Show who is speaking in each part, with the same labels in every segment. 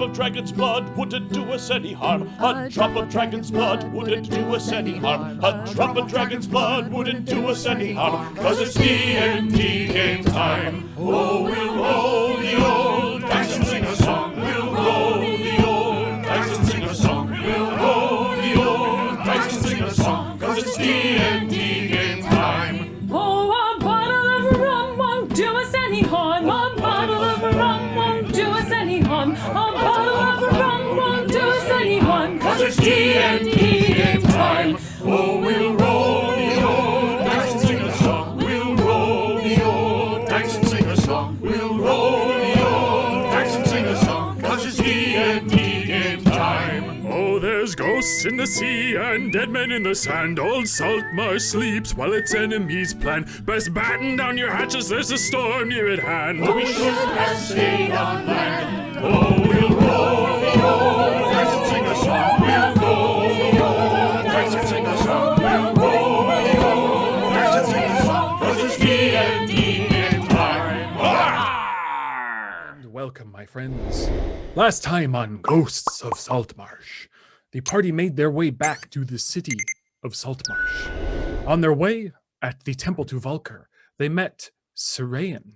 Speaker 1: of dragon's blood wouldn't do us any harm. A drop of dragon's blood wouldn't do us any harm. A drop of dragon's blood wouldn't do us any harm. 'Cause it's D&D game time. Oh, we'll roll the old dice and sing a song. We'll roll the old dice and sing a song. We'll roll the old dice and sing a song. 'Cause it's D&D game time.
Speaker 2: Oh, a bottle of rum won't do us any harm. A bottle of rum won't do us any harm. A bottle of rum won't do us any harm. 'Cause it's D&D game time.
Speaker 1: Oh, we'll roll the old dice and sing a song. We'll roll the old dice and sing a song. We'll roll the old dice and sing a song. 'Cause it's D&D game time.
Speaker 3: Oh, there's ghosts in the sea and dead men in the sand. Old Saltmarsh sleeps while its enemies plan. Best batten down your hatches, there's a storm near at hand.
Speaker 1: But we should have stayed on land. Oh, we'll roll the old dice and sing a song. We'll roll the old dice and sing a song. We'll roll the old dice and sing a song. 'Cause it's D&D game time.
Speaker 3: And welcome, my friends. Last time on Ghosts of Saltmarsh, the party made their way back to the city of Saltmarsh. On their way, at the temple to Vulcar, they met Sereian,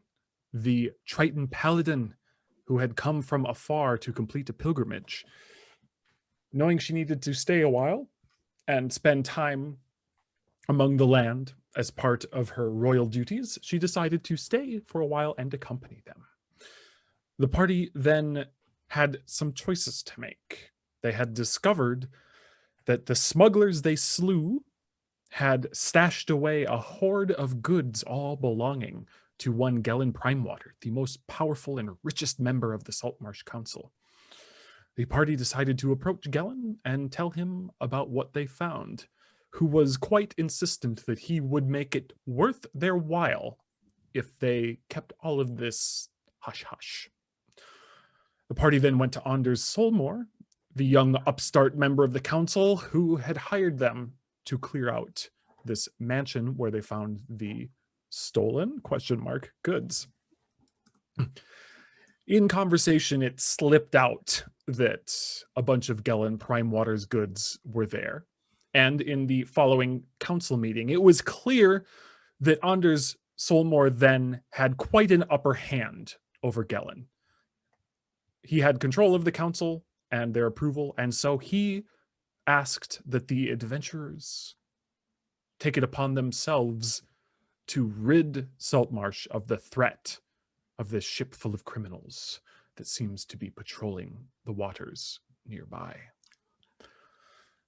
Speaker 3: the Triton paladin who had come from afar to complete a pilgrimage. Knowing she needed to stay a while and spend time among the land as part of her royal duties, she decided to stay for a while and accompany them. The party then had some choices to make. They had discovered that the smugglers they slew had stashed away a hoard of goods, all belonging to one Gellin Primewater, the most powerful and richest member of the Saltmarsh Council. The party decided to approach Gellin and tell him about what they found, who was quite insistent that he would make it worth their while if they kept all of this hush-hush. The party then went to Anders Solmore, the young upstart member of the council who had hired them to clear out this mansion where they found the stolen goods. In conversation, it slipped out that a bunch of Gellin Primewater's goods were there. And in the following council meeting, it was clear that Anders Solmore then had quite an upper hand over Gellin. He had control of the council and their approval, and so he asked that the adventurers take it upon themselves to rid Saltmarsh of the threat of this ship full of criminals that seems to be patrolling the waters nearby.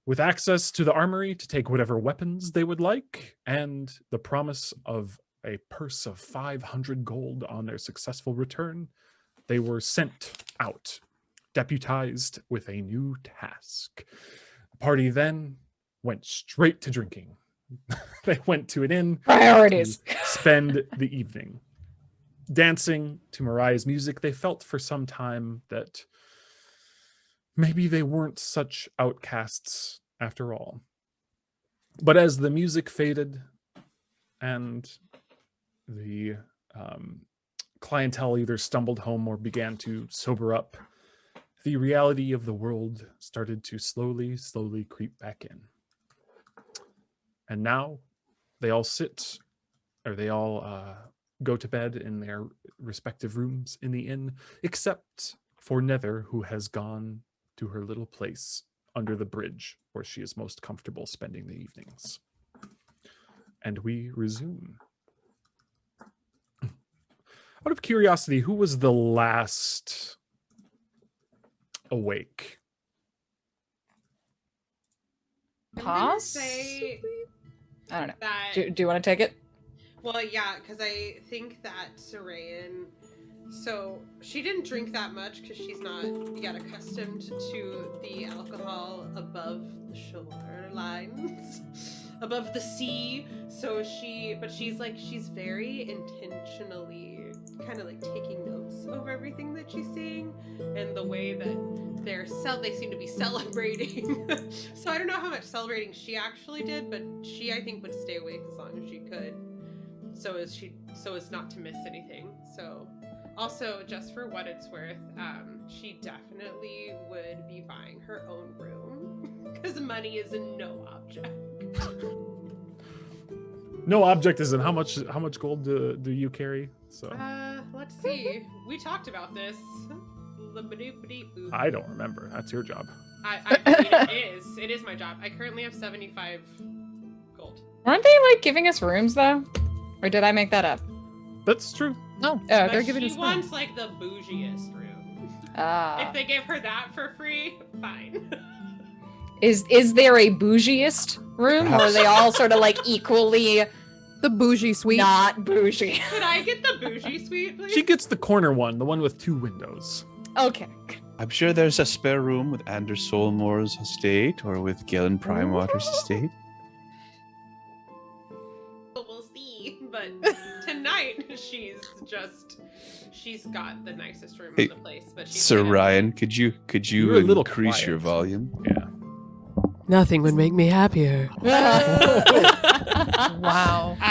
Speaker 3: With access to the armory to take whatever weapons they would like, and the promise of a purse of 500 gold on their successful return, they were sent out, deputized with a new task. The party then went straight to drinking. They went to an inn.
Speaker 4: Priorities.
Speaker 3: To spend the evening. Dancing to Moriah's music, they felt for some time that maybe they weren't such outcasts after all. But as the music faded and the clientele either stumbled home or began to sober up, the reality of the world started to slowly creep back in. And now they all go to bed in their respective rooms in the inn, except for Nether, who has gone to her little place under the bridge where she is most comfortable spending the evenings. And we resume. Out of curiosity, who was the last awake?
Speaker 4: Pause? I don't know. Do you want to take it?
Speaker 5: Well, yeah, because I think that Sereian, so she didn't drink that much because she's not yet accustomed to the alcohol above the shorelines, above the sea. So she's very intentionally kind of like taking notes over everything that she's seeing and the way that they seem to be celebrating. So I don't know how much celebrating she actually did, but she, I think, would stay awake as long as she could, so as not to miss anything. So Also, just for what it's worth, she definitely would be buying her own room because money is no object.
Speaker 3: No object is in how much gold do you carry? So
Speaker 5: Let's see. We talked about this.
Speaker 3: I don't remember. That's your job.
Speaker 5: I mean, it is my job. I currently have 75 gold.
Speaker 4: Aren't they like giving us rooms though? Or did I make that up?
Speaker 3: That's true.
Speaker 4: No. Oh,
Speaker 5: But
Speaker 4: they're giving
Speaker 5: she
Speaker 4: us
Speaker 5: wants like the bougiest room.
Speaker 4: Ah.
Speaker 5: If they give her that for free, fine.
Speaker 4: Is there a bougiest room, or are they all sort of like equally
Speaker 6: The bougie suite.
Speaker 4: not bougie?
Speaker 5: Could I get the bougie suite, please?
Speaker 3: She gets the corner one, the one with 2 windows.
Speaker 4: Okay.
Speaker 7: I'm sure there's a spare room with Anders Solmore's estate or with Gillen Primewater's estate.
Speaker 5: We'll see. But tonight, she's got the nicest room in the place. But she's
Speaker 7: Sir
Speaker 5: gonna-
Speaker 7: Ryan, could you
Speaker 3: You're a little
Speaker 7: increase
Speaker 3: quiet.
Speaker 7: your volume?
Speaker 3: Yeah.
Speaker 6: Nothing would make me happier. Wow.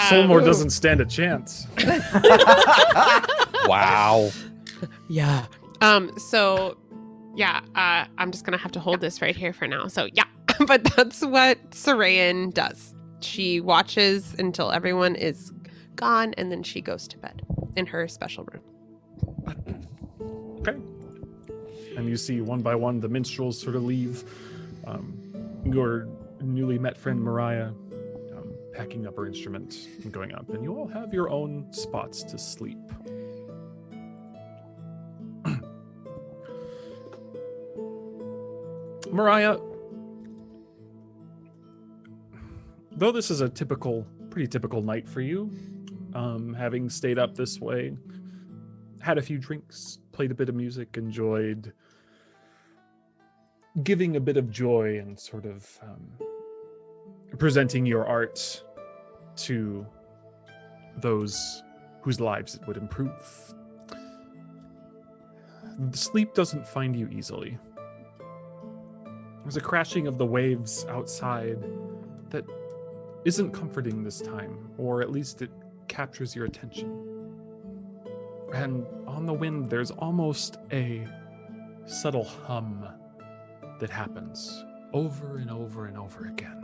Speaker 3: Solmore doesn't stand a chance.
Speaker 7: Wow.
Speaker 6: Yeah.
Speaker 8: So yeah, I'm just gonna have to hold this right here for now. So yeah, but that's what Sereian does. She watches until everyone is gone, and then she goes to bed in her special room.
Speaker 3: Okay. And you see one by one the minstrels sort of leave. Your newly met friend Moriah packing up her instrument and going up, and you all have your own spots to sleep. Moriah, though this is a pretty typical night for you, having stayed up this way, had a few drinks, played a bit of music, enjoyed giving a bit of joy and sort of presenting your art to those whose lives it would improve. Sleep doesn't find you easily. There's a crashing of the waves outside that isn't comforting this time, or at least it captures your attention. And on the wind, there's almost a subtle hum that happens over and over and over again,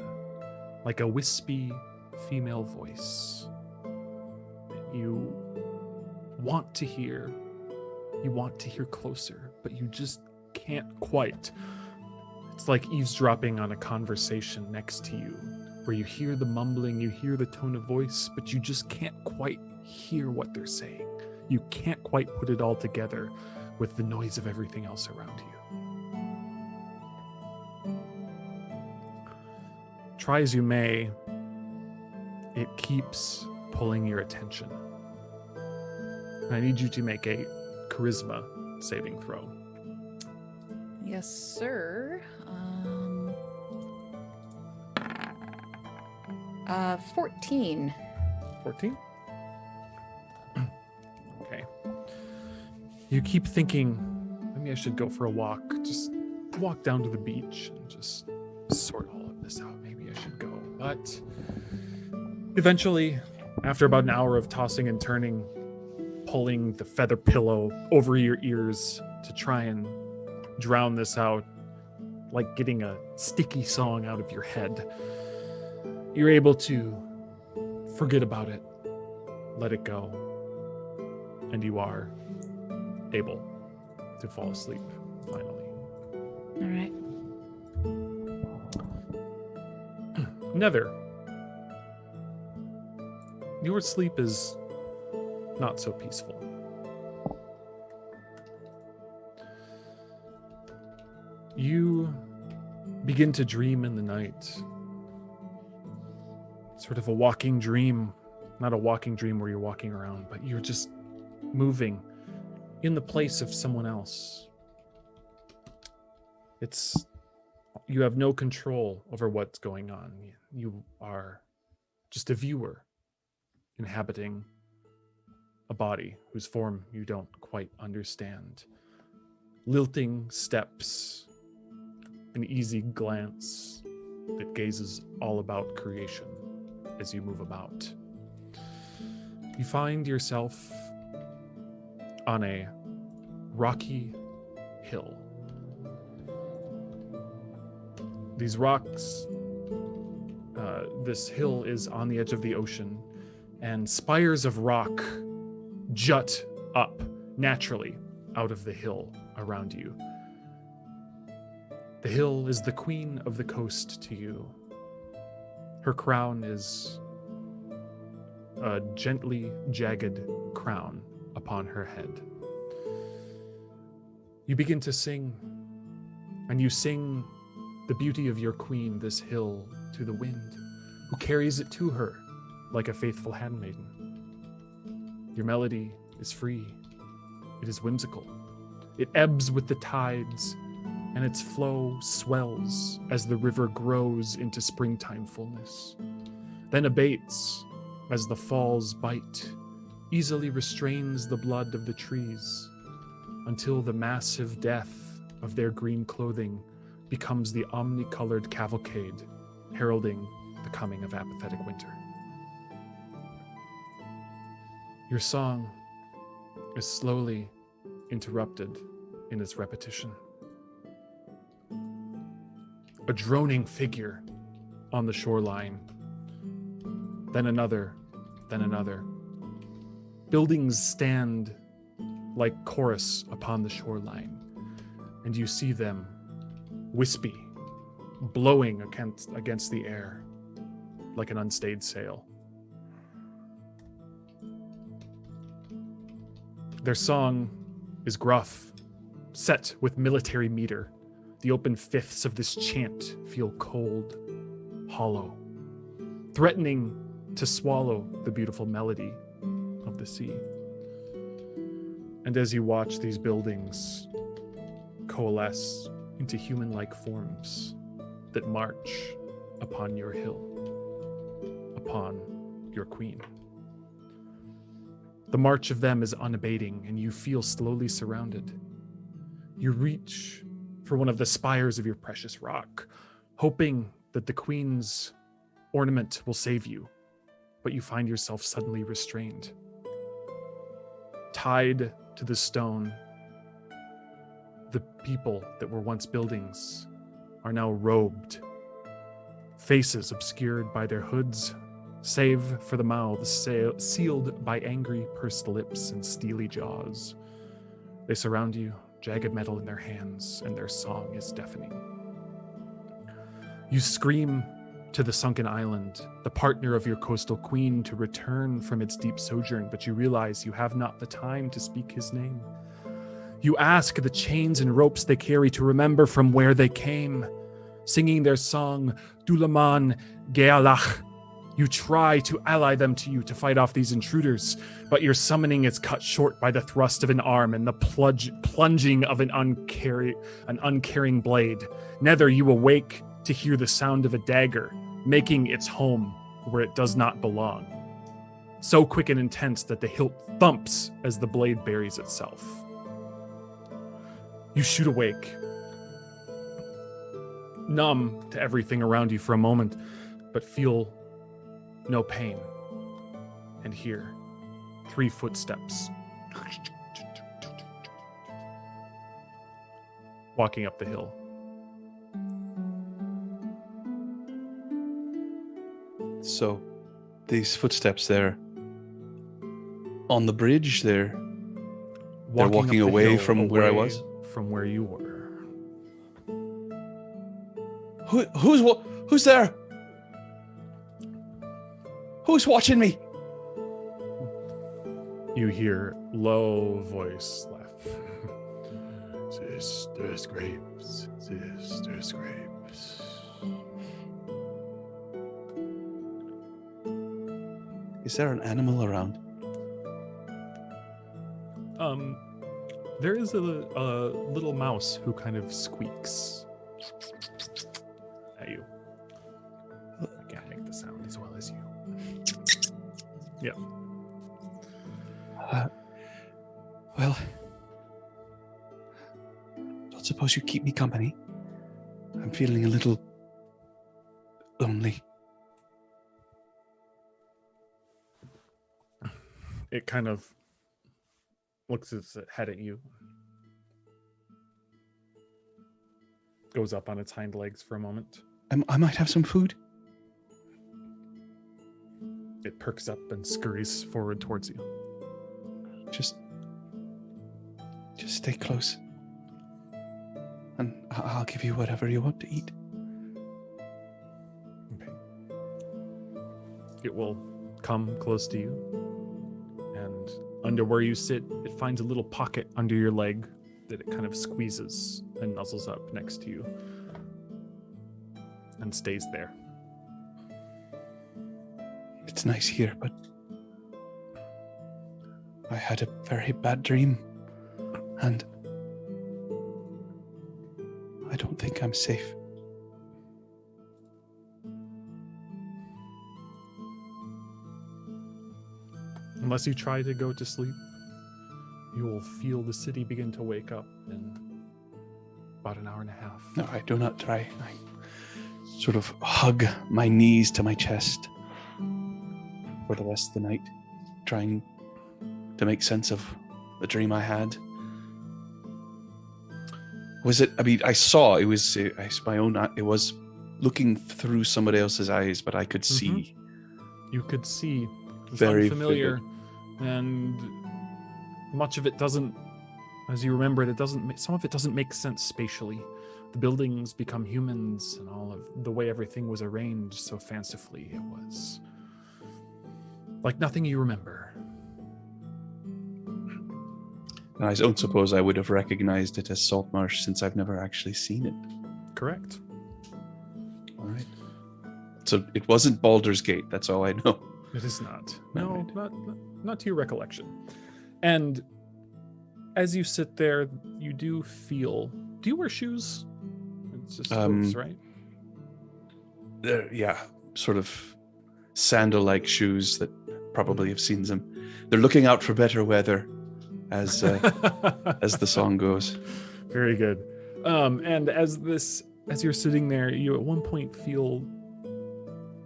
Speaker 3: like a wispy female voice. You want to hear closer, but you just can't quite. It's like eavesdropping on a conversation next to you, where you hear the mumbling, you hear the tone of voice, but you just can't quite hear what they're saying. You can't quite put it all together with the noise of everything else around you. Try as you may, it keeps pulling your attention. And I need you to make a charisma saving throw.
Speaker 4: Yes, sir. 14.
Speaker 3: 14? Okay. You keep thinking, maybe I should go for a walk. Just walk down to the beach and just sort all of this out. Maybe I should go. But eventually, after about an hour of tossing and turning, pulling the feather pillow over your ears to try and drown this out, like getting a sticky song out of your head, you're able to forget about it, let it go, and you are able to fall asleep finally.
Speaker 4: All right.
Speaker 3: Nether, your sleep is not so peaceful. You begin to dream in the night. Sort of a walking dream. Not a walking dream where you're walking around, but you're just moving in the place of someone else. You have no control over what's going on. You are just a viewer inhabiting a body whose form you don't quite understand. Lilting steps, an easy glance that gazes all about creation as you move about. You find yourself on a rocky hill. These rocks, this hill is on the edge of the ocean, and spires of rock jut up naturally out of the hill around you. The hill is the queen of the coast to you. Her crown is a gently jagged crown upon her head. You begin to sing, and you sing the beauty of your queen, this hill, to the wind, who carries it to her like a faithful handmaiden. Your melody is free. It is whimsical. It ebbs with the tides, and its flow swells as the river grows into springtime fullness, then abates as the falls bite, easily restrains the blood of the trees, until the massive death of their green clothing becomes the omnicolored cavalcade heralding the coming of apathetic winter. Your song is slowly interrupted in its repetition. A droning figure on the shoreline, then another, then another. Buildings stand like chorus upon the shoreline, and you see them wispy, blowing against the air like an unstayed sail. Their song is gruff, set with military meter. The open fifths of this chant feel cold, hollow, threatening to swallow the beautiful melody of the sea. And as you watch these buildings coalesce into human-like forms that march upon your hill, upon your queen. The march of them is unabating, and you feel slowly surrounded. You reach for one of the spires of your precious rock, hoping that the queen's ornament will save you, but you find yourself suddenly restrained. Tied to the stone, the people that were once buildings are now robed, faces obscured by their hoods, save for the mouths sealed by angry pursed lips and steely jaws. They surround you, jagged metal in their hands, and their song is deafening. You scream to the sunken island, the partner of your coastal queen, to return from its deep sojourn, but you realize you have not the time to speak his name. You ask the chains and ropes they carry to remember from where they came, singing their song, Dulaman Gealach. You try to ally them to you to fight off these intruders, but your summoning is cut short by the thrust of an arm and the plunging of an uncaring blade. Nether, you awake to hear the sound of a dagger making its home where it does not belong. So quick and intense that the hilt thumps as the blade buries itself. You shoot awake, numb to everything around you for a moment, but feel no pain. And hear 3 footsteps walking up the hill.
Speaker 7: So, these footsteps there on the bridge, they're walking
Speaker 3: up the
Speaker 7: away
Speaker 3: hill,
Speaker 7: from where I was?
Speaker 3: From where you were.
Speaker 7: Who's there? Who's watching me?
Speaker 3: You hear low voice laugh. Sister Scrapes, Sister Scrapes.
Speaker 7: Is there an animal around?
Speaker 3: There is a little mouse who kind of squeaks at you. I can't make the sound as well as you. Yeah.
Speaker 7: Well, don't suppose you keep me company? I'm feeling a little lonely.
Speaker 3: It kind of looks its head at you. Goes up on its hind legs for a moment.
Speaker 7: I might have some food.
Speaker 3: It perks up and scurries forward towards you.
Speaker 7: Just stay close. And I'll give you whatever you want to eat.
Speaker 3: Okay. It will come close to you. And under where you sit, it finds a little pocket under your leg that it kind of squeezes and nuzzles up next to you. And stays there.
Speaker 7: It's nice here, but I had a very bad dream, and I don't think I'm safe.
Speaker 3: Unless you try to go to sleep, you will feel the city begin to wake up in about an hour and a half.
Speaker 7: No, I do not try. I sort of hug my knees to my chest for the rest of the night, trying to make sense of the dream I had. Was it? I mean, I saw it was my own. It was looking through somebody else's eyes, but I could see.
Speaker 3: You could see. It's
Speaker 7: Very
Speaker 3: unfamiliar, and much of it doesn't. As you remember it, some of it doesn't make sense spatially. The buildings become humans, and all of the way everything was arranged so fancifully, it was like nothing you remember.
Speaker 7: And I don't suppose I would have recognized it as Saltmarsh since I've never actually seen it.
Speaker 3: Correct.
Speaker 7: All right. So it wasn't Baldur's Gate. That's all I know.
Speaker 3: It is not.
Speaker 7: All
Speaker 3: No,
Speaker 7: right.
Speaker 3: not to your recollection. And as you sit there, you do feel. Do you wear shoes? It's just hooves, right?
Speaker 7: Yeah, sort of sandal-like shoes that probably have seen them. They're looking out for better weather, as as the song goes.
Speaker 3: Very good. And as you're sitting there, you at one point feel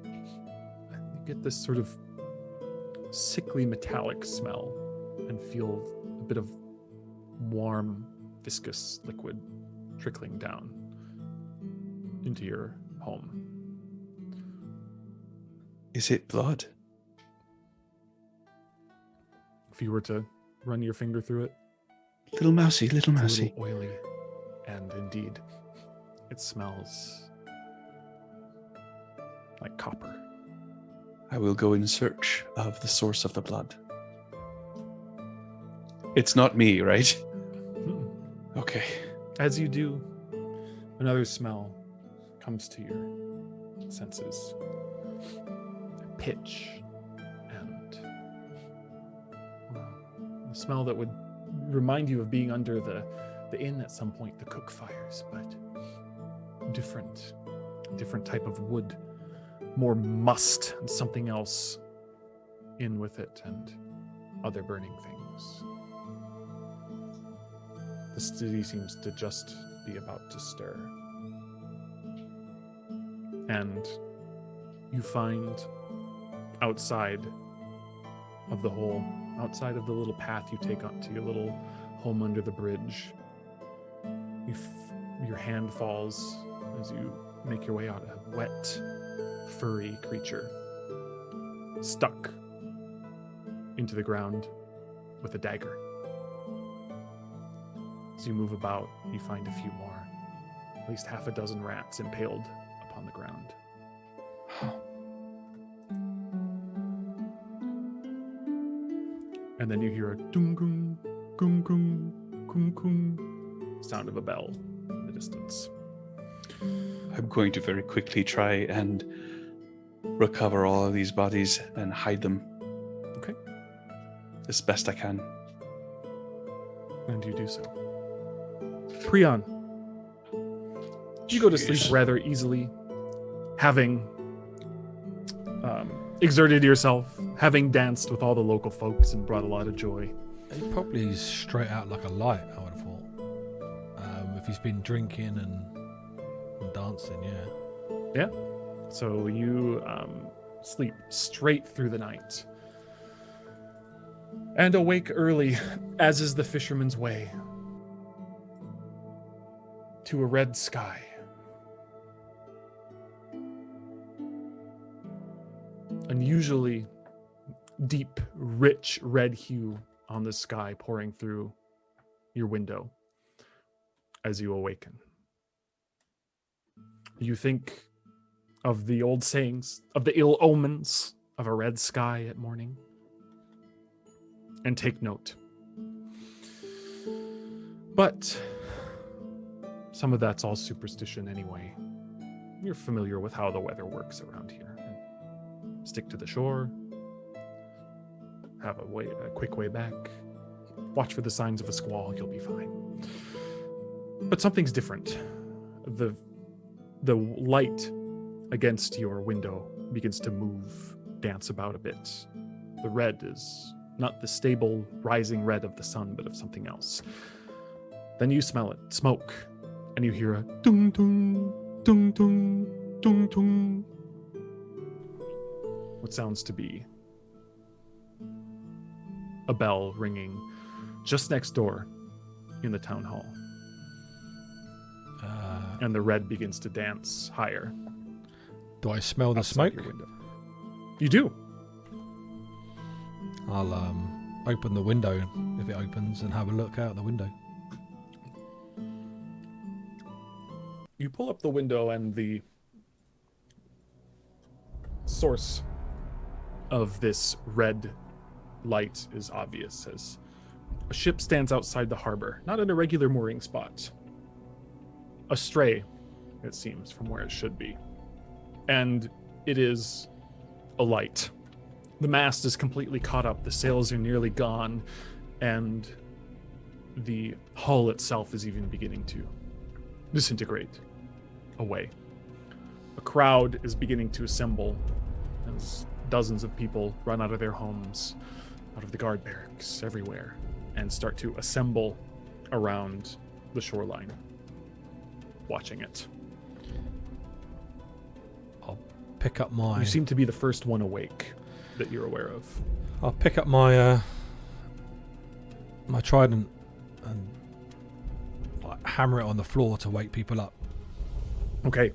Speaker 3: you get this sort of sickly metallic smell and feel a bit of warm, viscous liquid trickling down into your home.
Speaker 7: Is it blood?
Speaker 3: If you were to run your finger through it,
Speaker 7: Little mousy, little
Speaker 3: it's a
Speaker 7: mousy.
Speaker 3: little oily, and indeed, it smells like copper.
Speaker 7: I will go in search of the source of the blood. It's not me, right?
Speaker 3: Hmm.
Speaker 7: Okay.
Speaker 3: As you do, another smell comes to your senses. Pitch and a smell that would remind you of being under the inn at some point, the cook fires, but different type of wood, more must and something else in with it, and other burning things. The city seems to just be about to stir. And you find outside of the hole, outside of the little path you take up to your little home under the bridge, your hand falls as you make your way out, a wet, furry creature stuck into the ground with a dagger. As you move about, you find a few more, at least half a dozen rats impaled upon the ground. And then you hear a dung gung gung gung gung gung sound of a bell in the distance.
Speaker 7: I'm going to very quickly try and recover all of these bodies and hide them.
Speaker 3: Okay.
Speaker 7: As best I can.
Speaker 3: And you do so. Prion, you go to sleep
Speaker 7: Jeez.
Speaker 3: rather easily, having exerted yourself, having danced with all the local folks and brought a lot of joy.
Speaker 9: He probably is straight out like a light, I would have thought. If he's been drinking and dancing, yeah.
Speaker 3: So you sleep straight through the night. and awake early, as is the fisherman's way, to a red sky. Unusually deep, rich red hue on the sky pouring through your window as you awaken. You think of the old sayings, of the ill omens of a red sky at morning, and take note. But some of that's all superstition anyway. You're familiar with how the weather works around here. Stick to the shore, have a quick way back, watch for the signs of a squall, you'll be fine. But something's different. The light against your window begins to move, dance about a bit. The red is not the stable rising red of the sun, but of something else. Then you smell it, smoke, and you hear a dung dung dung dung dung dung. What sounds to be a bell ringing just next door in the town hall. And the red begins to dance higher.
Speaker 9: Do I smell the smoke?
Speaker 3: Your window. You do.
Speaker 9: I'll open the window if it opens and have a look out the window.
Speaker 3: You pull up the window and the source of this red light is obvious as a ship stands outside the harbor, not in a regular mooring spot. Astray, it seems, from where it should be. And it is alight. The mast is completely caught up, the sails are nearly gone, and the hull itself is even beginning to disintegrate away. A crowd is beginning to assemble as dozens of people run out of their homes, out of the guard barracks, everywhere, and start to assemble around the shoreline, watching it.
Speaker 9: I'll pick up my...
Speaker 3: You seem to be the first one awake that you're aware of.
Speaker 9: I'll pick up my my trident and like, hammer it on the floor to wake people up.
Speaker 3: Okay.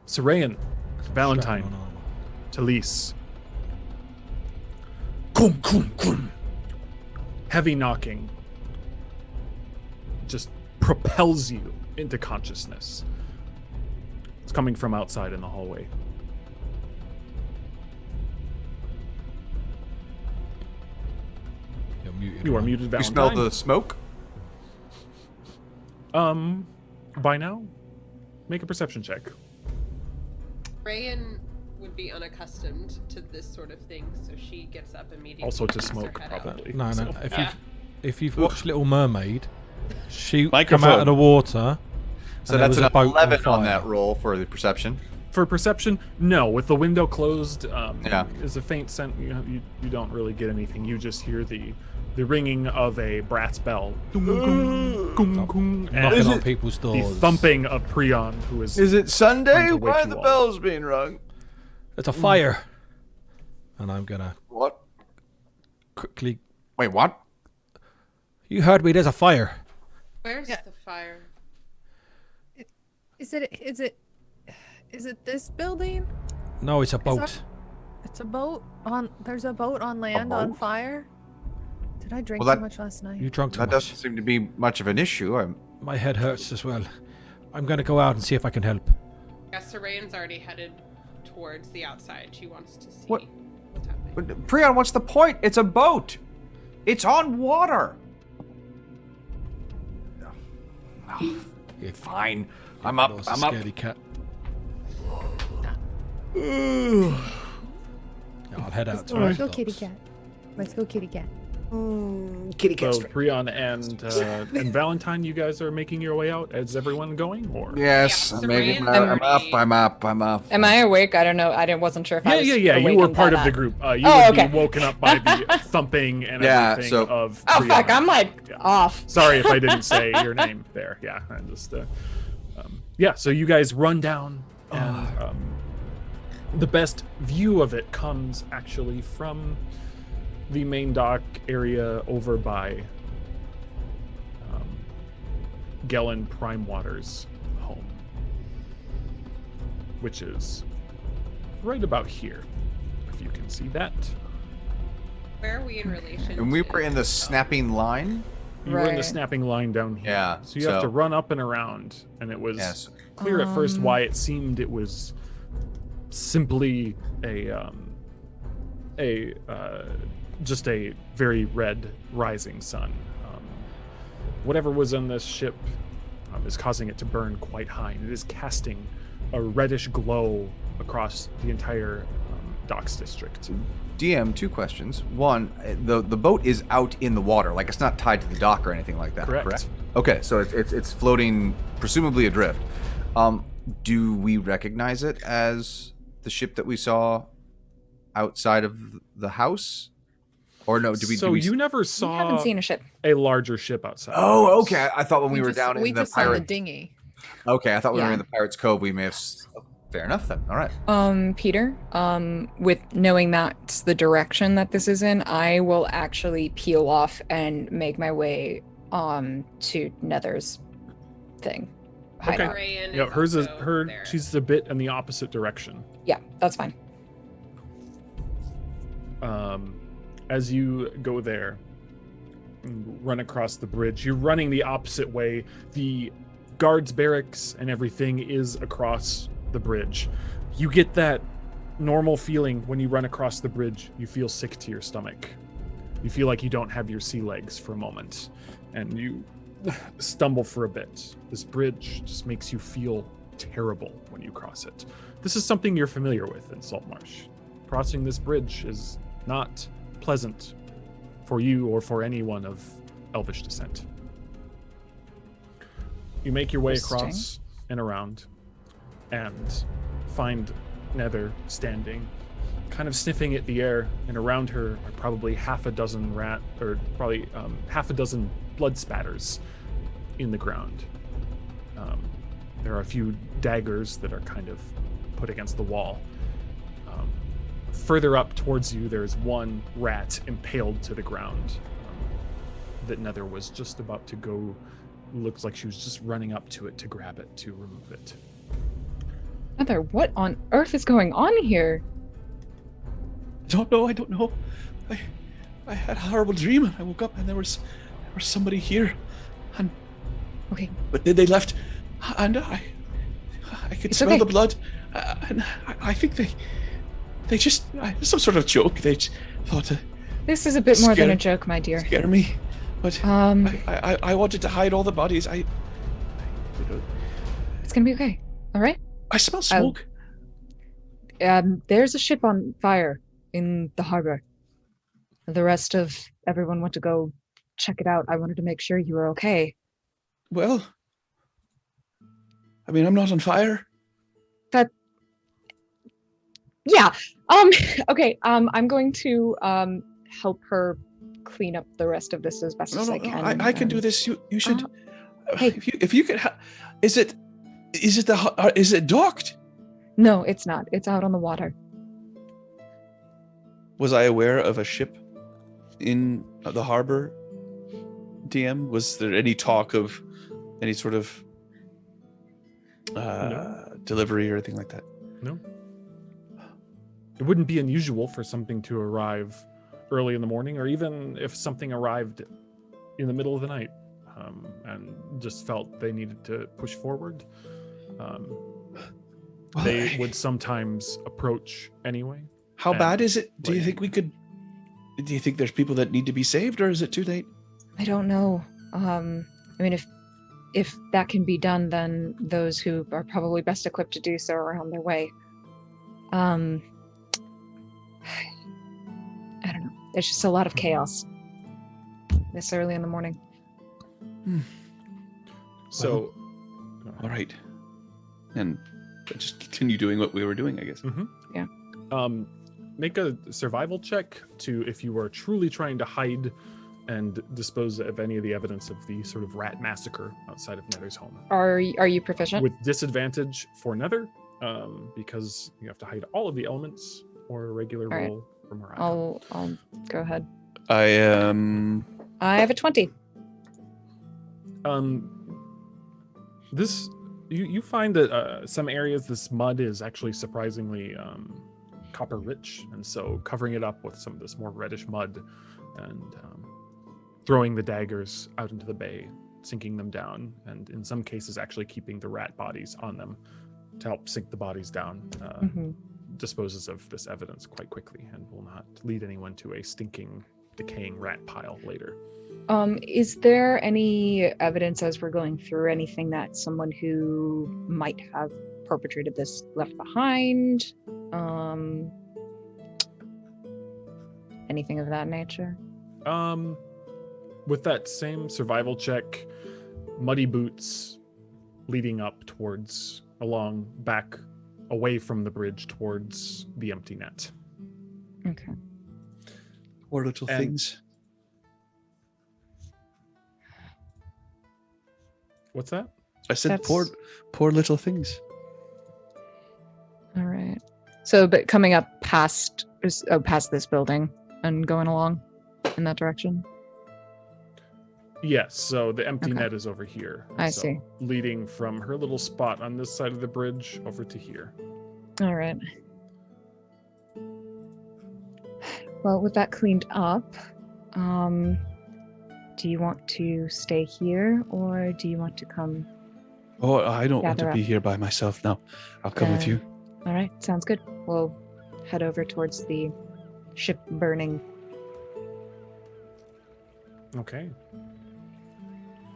Speaker 3: Sereian, Valentine,
Speaker 9: Strapping on armor.
Speaker 3: Talise. Kum, kum, kum. Heavy knocking just propels you into consciousness. It's coming from outside in the hallway.
Speaker 9: You're muted.
Speaker 3: You are
Speaker 9: Ryan.
Speaker 3: muted,
Speaker 10: You
Speaker 3: Valentine.
Speaker 10: smell the smoke?
Speaker 3: By now, make a perception check.
Speaker 5: Rayan would be unaccustomed to this sort of thing, so she gets up immediately.
Speaker 3: Also to
Speaker 5: and sticks her
Speaker 3: smoke,
Speaker 5: head out.
Speaker 3: probably.
Speaker 9: No.
Speaker 3: So-
Speaker 9: If you've watched Little Mermaid, she come
Speaker 10: Microphone.
Speaker 9: out of the water.
Speaker 10: So
Speaker 9: and there
Speaker 10: that's
Speaker 9: was
Speaker 10: an
Speaker 9: a boat
Speaker 10: 11
Speaker 9: fire.
Speaker 10: on that roll for the perception.
Speaker 3: For perception, no. With the window closed,
Speaker 10: Yeah.
Speaker 3: is a faint scent. You don't really get anything. You just hear the ringing of a brass bell. Dung, dung, dung, dung,
Speaker 9: Knocking
Speaker 3: and
Speaker 9: on people's
Speaker 3: the
Speaker 9: doors.
Speaker 3: thumping of Prion, who is
Speaker 10: it Sunday?
Speaker 3: Trying to wake
Speaker 10: Why are
Speaker 3: you
Speaker 10: the
Speaker 3: all.
Speaker 10: bells being rung?
Speaker 9: There's a fire. And I'm gonna
Speaker 10: What?
Speaker 9: quickly...
Speaker 10: Wait, what?
Speaker 9: You heard me, there's a fire.
Speaker 5: Where's
Speaker 4: Yeah.
Speaker 5: the fire?
Speaker 4: Is it this building?
Speaker 9: No, it's a
Speaker 4: that-
Speaker 9: boat.
Speaker 4: It's a boat on. There's a boat on land on
Speaker 10: boat?
Speaker 4: fire. Did I drink
Speaker 10: Well,
Speaker 4: too
Speaker 10: that-
Speaker 4: much last night?
Speaker 9: You drunk too
Speaker 10: That
Speaker 9: much.
Speaker 10: doesn't seem to be much of an issue.
Speaker 9: My head hurts as well. I'm gonna go out and see if I can help.
Speaker 5: Yeah, Sereian's already headed towards the outside. She wants to see
Speaker 10: What?
Speaker 5: what's happening.
Speaker 10: But Prion, what's the point? It's a boat. It's on water. Oh,
Speaker 9: Yeah.
Speaker 10: fine. I'm up.
Speaker 9: That was a
Speaker 10: I'm up.
Speaker 9: scaredy cat. Yeah, I'll head out to
Speaker 4: Let's
Speaker 9: the
Speaker 4: go, kitty
Speaker 9: docks.
Speaker 4: cat. Let's go, kitty cat.
Speaker 10: Kitty
Speaker 3: so Prion and Valentine. You guys are making your way out. Is everyone going, or?
Speaker 10: Yes,
Speaker 5: Yeah,
Speaker 10: I'm, making,
Speaker 5: Sereian's
Speaker 10: I'm up.
Speaker 5: already-
Speaker 10: I'm up. I'm up.
Speaker 4: Am I awake? I don't know. Wasn't sure if I was.
Speaker 3: Yeah. You
Speaker 4: awakened
Speaker 3: were
Speaker 4: by
Speaker 3: part of the
Speaker 4: that.
Speaker 3: group. You
Speaker 4: Oh,
Speaker 3: would
Speaker 4: okay.
Speaker 3: be woken up by the thumping and
Speaker 10: Yeah,
Speaker 3: everything
Speaker 10: so-
Speaker 3: of
Speaker 4: Oh
Speaker 3: Prion.
Speaker 4: fuck! I'm like
Speaker 3: Yeah.
Speaker 4: off.
Speaker 3: Sorry if I didn't say your name there. Yeah, I just yeah. So you guys run down, and the best view of it comes actually from the main dock area over by Gellin Primewater's home, which is right about here, if you can see that.
Speaker 5: Where are we in relation?
Speaker 11: And we
Speaker 5: to-
Speaker 11: were in the snapping line.
Speaker 3: You were in the
Speaker 4: Right.
Speaker 3: snapping line down here.
Speaker 11: Yeah,
Speaker 3: So you have to run up and around, and it was
Speaker 11: Yes.
Speaker 3: clear at first why it seemed it was simply just a very red rising sun. Whatever was on this ship is causing it to burn quite high, and it is casting a reddish glow across the entire docks district.
Speaker 11: DM, 2 questions. One, the boat is out in the water, like it's not tied to the dock or anything like that.
Speaker 3: Correct.
Speaker 11: Okay, so it's floating, presumably adrift. Do we recognize it as the ship that we saw outside of the house, or no?
Speaker 3: You never
Speaker 4: We
Speaker 3: saw
Speaker 4: haven't seen a ship.
Speaker 3: a larger ship outside. the
Speaker 11: Oh,
Speaker 3: house.
Speaker 11: okay. I thought when we were down
Speaker 6: we
Speaker 11: in the
Speaker 6: just saw the
Speaker 11: pirate.
Speaker 6: dinghy.
Speaker 11: Okay, I thought when we were
Speaker 4: Yeah.
Speaker 11: in the Pirates Cove, we may have. Fair enough then. All right.
Speaker 4: Peter, with knowing that's the direction that this is in, I will actually peel off and make my way to Nether's thing. Hideout.
Speaker 5: Sereian
Speaker 3: Yeah, hers is
Speaker 5: also there.
Speaker 3: she's a bit in the opposite direction.
Speaker 4: Yeah, that's fine.
Speaker 3: As you go there, and run across the bridge, you're running the opposite way. The guards' barracks and everything is across the bridge. You get that normal feeling when you run across the bridge. You feel sick to your stomach. You feel like you don't have your sea legs for a moment, and you stumble for a bit. This bridge just makes you feel terrible when you cross it. This is something you're familiar with in Saltmarsh. Crossing this bridge is not pleasant for you or for anyone of Elvish descent. You make your way
Speaker 4: Interesting.
Speaker 3: across and around and find Nether standing, kind of sniffing at the air, and around her are probably half a dozen blood spatters in the ground. There are a few daggers that are kind of put against the wall. Further up towards you, there's one rat impaled to the ground that Nether was just about to go. Looks like she was just running up to it to grab it, to remove it.
Speaker 4: Nether, what on earth is going on here?
Speaker 7: I don't know. I had a horrible dream, and I woke up and there was somebody here, and
Speaker 4: Okay.
Speaker 7: but they left, and I could
Speaker 4: It's
Speaker 7: smell
Speaker 4: okay.
Speaker 7: the blood, and I think they just some sort of joke. They thought to
Speaker 4: This is a bit more than
Speaker 7: Scare-
Speaker 4: a joke, my dear.
Speaker 7: scare me, but I wanted to hide all the bodies.
Speaker 4: It's gonna be okay. All right.
Speaker 7: I smell smoke.
Speaker 4: There's a ship on fire in the harbor. The rest of everyone went to go check it out. I wanted to make sure you were okay.
Speaker 7: Well, I mean, I'm not on fire.
Speaker 4: Yeah. Okay. I'm going to help her clean up the rest of this as best
Speaker 7: No,
Speaker 4: as
Speaker 7: no,
Speaker 4: I
Speaker 7: no,
Speaker 4: can.
Speaker 7: I can do this. You should.
Speaker 4: hey.
Speaker 7: If you could, is it docked?
Speaker 4: No, it's not. It's out on the water.
Speaker 7: Was I aware of a ship in the harbor? DM, was there any talk of any sort of delivery or anything like that?
Speaker 3: No. It wouldn't be unusual for something to arrive early in the morning, or even if something arrived in the middle of the night and just felt they needed to push forward. They would sometimes approach anyway.
Speaker 7: How
Speaker 3: and,
Speaker 7: bad is it? Do you
Speaker 3: like-
Speaker 7: think we could? Do you think there's people that need to be saved, or is it too late?
Speaker 4: I don't know. I mean, if that can be done, then those who are probably best equipped to do so are on their way. I don't know. There's just a lot of chaos this early in the morning.
Speaker 3: So,
Speaker 7: All right, and just continue doing what we were doing, I guess.
Speaker 3: make a survival check to if you are truly trying to hide and dispose of any of the evidence of the sort of rat massacre outside of Nether's home.
Speaker 4: Are you proficient?
Speaker 3: With disadvantage for Nether, because you have to hide all of the elements, or a regular
Speaker 4: All right.
Speaker 3: roll for Moriah.
Speaker 4: I'll go ahead.
Speaker 7: I am.
Speaker 4: I have a 20.
Speaker 3: This you find that some areas this mud is actually surprisingly copper rich, and so covering it up with some of this more reddish mud and throwing the daggers out into the bay, sinking them down, and in some cases actually keeping the rat bodies on them to help sink the bodies down, disposes of this evidence quite quickly and will not lead anyone to a stinking, decaying rat pile later.
Speaker 4: Is there any evidence as we're going through, anything that someone who might have perpetrated this left behind? Anything of that nature?
Speaker 3: With that same survival check, muddy boots leading up towards, along back away from the bridge towards the empty net.
Speaker 4: Okay.
Speaker 7: Poor little
Speaker 3: And-
Speaker 7: things.
Speaker 3: What's that?
Speaker 7: I said
Speaker 4: That's-
Speaker 7: poor little things.
Speaker 4: All right. So, but coming up past this building and going along in that direction.
Speaker 3: Yes, so the empty
Speaker 4: Okay.
Speaker 3: net is over here.
Speaker 4: I
Speaker 3: So
Speaker 4: see.
Speaker 3: Leading from her little spot on this side of the bridge over to here.
Speaker 4: All right. Well, with that cleaned up, do you want to stay here or do you want to come?
Speaker 7: Oh, I don't want to
Speaker 4: Gather
Speaker 7: be
Speaker 4: up.
Speaker 7: here by myself now. I'll come with you.
Speaker 4: All right, sounds good. We'll head over towards the ship burning.
Speaker 3: Okay.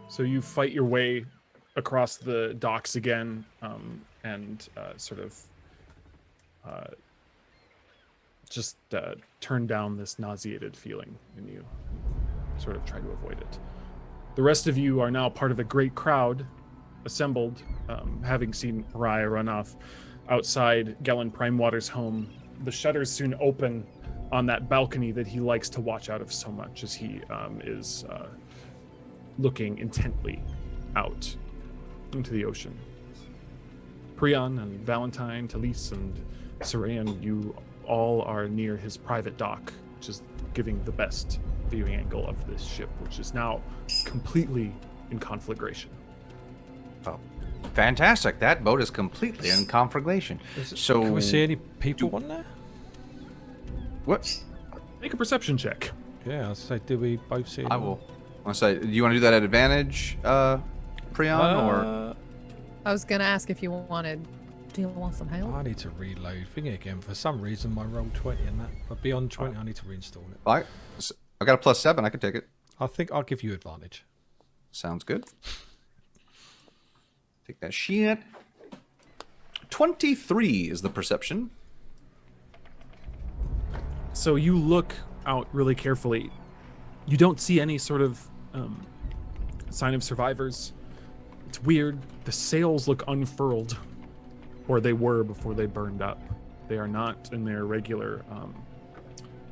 Speaker 3: So you fight your way across the docks again, and just turn down this nauseated feeling in you. Sort of try to avoid it. The rest of you are now part of a great crowd assembled, having seen Moriah run off outside Gellin Primewater's home. The shutters soon open on that balcony that he likes to watch out of so much as he is looking intently out into the ocean. Prion and Valentine, Talise and Sereian, you all are near his private dock, which is giving the best viewing angle of this ship, which is now completely in conflagration.
Speaker 11: Oh, fantastic. That boat is completely in conflagration. So,
Speaker 9: Can we see any people on there?
Speaker 11: what?
Speaker 3: Make a perception check.
Speaker 9: Yeah, I say, do we both see?
Speaker 11: I
Speaker 9: anyone?
Speaker 11: will. I say, do you want to do that at advantage, Prion, or?
Speaker 6: I was gonna ask if you wanted. Do you want some help?
Speaker 9: I need to reload. Thingy again. For some reason, my roll 20 and that. But beyond 20, I need to reinstall it.
Speaker 11: I got a +7. I can take it.
Speaker 9: I think I'll give you advantage.
Speaker 11: Sounds good. Take that shit. 23 is the perception.
Speaker 3: So you look out really carefully. You don't see any sort of sign of survivors. It's weird. The sails look unfurled, or they were before they burned up. They are not in their regular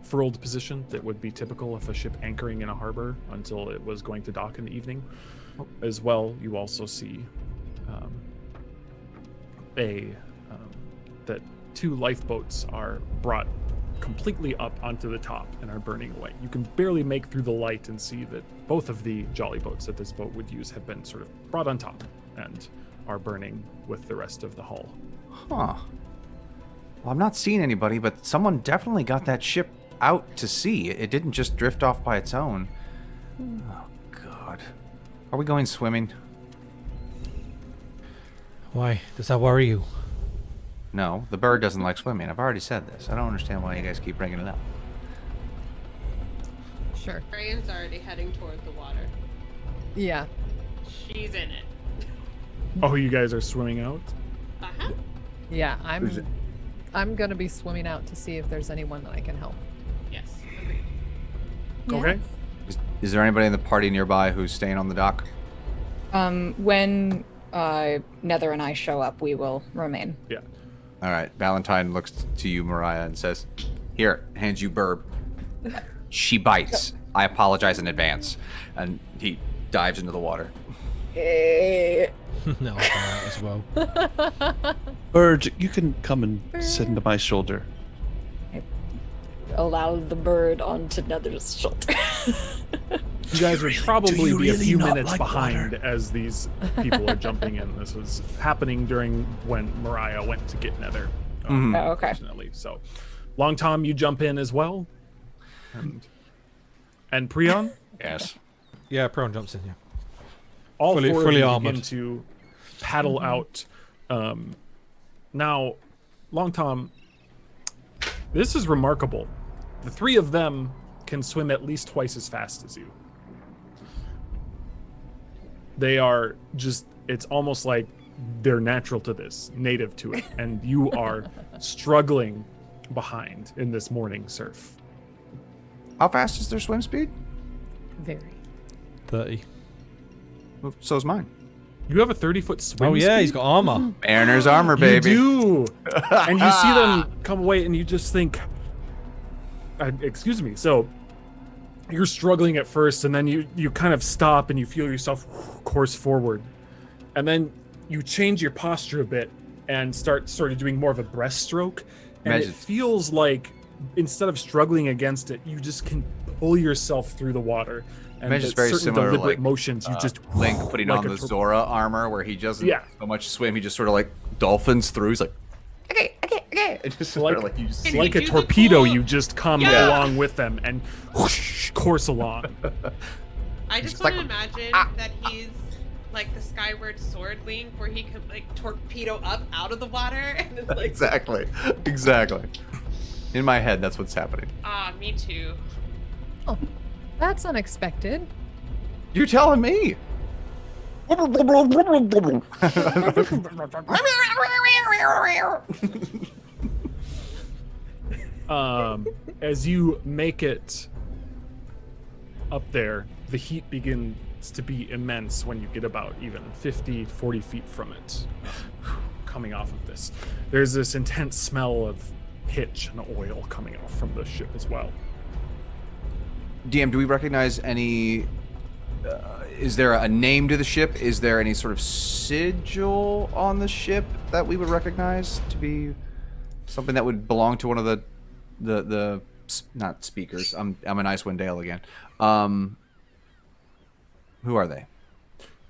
Speaker 3: furled position that would be typical of a ship anchoring in a harbor until it was going to dock in the evening. As well, you also see that 2 lifeboats are brought completely up onto the top and are burning away. You can barely make through the light and see that both of the jolly boats that this boat would use have been sort of brought on top and are burning with the rest of the hull.
Speaker 11: Huh. Well, I'm not seeing anybody, but someone definitely got that ship out to sea. It didn't just drift off by its own. Oh, God. Are we going swimming?
Speaker 9: Why? Does that worry you?
Speaker 11: No, the bird doesn't like swimming. I've already said this. I don't understand why you guys keep bringing it up.
Speaker 6: Sure.
Speaker 5: Ryan's already heading toward the water.
Speaker 6: Yeah.
Speaker 5: She's in it.
Speaker 3: Oh, you guys are swimming out?
Speaker 5: Uh-huh.
Speaker 6: Yeah, I'm gonna be swimming out to see if there's anyone that I can help.
Speaker 5: Yes. Agreed.
Speaker 3: Okay.
Speaker 11: Is there anybody in the party nearby who's staying on the dock?
Speaker 4: When Nether and I show up, we will remain.
Speaker 3: Yeah.
Speaker 11: All right. Valentine looks to you, Moriah, and says, "Here, hands you Burb." She bites. I apologize in advance. And he dives into the water.
Speaker 9: No, I'll go out as well.
Speaker 7: Bird, you can come and sit into my shoulder.
Speaker 4: allow the bird onto Nether's shoulder.
Speaker 3: You guys would probably be a
Speaker 7: really
Speaker 3: few
Speaker 7: not
Speaker 3: minutes
Speaker 7: like
Speaker 3: behind
Speaker 7: water?
Speaker 3: as these people are jumping in. This was happening during when Moriah went to get Nether.
Speaker 11: Mhm.
Speaker 4: Oh, okay.
Speaker 3: Unfortunately. So, Long Tom, you jump in as well. And Prion,
Speaker 11: Yes.
Speaker 9: Yeah, Prion jumps in. Yeah.
Speaker 3: all
Speaker 9: Fully-
Speaker 3: four
Speaker 9: fully
Speaker 3: of you begin
Speaker 9: armored.
Speaker 3: to paddle out. Now, Long Tom, this is remarkable. The three of them can swim at least twice as fast as you. They are just, it's almost like they're natural to this, native to it. And you are struggling behind in this morning surf.
Speaker 11: How fast is their swim speed?
Speaker 6: Very.
Speaker 9: 30.
Speaker 11: Well, so's mine.
Speaker 3: You have a 30-foot swim
Speaker 9: Oh yeah,
Speaker 3: speed?
Speaker 9: he's got armor.
Speaker 11: Mariner's armor, baby.
Speaker 3: You do. And you see them come away and you just think, excuse me. So you're struggling at first and then you kind of stop and you feel yourself course forward. And then you change your posture a bit and start sort of doing more of a breaststroke. And
Speaker 11: Imagine.
Speaker 3: it feels like instead of struggling against it, you just can pull yourself through the water. And
Speaker 11: Imagine it's
Speaker 3: at
Speaker 11: very
Speaker 3: certain
Speaker 11: similar to,
Speaker 3: deliberate
Speaker 11: like,
Speaker 3: motions, you just
Speaker 11: Link putting
Speaker 3: like
Speaker 11: on
Speaker 3: a
Speaker 11: the
Speaker 3: tor-
Speaker 11: Zora armor where he doesn't
Speaker 3: Yeah.
Speaker 11: so much swim, he just sort of like dolphins through. He's like, okay. It just sort of like you just
Speaker 5: Can
Speaker 11: see
Speaker 5: you
Speaker 3: like a
Speaker 5: do the
Speaker 3: torpedo,
Speaker 5: cool-
Speaker 3: you just come
Speaker 5: Yeah.
Speaker 3: along with them and whoosh, course along.
Speaker 5: I just
Speaker 11: Just
Speaker 5: want to
Speaker 11: like-
Speaker 5: imagine that he's like the Skyward Sword Link, where he could like torpedo up out of the water and then like.
Speaker 11: exactly. In my head, that's what's happening.
Speaker 5: Ah, me too.
Speaker 6: Oh, that's unexpected.
Speaker 11: You're telling me.
Speaker 3: As you make it up there, the heat begins to be immense when you get about even 50, 40 feet from it. Coming off of this, there's this intense smell of pitch and oil coming off from the ship as well.
Speaker 11: DM, do we recognize any? Is there a name to the ship? Is there any sort of sigil on the ship that we would recognize to be something that would belong to one of the not speakers? I'm an Icewind Dale again. Who are they?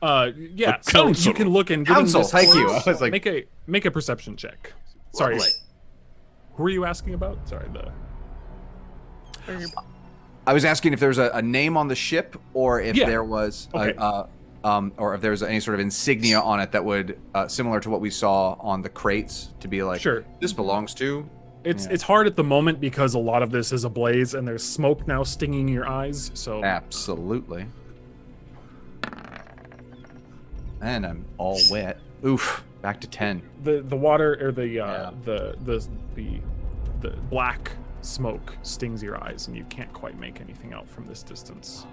Speaker 3: Yeah,
Speaker 1: A
Speaker 3: so you
Speaker 1: council.
Speaker 3: can look and given
Speaker 11: Council,
Speaker 3: this
Speaker 11: thank you.
Speaker 3: close,
Speaker 11: I was like-
Speaker 3: make a perception check. Sorry,
Speaker 11: Lovely.
Speaker 3: who are you asking about? Sorry,
Speaker 11: I was asking if there was a name on the ship, or if
Speaker 3: Yeah.
Speaker 11: there was
Speaker 3: Okay.
Speaker 11: or if there was any sort of insignia on it that would similar to what we saw on the crates to be like,
Speaker 3: Sure.
Speaker 11: this belongs to.
Speaker 3: It's hard at the moment because a lot of this is ablaze and there's smoke now stinging your eyes. So
Speaker 11: Absolutely. And I'm all wet. Oof. Back to 10.
Speaker 3: the water or the black smoke stings your eyes and you can't quite make anything out from this distance.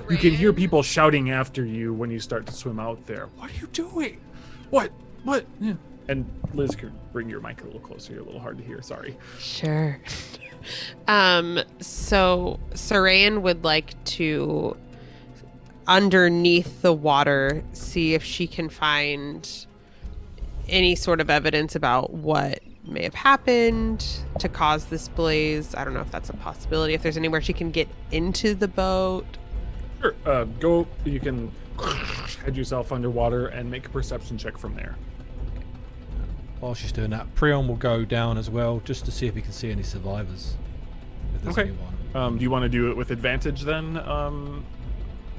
Speaker 3: You can hear
Speaker 5: Sereian-
Speaker 3: people shouting after you when you start to swim out there. What are you doing? What? Yeah. And Liz, could bring your mic a little closer. You're a little hard to hear. Sorry.
Speaker 8: Sure. So Sereian would like to, underneath the water, see if she can find any sort of evidence about what may have happened to cause this blaze. I don't know if that's a possibility. If there's anywhere she can get into the boat.
Speaker 3: Sure. Go. You can head yourself underwater and make a perception check from there.
Speaker 9: While she's doing that, Prion will go down as well, just to see if he can see any survivors. If there's
Speaker 3: Okay.
Speaker 9: anyone.
Speaker 3: Do you want to do it with advantage then,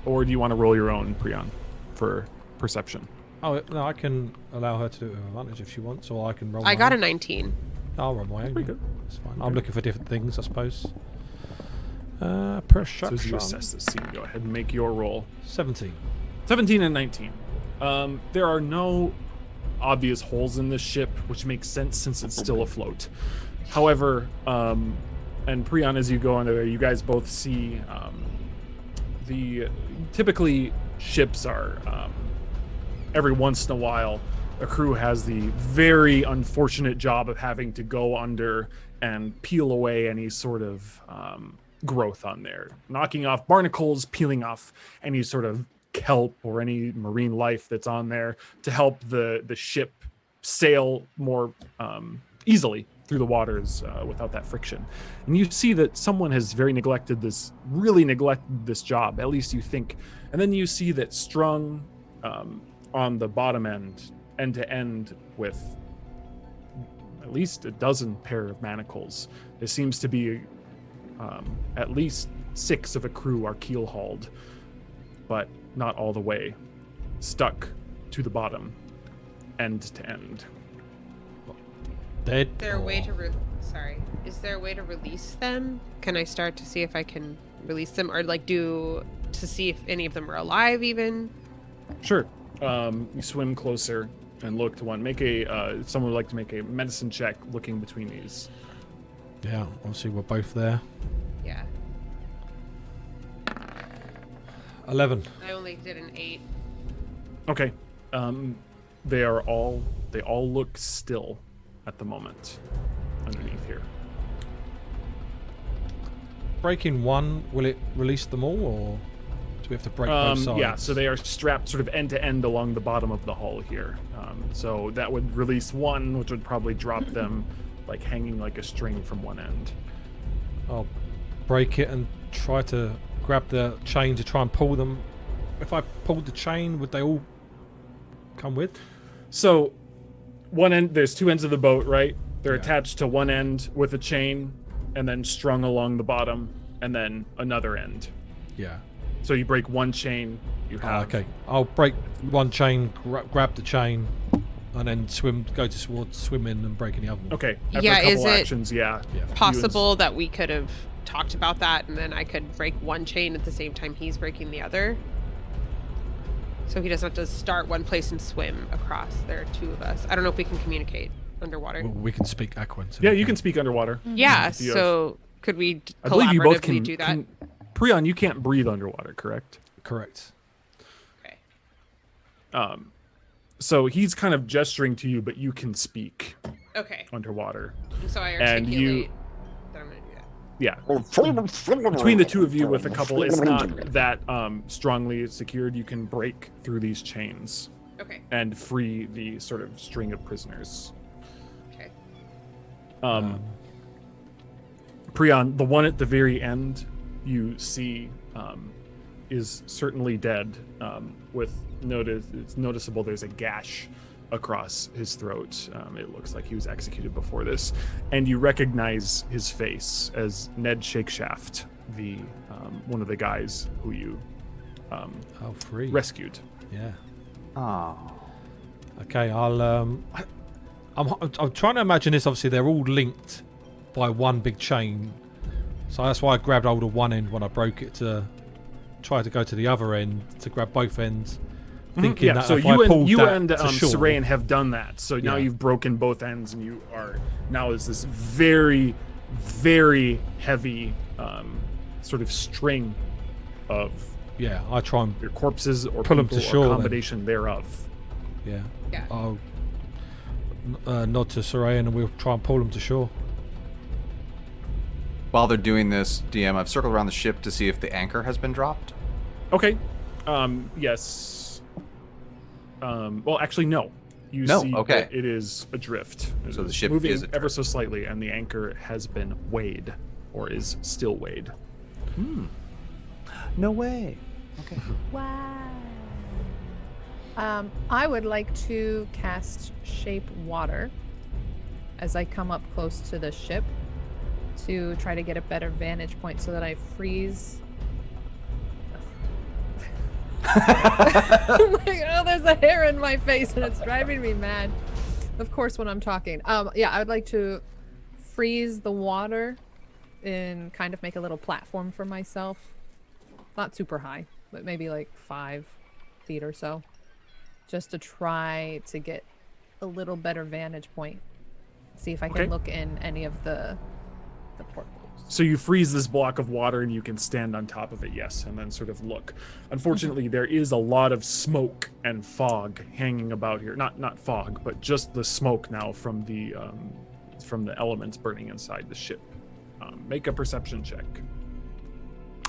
Speaker 3: or do you want to roll your own, Prion, for perception?
Speaker 9: Oh no, I can allow her to do it with advantage if she wants, or I can roll.
Speaker 8: I
Speaker 9: my
Speaker 8: got a
Speaker 9: own.
Speaker 8: 19.
Speaker 9: I'll roll my own.
Speaker 3: pretty good.
Speaker 9: That's fine.
Speaker 3: Okay.
Speaker 9: I'm looking for different things, I suppose.
Speaker 3: So
Speaker 9: Perception.
Speaker 3: as you assess this scene, go ahead and make your roll.
Speaker 9: 17.
Speaker 3: 17 and 19. There are no obvious holes in this ship, which makes sense since it's still afloat. However, and Prion, as you go under there, you guys both see typically ships are every once in a while a crew has the very unfortunate job of having to go under and peel away any sort of growth on there, knocking off barnacles, peeling off any sort of kelp or any marine life that's on there to help the ship sail more easily through the waters without that friction. And you see that someone has really neglected this job, at least you think. And then you see that strung on the bottom end to end with at least a dozen pair of manacles. There seems to be at least 6 of a crew are keel hauled, but not all the way, stuck to the bottom, end to end.
Speaker 9: Dead.
Speaker 8: Is there a way to Is there a way to release them? Can I start to see if I can release them, or like to see if any of them are alive even?
Speaker 3: Sure. You swim closer and look to one. Make a someone would like to make a medicine check looking between these.
Speaker 9: Yeah, obviously we're both there.
Speaker 8: Yeah.
Speaker 9: 11.
Speaker 8: I only did an 8.
Speaker 3: Okay. They all look still at the moment underneath here.
Speaker 9: Breaking one, will it release them all, or do we have to break both sides?
Speaker 3: Yeah, so they are strapped sort of end to end along the bottom of the hull here. So that would release one, which would probably drop them like hanging like a string from one end.
Speaker 9: I'll break it and try to grab the chain to try and pull them. If I pulled the chain, would they all come with?
Speaker 3: So one end, there's 2 ends of the boat, right? They're attached to one end with a chain and then strung along the bottom, and then another end.
Speaker 9: Yeah.
Speaker 3: So you break one chain, you have...
Speaker 9: okay. I'll break one chain, grab the chain, and then go towards swim in and breaking the other one.
Speaker 3: Okay. After
Speaker 8: Yeah,
Speaker 3: a couple
Speaker 8: is it
Speaker 3: actions,
Speaker 8: possible that we could have talked about that, and then I could break one chain at the same time he's breaking the other? So he doesn't have to start one place and swim across. There are 2 of us. I don't know if we can communicate underwater.
Speaker 9: Well, we can speak Aquan. So
Speaker 3: Yeah, you can speak underwater.
Speaker 8: Yeah, so could we
Speaker 3: I believe you both
Speaker 8: collaboratively
Speaker 3: can
Speaker 8: do that?
Speaker 3: Prion, you can't breathe underwater, correct?
Speaker 9: Correct.
Speaker 8: Okay.
Speaker 3: So he's kind of gesturing to you, but you can speak
Speaker 8: Okay.
Speaker 3: underwater.
Speaker 8: And so I
Speaker 3: And
Speaker 8: articulate that I'm going to do that.
Speaker 3: Yeah. Between the 2 of you with a couple, it's not that strongly secured. You can break through these chains
Speaker 8: Okay.
Speaker 3: and free the sort of string of prisoners.
Speaker 8: Okay.
Speaker 3: Prion, the one at the very end you see is certainly dead. It's noticeable there's a gash across his throat. It looks like he was executed before this, and you recognize his face as Ned Shakeshaft, the one of the guys who you
Speaker 9: free.
Speaker 3: rescued.
Speaker 9: Yeah.
Speaker 11: Oh.
Speaker 9: Okay, I'm trying to imagine this. Obviously, they're all linked by one big chain, so that's why I grabbed hold of one end when I broke it to try to go to the other end to grab both ends. Thinking that
Speaker 3: so
Speaker 9: if I pulled
Speaker 3: you
Speaker 9: that
Speaker 3: and
Speaker 9: to shore,
Speaker 3: Sereian have done that. So now
Speaker 9: Yeah.
Speaker 3: you've broken both ends, and you are now is this very, very heavy sort of string of
Speaker 9: I try and
Speaker 3: your corpses or
Speaker 9: pull 'em
Speaker 3: people
Speaker 9: to shore
Speaker 3: or
Speaker 9: then.
Speaker 3: combination thereof.
Speaker 9: Yeah.
Speaker 8: Yeah.
Speaker 9: I'll nod to Sereian and we'll try and pull them to shore.
Speaker 11: While they're doing this, DM, I've circled around the ship to see if the anchor has been dropped.
Speaker 3: Okay. Yes. Well, actually, no. You
Speaker 11: No,
Speaker 3: see
Speaker 11: okay.
Speaker 3: that it is adrift. It
Speaker 11: So the
Speaker 3: is
Speaker 11: ship
Speaker 3: moving
Speaker 11: is
Speaker 3: ever
Speaker 11: adrift.
Speaker 3: so slightly, and the anchor has been weighed, or is still weighed.
Speaker 11: No way. Okay.
Speaker 6: Wow. I would like to cast Shape Water as I come up close to the ship to try to get a better vantage point so that I freeze. Oh my God, there's a hair in my face and it's driving me mad. Of course, when I'm talking. Yeah, I would like to freeze the water and kind of make a little platform for myself. Not super high, but maybe like 5 feet or so. Just to try to get a little better vantage point. See if I can
Speaker 3: Okay.
Speaker 6: look in any of the portholes.
Speaker 3: So you freeze this block of water and you can stand on top of it, yes, and then sort of look. Unfortunately, there is a lot of smoke and fog hanging about here. Not fog, but just the smoke now from the elements burning inside the ship. Make a perception check.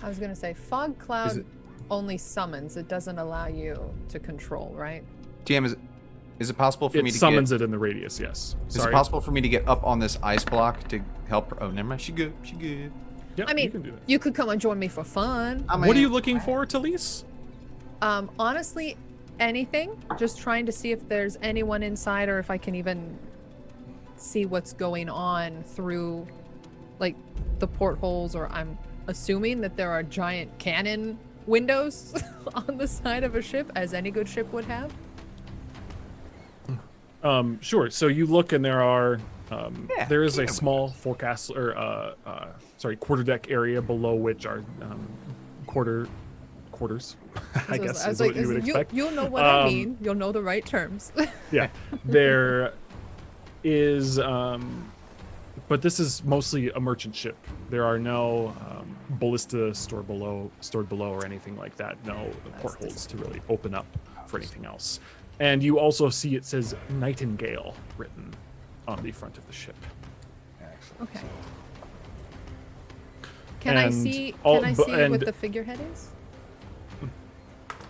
Speaker 6: I was gonna say fog cloud only summons. It doesn't allow you to control, right?
Speaker 11: DM, Is it possible for me
Speaker 3: It
Speaker 11: to
Speaker 3: summons
Speaker 11: get...
Speaker 3: it in the radius, yes.
Speaker 11: Is it possible for me to get up on this ice block to help her? Oh, never mind. She good. She good.
Speaker 3: Yeah,
Speaker 6: I mean,
Speaker 3: you can do that.
Speaker 6: you could come and join me for fun.
Speaker 3: What are you looking for, Talise?
Speaker 6: Honestly, anything. Just trying to see if there's anyone inside or if I can even see what's going on through, like, the portholes, or I'm assuming that there are giant cannon windows on the side of a ship, as any good ship would have.
Speaker 3: Sure. So you look, and there are there is a
Speaker 11: cannon
Speaker 3: small quarterdeck area below which are quarters. I guess is what you would expect.
Speaker 6: You'll know what I mean. You'll know the right terms.
Speaker 3: Yeah, there is, but this is mostly a merchant ship. There are no ballista stored below or anything like that. No portholes to really open up for anything else. And you also see it says Nightingale written on the front of the ship.
Speaker 6: Okay. Can I see what the figurehead is?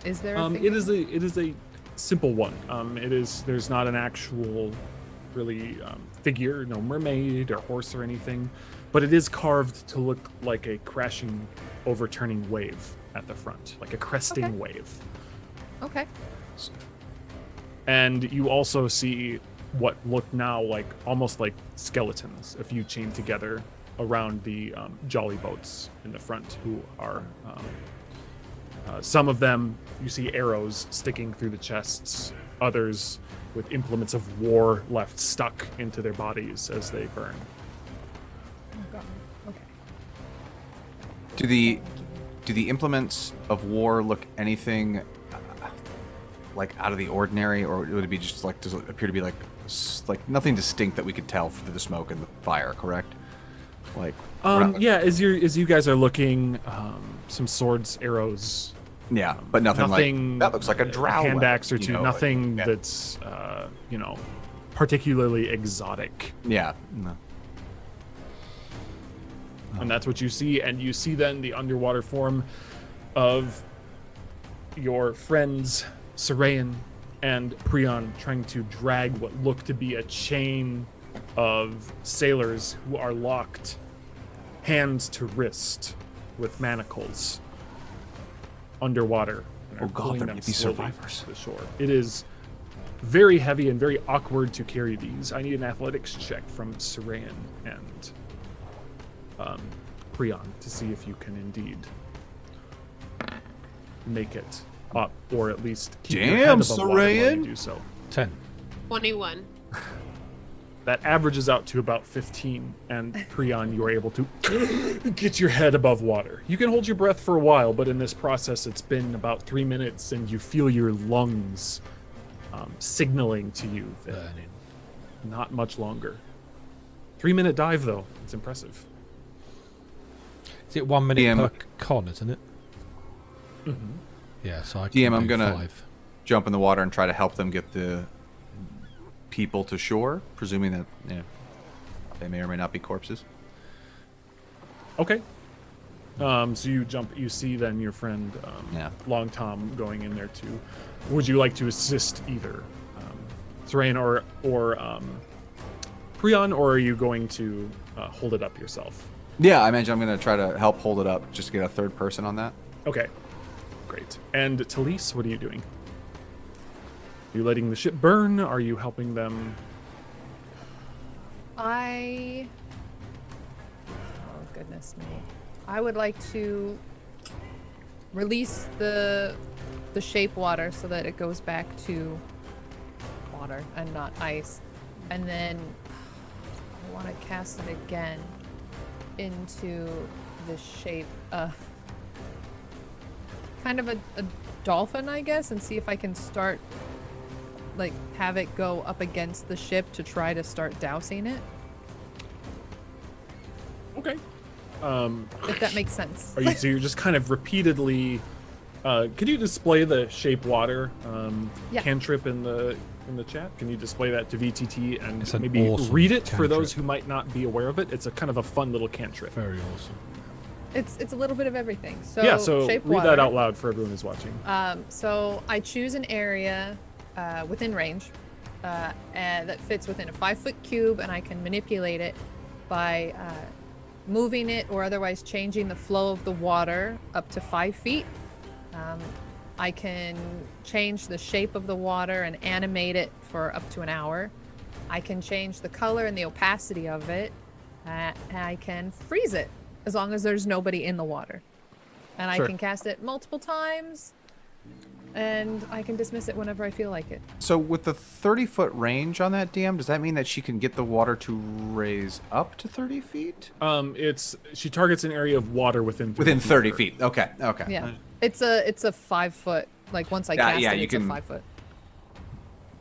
Speaker 6: Is there a figurehead?
Speaker 3: It is a simple one. There's not an actual really figure, no mermaid or horse or anything, but it is carved to look like a crashing, overturning wave at the front, like a cresting wave.
Speaker 6: Okay.
Speaker 3: And you also see what look now like almost like skeletons, a few chained together around the jolly boats in the front, who are some of them you see arrows sticking through the chests, others with implements of war left stuck into their bodies as they burn.
Speaker 6: Oh God. Okay.
Speaker 11: Do the implements of war look anything like out of the ordinary, or would it be just like, does it appear to be like nothing distinct that we could tell through the smoke and the fire? Correct. Like.
Speaker 3: Yeah. As you guys are looking, some swords, arrows.
Speaker 11: Yeah, but nothing like that looks like a drow
Speaker 3: hand axe or two.
Speaker 11: Nothing
Speaker 3: that's particularly exotic.
Speaker 11: Yeah. No.
Speaker 3: And that's what you see, and you see then the underwater form of your friends Sereian and Prion trying to drag what look to be a chain of sailors who are locked hand to wrist with manacles underwater.
Speaker 11: Oh God, there may be survivors.
Speaker 3: To the shore. It is very heavy and very awkward to carry these. I need an athletics check from Sereian and Prion to see if you can indeed make it up, or at least keep your head above water while you do so.
Speaker 9: 10.
Speaker 8: 21.
Speaker 3: That averages out to about 15, and Prion, you are able to get your head above water. You can hold your breath for a while, but in this process, it's been about 3 minutes, and you feel your lungs signaling to you that not much longer. 3-minute dive, though. It's impressive.
Speaker 9: Is it 1 minute
Speaker 11: DM.
Speaker 9: per con, isn't it?
Speaker 3: Mm-hmm.
Speaker 9: Yeah, so I
Speaker 11: DM,
Speaker 9: can
Speaker 11: I'm
Speaker 9: do
Speaker 11: gonna
Speaker 9: 5.
Speaker 11: jump in the water and try to help them get the people to shore, presuming that they may or may not be corpses.
Speaker 3: Okay. So you jump. You see then your friend Long Tom going in there too. Would you like to assist either Sereian or Prion, or are you going to hold it up yourself?
Speaker 11: Yeah, I imagine I'm going to try to help hold it up, just to get a third person on that.
Speaker 3: Okay, great. And Talise, what are you doing? Are you letting the ship burn? Are you helping them?
Speaker 6: Oh goodness me. I would like to release the shape water so that it goes back to water and not ice. And then I want to cast it again into the shape kind of a dolphin, I guess, and see if I can start like have it go up against the ship to try to start dousing it.
Speaker 3: Okay.
Speaker 6: If that makes sense.
Speaker 3: So you're just kind of repeatedly. Could you display the shape water cantrip in the chat? Can you display that to VTT and maybe
Speaker 9: awesome
Speaker 3: read it for
Speaker 9: cantrip.
Speaker 3: those who might not be aware of it? It's a kind of a fun little cantrip.
Speaker 9: Very awesome.
Speaker 6: It's a little bit of everything. So
Speaker 3: yeah, so
Speaker 6: shape
Speaker 3: read
Speaker 6: water.
Speaker 3: that out loud for everyone who's watching.
Speaker 6: So I choose an area within range and that fits within a 5-foot cube, and I can manipulate it by moving it or otherwise changing the flow of the water up to 5 feet. I can change the shape of the water and animate it for up to an hour. I can change the color and the opacity of it. I can freeze it as long as there's nobody in the water. And
Speaker 3: Sure.
Speaker 6: I can cast it multiple times, and I can dismiss it whenever I feel like it.
Speaker 11: So with the 30-foot range on that DM, does that mean that she can get the water to raise up to 30 feet?
Speaker 3: She targets an area of water within 30
Speaker 11: Within 30
Speaker 3: of her.
Speaker 11: feet. Okay. Okay.
Speaker 6: Yeah. It's a 5 foot. Like once I
Speaker 11: Yeah,
Speaker 6: cast
Speaker 11: yeah,
Speaker 6: it,
Speaker 11: you
Speaker 6: it's
Speaker 11: can-
Speaker 6: a 5 foot.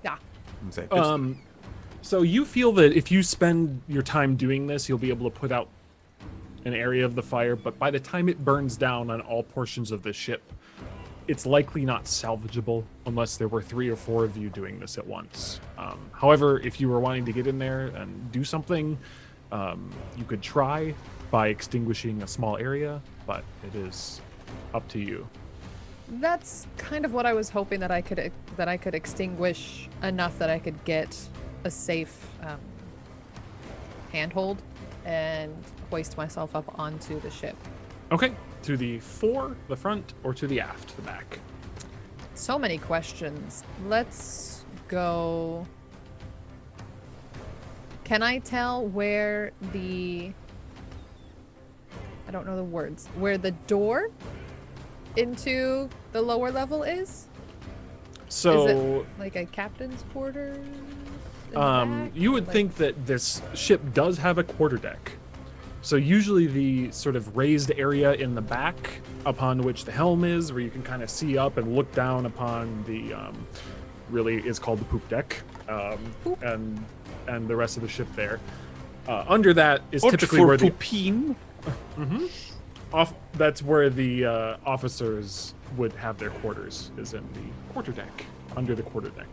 Speaker 6: Yeah.
Speaker 11: I'm saying,
Speaker 3: So you feel that if you spend your time doing this, you'll be able to put out an area of the fire, but by the time it burns down on all portions of the ship, it's likely not salvageable unless there were 3 or 4 of you doing this at once. However, if you were wanting to get in there and do something, you could try by extinguishing a small area, but it is up to you.
Speaker 6: That's kind of what I was hoping, that I could extinguish enough that I could get a safe handhold and hoist myself up onto the ship.
Speaker 3: Okay, to the fore, the front, or to the aft, the back?
Speaker 6: So many questions. Let's go. Can I tell where I don't know the words, where the door into the lower level is?
Speaker 3: So
Speaker 6: Is it like a captain's quarters? in the back?
Speaker 3: you would
Speaker 6: Like-
Speaker 3: think that this ship does have a quarterdeck. So usually the sort of raised area in the back upon which the helm is, where you can kind of see up and look down upon the, really is called the poop deck, and the rest of the ship there. Under that is typically where the that's where the officers would have their quarters, is in the quarterdeck, under the quarterdeck.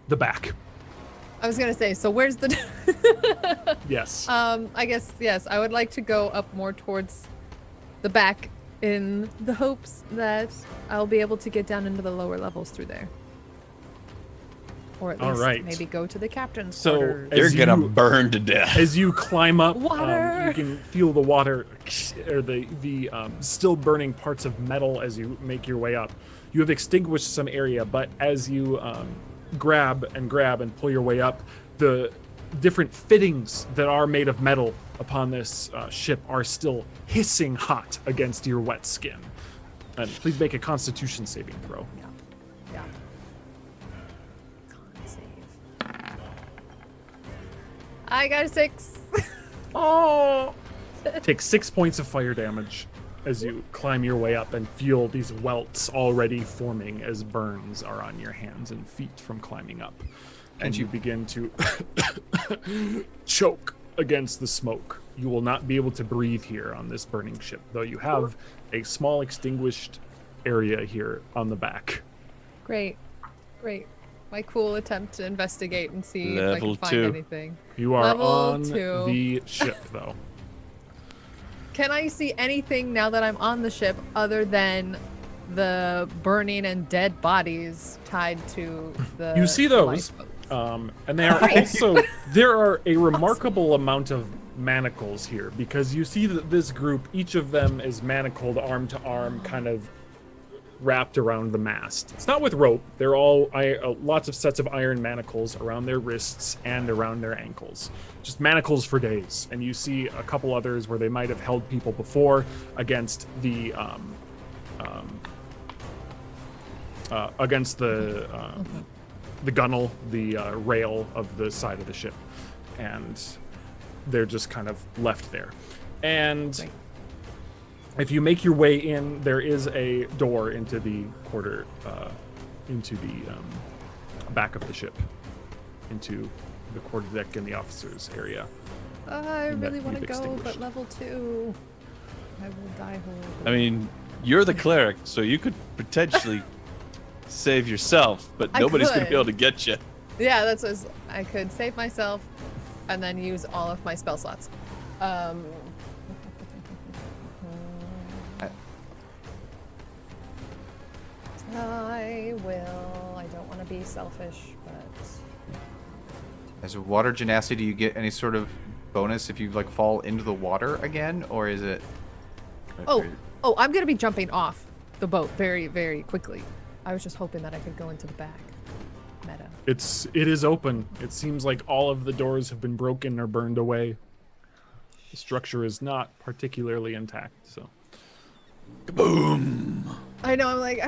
Speaker 3: The back.
Speaker 6: I was gonna say, so where's the
Speaker 3: Yes.
Speaker 6: I guess, yes, I would like to go up more towards the back in the hopes that I'll be able to get down into the lower levels through there. Or at
Speaker 3: All
Speaker 6: least
Speaker 3: right.
Speaker 6: maybe go to the captain's
Speaker 3: So
Speaker 6: quarters.
Speaker 7: You're
Speaker 3: as
Speaker 7: gonna
Speaker 3: you-
Speaker 7: burn to death.
Speaker 3: As you climb up,
Speaker 6: Water.
Speaker 3: you can feel the water, or the still burning parts of metal as you make your way up. You have extinguished some area, but as you grab and pull your way up, the different fittings that are made of metal upon this ship are still hissing hot against your wet skin. And please make a Constitution saving throw.
Speaker 6: Yeah. Con save. I got a 6.
Speaker 3: Take 6 points of fire damage as you climb your way up and feel these welts already forming as burns are on your hands and feet from climbing up. And you begin to choke against the smoke. You will not be able to breathe here on this burning ship, though you have a small extinguished area here on the back.
Speaker 6: Great. My cool attempt to investigate and see if I
Speaker 7: Level
Speaker 6: can find
Speaker 7: 2.
Speaker 6: anything.
Speaker 3: You are
Speaker 6: Level
Speaker 3: on
Speaker 6: 2.
Speaker 3: the ship, though.
Speaker 6: Can I see anything now that I'm on the ship other than the burning and dead bodies tied to the
Speaker 3: You see those,
Speaker 6: lifeboats?
Speaker 3: and they are also, there are a remarkable amount of manacles here, because you see that this group, each of them is manacled arm to arm, kind of wrapped around the mast. It's not with rope. They're all lots of sets of iron manacles around their wrists and around their ankles. Just manacles for days. And you see a couple others where they might have held people before against the gunnel, the rail of the side of the ship, and they're just kind of left there. And
Speaker 6: Right.
Speaker 3: if you make your way in, there is a door into the back of the ship, into the quarterdeck and the officers' area.
Speaker 6: I
Speaker 3: that
Speaker 6: really want to
Speaker 3: you've
Speaker 6: go, but
Speaker 3: extinguished.
Speaker 6: level 2. I will die horribly.
Speaker 7: I mean, you're the cleric, so you could potentially save yourself, but
Speaker 6: I
Speaker 7: nobody's gonna
Speaker 6: could.
Speaker 7: be able to get you.
Speaker 6: Yeah, that's what I could save myself and then use all of my spell slots. I will. I don't want to be selfish, but
Speaker 11: As a water genasi, do you get any sort of bonus if you like fall into the water again, or is it?
Speaker 6: oh, I'm gonna be jumping off the boat very, very quickly. I was just hoping that I could go into the back. Meta.
Speaker 3: It is open. It seems like all of the doors have been broken or burned away. The structure is not particularly intact, so.
Speaker 7: Boom.
Speaker 6: I know. I'm like,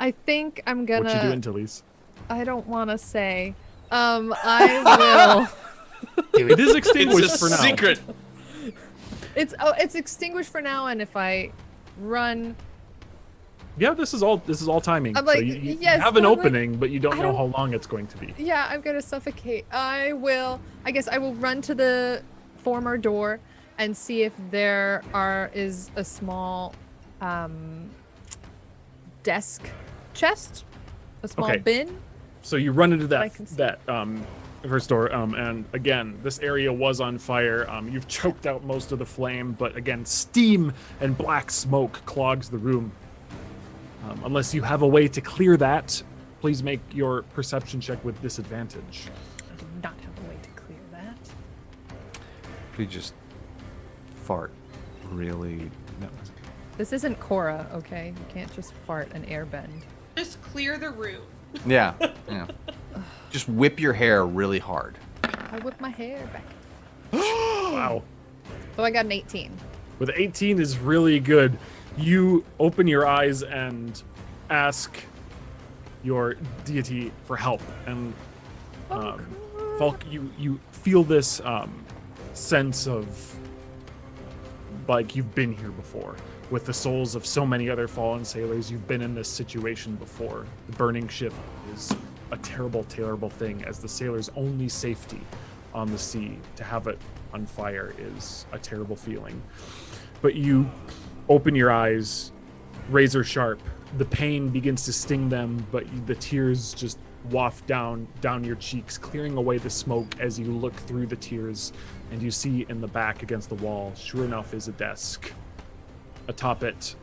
Speaker 6: I think I'm gonna.
Speaker 3: What you doing, Talise?
Speaker 6: I don't want to say. I will.
Speaker 3: It is extinguished for now.
Speaker 7: Secret.
Speaker 6: It's extinguished for now, and if I run,
Speaker 3: Yeah, this is all timing.
Speaker 6: I'm
Speaker 3: So
Speaker 6: like,
Speaker 3: you
Speaker 6: yes,
Speaker 3: have an
Speaker 6: but I'm like,
Speaker 3: opening, but you don't
Speaker 6: I
Speaker 3: know
Speaker 6: don't-
Speaker 3: how long it's going to be.
Speaker 6: yeah, I'm gonna suffocate. I guess I will run to the former door and see if there is a small desk chest, a small
Speaker 3: Okay.
Speaker 6: bin.
Speaker 3: So you run into
Speaker 6: I
Speaker 3: that
Speaker 6: can see.
Speaker 3: first door, and again, this area was on fire. You've choked out most of the flame, but again, steam and black smoke clogs the room. Unless you have a way to clear that, please make your perception check with disadvantage.
Speaker 6: I do not have a way to clear that.
Speaker 11: Could you just fart really? No.
Speaker 6: This isn't Korra, okay? You can't just fart and airbend.
Speaker 5: Just clear the room.
Speaker 11: Yeah. Yeah. Just whip your hair really hard.
Speaker 6: I whip my hair back.
Speaker 3: Wow.
Speaker 6: So I got an 18.
Speaker 3: With 18 is really good. You open your eyes and ask your deity for help, and Falk, you feel this sense of like you've been here before. With the souls of so many other fallen sailors, you've been in this situation before. The burning ship is a terrible, terrible thing, as the sailors' only safety on the sea. To have it on fire is a terrible feeling. But you open your eyes, razor sharp. The pain begins to sting them, but the tears just waft down your cheeks, clearing away the smoke as you look through the tears, and you see in the back against the wall, sure enough, is a desk. Atop it,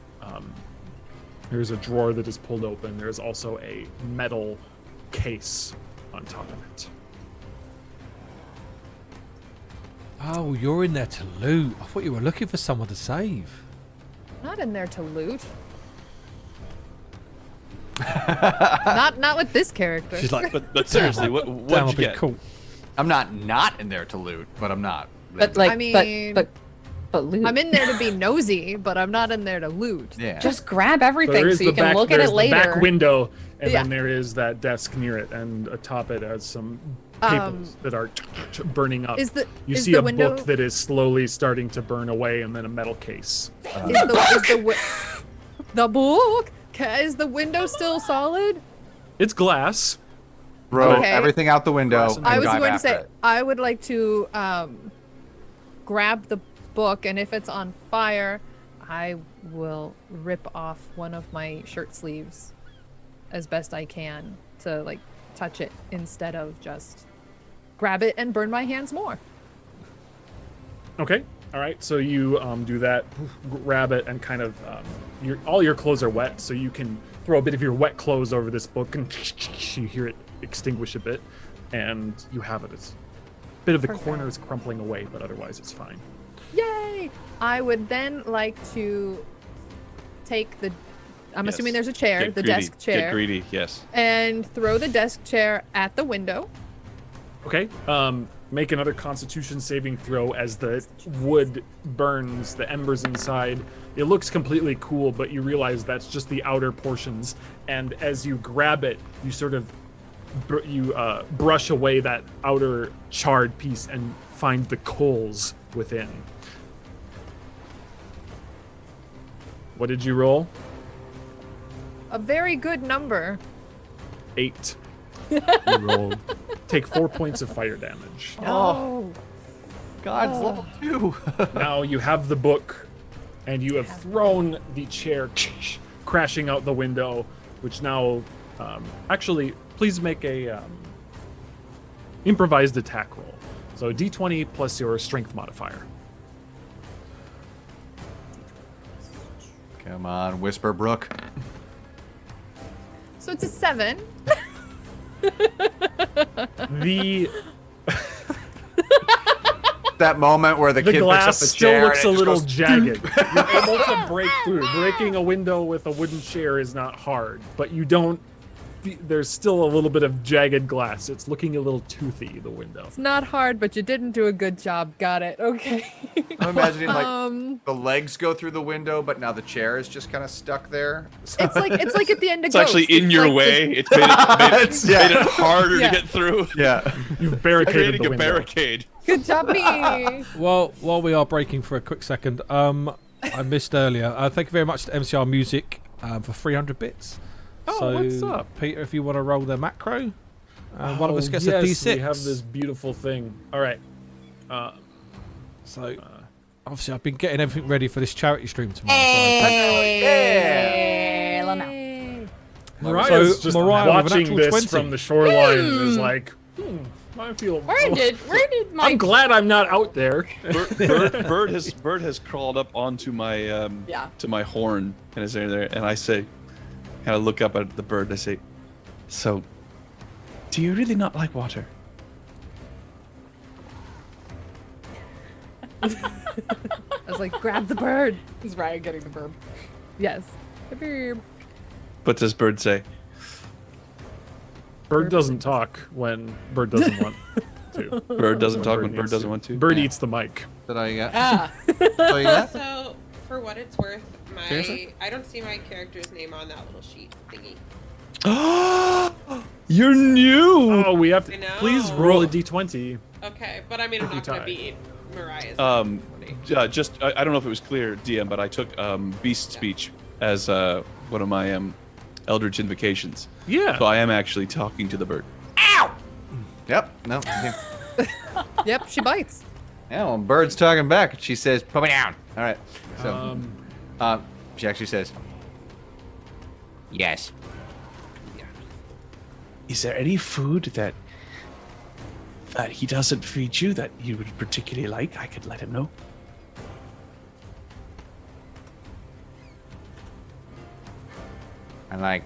Speaker 3: there's a drawer that is pulled open. There's also a metal case on top of it.
Speaker 9: Oh, you're in there to loot. I thought you were looking for someone to save.
Speaker 6: Not in there to loot. not with this character.
Speaker 7: She's like, but seriously, what
Speaker 9: Damn,
Speaker 7: did
Speaker 9: I'll
Speaker 7: you
Speaker 9: be
Speaker 7: get?
Speaker 9: cool.
Speaker 11: I'm not in there to loot, but I'm not.
Speaker 4: But like,
Speaker 6: I mean-
Speaker 4: but loot.
Speaker 6: I'm in there to be nosy, but I'm not in there to loot.
Speaker 11: Yeah.
Speaker 4: Just grab
Speaker 3: So
Speaker 4: everything
Speaker 3: there
Speaker 4: so,
Speaker 3: is
Speaker 4: you
Speaker 3: the
Speaker 4: can
Speaker 3: back,
Speaker 4: look at
Speaker 3: there's
Speaker 4: it
Speaker 3: the
Speaker 4: later.
Speaker 3: back window, and
Speaker 6: Yeah.
Speaker 3: then there is that desk near it, and atop it has some papers that are burning up. You
Speaker 6: is
Speaker 3: see
Speaker 6: the
Speaker 3: a
Speaker 6: window
Speaker 3: book that is slowly starting to burn away, and then a metal case.
Speaker 6: the book? Is the window still solid?
Speaker 3: It's glass.
Speaker 11: Throw
Speaker 6: Okay.
Speaker 11: everything out the window.
Speaker 3: Glass and
Speaker 6: I
Speaker 11: and
Speaker 6: was
Speaker 11: dive
Speaker 6: going to
Speaker 11: after
Speaker 6: say
Speaker 11: it.
Speaker 6: I would like to grab the book, and if it's on fire, I will rip off one of my shirt sleeves as best I can to like touch it instead of just grab it and burn my hands more.
Speaker 3: Okay. All right. So you do that, grab it, and kind of all your clothes are wet, so you can throw a bit of your wet clothes over this book, and you hear it extinguish a bit, and you have it. It's a bit of the
Speaker 6: Perfect.
Speaker 3: corners crumpling away, but otherwise it's fine.
Speaker 6: Yay! I would then like to take the. I'm
Speaker 7: Yes.
Speaker 6: assuming there's a chair,
Speaker 7: Get
Speaker 6: the
Speaker 7: greedy.
Speaker 6: desk chair,
Speaker 7: Get greedy, yes.
Speaker 6: and throw the desk chair at the window.
Speaker 3: Okay. Make another Constitution saving throw as the wood burns, the embers inside. It looks completely cool, but you realize that's just the outer portions. And as you grab it, you sort of brush away that outer charred piece and find the coals within. What did you roll?
Speaker 6: A very good number.
Speaker 3: 8. You rolled. Take 4 points of fire damage.
Speaker 6: Oh,
Speaker 11: God, it's level 2.
Speaker 3: Now you have the book, and you have thrown the chair crashing out the window, which now, actually, please make a improvised attack roll. So d20 plus your strength modifier.
Speaker 11: Come on, Whisper Brook.
Speaker 6: So it's a 7.
Speaker 3: The
Speaker 11: That moment where the kid picks up
Speaker 3: glass
Speaker 11: the
Speaker 3: still
Speaker 11: chair
Speaker 3: looks a
Speaker 11: and it
Speaker 3: little
Speaker 11: just goes,
Speaker 3: jagged. You're able to break through. Breaking a window with a wooden chair is not hard, but you don't. There's still a little bit of jagged glass. It's looking a little toothy, the window.
Speaker 6: It's not hard, but you didn't do a good job. Got it. Okay.
Speaker 11: I'm imagining like the legs go through the window, but now the chair is just kind of stuck there.
Speaker 6: It's like at the end of
Speaker 7: It's actually
Speaker 6: Ghost.
Speaker 7: in your
Speaker 6: like
Speaker 7: way.
Speaker 6: the-
Speaker 7: It's made it harder
Speaker 6: Yeah.
Speaker 7: to get through.
Speaker 11: Yeah.
Speaker 3: You've barricaded
Speaker 7: Creating
Speaker 3: the
Speaker 7: a
Speaker 3: window.
Speaker 7: barricade.
Speaker 6: Good job, me.
Speaker 9: Well, while we are breaking for a quick second, I missed earlier. Thank you very much to MCR Music for 300 bits.
Speaker 3: Oh,
Speaker 9: So,
Speaker 3: what's up?
Speaker 9: Peter, if you want to roll the macro, one of us gets
Speaker 3: yes,
Speaker 9: a D6.
Speaker 3: We have this beautiful thing. All right.
Speaker 9: So, obviously, I've been getting everything ready for this charity stream tomorrow.
Speaker 3: Mariah's
Speaker 9: So,
Speaker 3: just
Speaker 9: Moriah with an
Speaker 3: watching
Speaker 9: actual
Speaker 3: this
Speaker 9: 20.
Speaker 3: from the shoreline and is like, I feel.
Speaker 4: Where did my
Speaker 3: I'm glad I'm not out there.
Speaker 7: Bird has crawled up onto my
Speaker 4: Yeah.
Speaker 7: to my horn and is there, and I say, kind of look up at the bird and I say, so, do you really not like water?
Speaker 6: I was like, grab the bird.
Speaker 4: Is Ryan getting the verb?
Speaker 6: Yes. The bird.
Speaker 7: What does bird say?
Speaker 3: Bird doesn't talk when Bird doesn't want to.
Speaker 7: Bird doesn't talk when
Speaker 3: needs
Speaker 7: bird doesn't want to.
Speaker 3: Bird eats the mic.
Speaker 11: That all you got?
Speaker 4: Ah.
Speaker 11: All you got?
Speaker 5: So, for what it's worth,
Speaker 11: Seriously?
Speaker 5: I don't see my character's name on that little sheet thingy.
Speaker 7: You're new.
Speaker 3: Oh, we have to.
Speaker 5: I know.
Speaker 3: Please roll a d20.
Speaker 5: Okay, but I mean, I'm not
Speaker 3: tie.
Speaker 5: gonna beat Mariah's.
Speaker 7: Just I don't know if it was clear, DM, but I took beast speech as one of my eldritch invocations.
Speaker 3: Yeah.
Speaker 7: So I am actually talking to the bird.
Speaker 11: Yep. No.
Speaker 6: Yep, she bites.
Speaker 11: Yeah, well, Bird's talking back. She says, put me down. All right. So, she actually says, yes.
Speaker 7: Is there any food that he doesn't feed you that you would particularly like? I could let him know.
Speaker 11: I like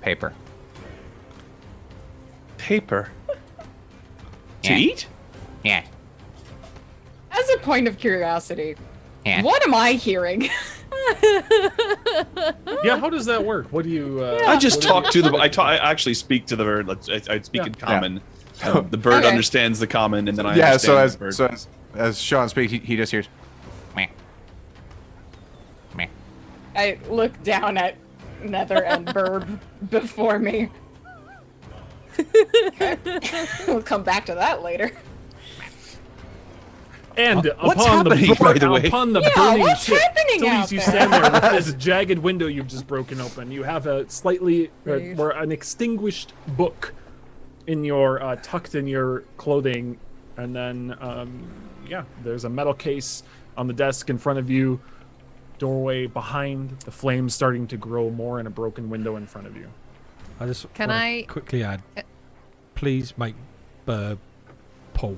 Speaker 11: paper.
Speaker 7: Paper. To
Speaker 11: Yeah.
Speaker 7: eat?
Speaker 11: Yeah.
Speaker 4: As a point of curiosity,
Speaker 11: Yeah.
Speaker 4: what am I hearing?
Speaker 3: Yeah, how does that work? What do you?
Speaker 7: I just talk to the. I actually speak to the bird. I speak in common. The bird
Speaker 4: Okay.
Speaker 7: understands the common, and then I
Speaker 11: Yeah.
Speaker 7: understand
Speaker 11: So
Speaker 7: the bird.
Speaker 11: as Sean speaks, he just hears, meh, meh.
Speaker 4: I look down at Nether and Burb before me. Okay. We'll come back to that later.
Speaker 3: And
Speaker 7: What's
Speaker 3: upon
Speaker 7: happening,
Speaker 3: the
Speaker 7: by the way?
Speaker 3: upon the
Speaker 4: Yeah,
Speaker 3: burning
Speaker 4: what's
Speaker 3: tip,
Speaker 4: happening
Speaker 3: Talise,
Speaker 4: out
Speaker 3: you
Speaker 4: there?
Speaker 3: stand there with this jagged window you've just broken open. You have a slightly or an extinguished book in your tucked in your clothing, and then yeah, there's a metal case on the desk in front of you. Doorway behind, the flames starting to grow more, and a broken window in front of you.
Speaker 9: I just
Speaker 6: Can
Speaker 9: wanna
Speaker 6: I-
Speaker 9: quickly add, please make Burb pull.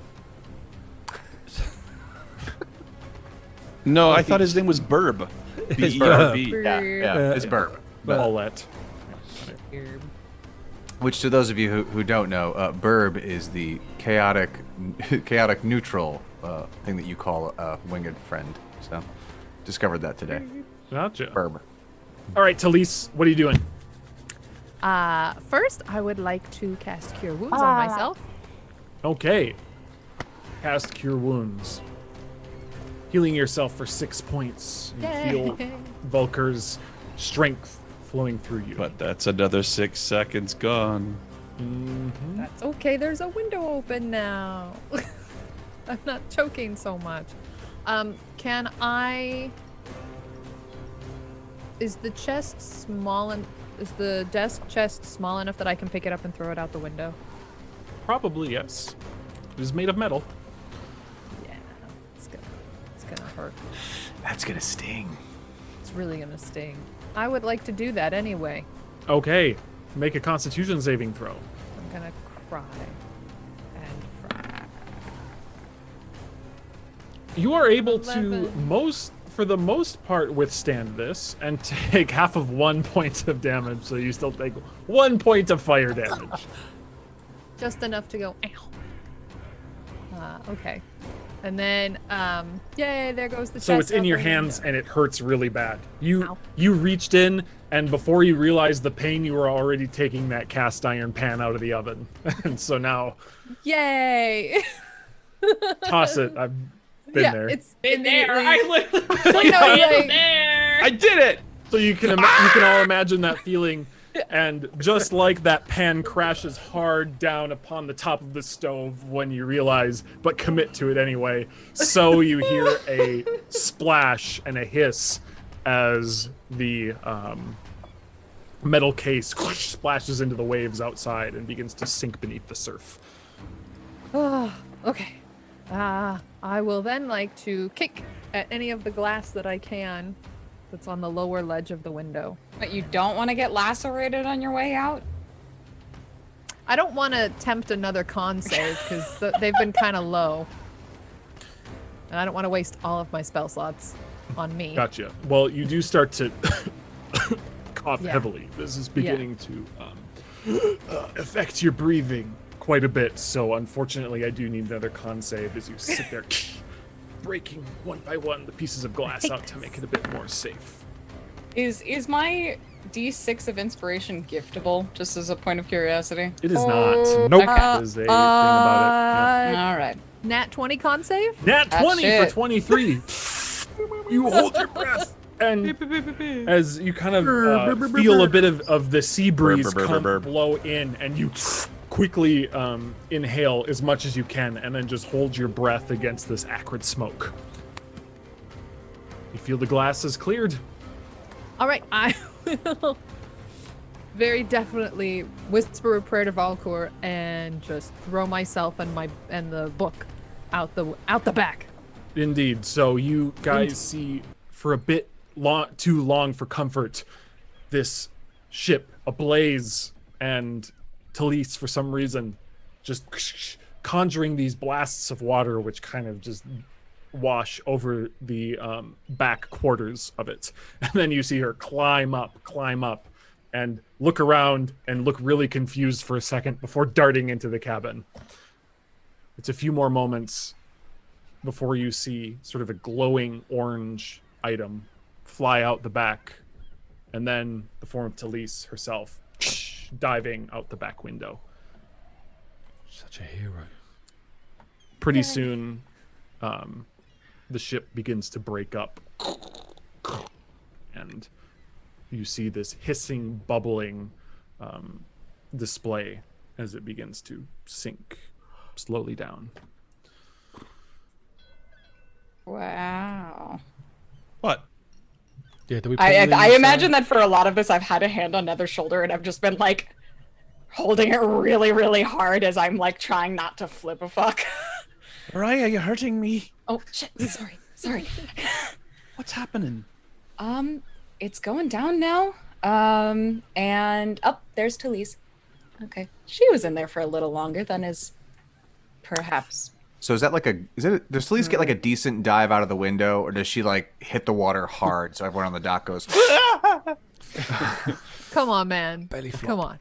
Speaker 7: No, I thought his name was Burb.
Speaker 9: It's
Speaker 7: B-E-R-B.
Speaker 11: Yeah. It's Burb.
Speaker 3: Paulette.
Speaker 11: Which, to those of you who don't know, Burb is the chaotic neutral thing that you call a winged friend. So, discovered that today.
Speaker 3: Gotcha.
Speaker 11: Burb.
Speaker 3: All right, Talise, what are you doing?
Speaker 6: First, I would like to cast Cure Wounds on myself.
Speaker 3: Okay. Cast Cure Wounds. Healing yourself for 6 points. You feel Vulker's strength flowing through you.
Speaker 7: But that's another 6 seconds gone.
Speaker 6: That's okay. There's a window open now. I'm not choking so much. Can I? Is the chest small and is the desk chest small enough that I can pick it up and throw it out the window?
Speaker 3: Probably yes. It is made of metal.
Speaker 6: Yeah, it's gonna hurt.
Speaker 11: That's gonna sting.
Speaker 6: It's really gonna sting. I would like to do that anyway.
Speaker 3: Okay. Make a Constitution saving throw.
Speaker 6: I'm gonna cry and cry.
Speaker 3: You are able to
Speaker 6: 11.
Speaker 3: for the most part, withstand this and take half of 1 point of damage, so you still take 1 point of fire damage.
Speaker 6: Just enough to go, ow. Okay. And then, yay, there goes the chest.
Speaker 3: So it's in
Speaker 6: out
Speaker 3: your
Speaker 6: the
Speaker 3: hands
Speaker 6: window.
Speaker 3: and it hurts really bad. You
Speaker 6: Ow.
Speaker 3: you reached in, and before you realized the pain, you were already taking that cast iron pan out of the oven. And so now,
Speaker 6: Yay!
Speaker 3: toss it. I've been there.
Speaker 6: It's
Speaker 2: Been there.
Speaker 6: immediately-
Speaker 2: I
Speaker 6: I know,
Speaker 2: literally
Speaker 6: like-
Speaker 2: there.
Speaker 3: I did it! So you can you can all imagine that feeling, and just like that pan crashes hard down upon the top of the stove when you realize, but commit to it anyway, so you hear a splash and a hiss as the metal case splashes into the waves outside and begins to sink beneath the surf.
Speaker 6: Oh, okay. I will then like to kick at any of the glass that I can that's on the lower ledge of the window.
Speaker 4: But you don't want to get lacerated on your way out?
Speaker 6: I don't want to tempt another con save because they've been kind of low. And I don't want to waste all of my spell slots on me.
Speaker 3: Gotcha. Well, you do start to cough
Speaker 6: Yeah.
Speaker 3: heavily. This is beginning to affect your breathing quite a bit. So unfortunately, I do need another con save as you sit there breaking one by one the pieces of glass out to make it a bit more safe.
Speaker 4: Is my D6 of inspiration giftable, just as a point of curiosity?
Speaker 3: It is not.
Speaker 9: Nope.
Speaker 3: That is a thing about it.
Speaker 4: All right.
Speaker 6: Nat 20 con save?
Speaker 3: Yeah. Nat 20 for
Speaker 4: shit.
Speaker 3: 23. You hold your breath. And as you kind of feel a bit of the sea breeze blow in, and you quickly inhale as much as you can, and then just hold your breath against this acrid smoke. You feel the glass is cleared.
Speaker 6: All right, I will very definitely whisper a prayer to Valcour and just throw myself and the book out the back.
Speaker 3: Indeed. So you guys see, for a bit too long for comfort, this ship ablaze, and Talise, for some reason, just conjuring these blasts of water, which kind of just wash over the back quarters of it. And then you see her climb up, and look around and look really confused for a second before darting into the cabin. It's a few more moments before you see sort of a glowing orange item fly out the back, and then the form of Talise herself diving out the back window.
Speaker 9: Such a hero.
Speaker 3: Pretty soon, the ship begins to break up, and you see this hissing, bubbling display as it begins to sink slowly down.
Speaker 4: Wow.
Speaker 7: What?
Speaker 9: Yeah, do we?
Speaker 4: I imagine that for a lot of this, I've had a hand on Nether's shoulder, and I've just been like holding it really, really hard as I'm like trying not to flip a fuck.
Speaker 7: Moriah, you're hurting me.
Speaker 4: Oh shit! Sorry.
Speaker 7: What's happening?
Speaker 4: It's going down now. And there's Talise. Okay, she was in there for a little longer than is perhaps.
Speaker 11: So is that like does Talise get like a decent dive out of the window, or does she like hit the water hard so everyone on the dock goes,
Speaker 6: Come on, man.
Speaker 9: Belly flop.
Speaker 6: Come on.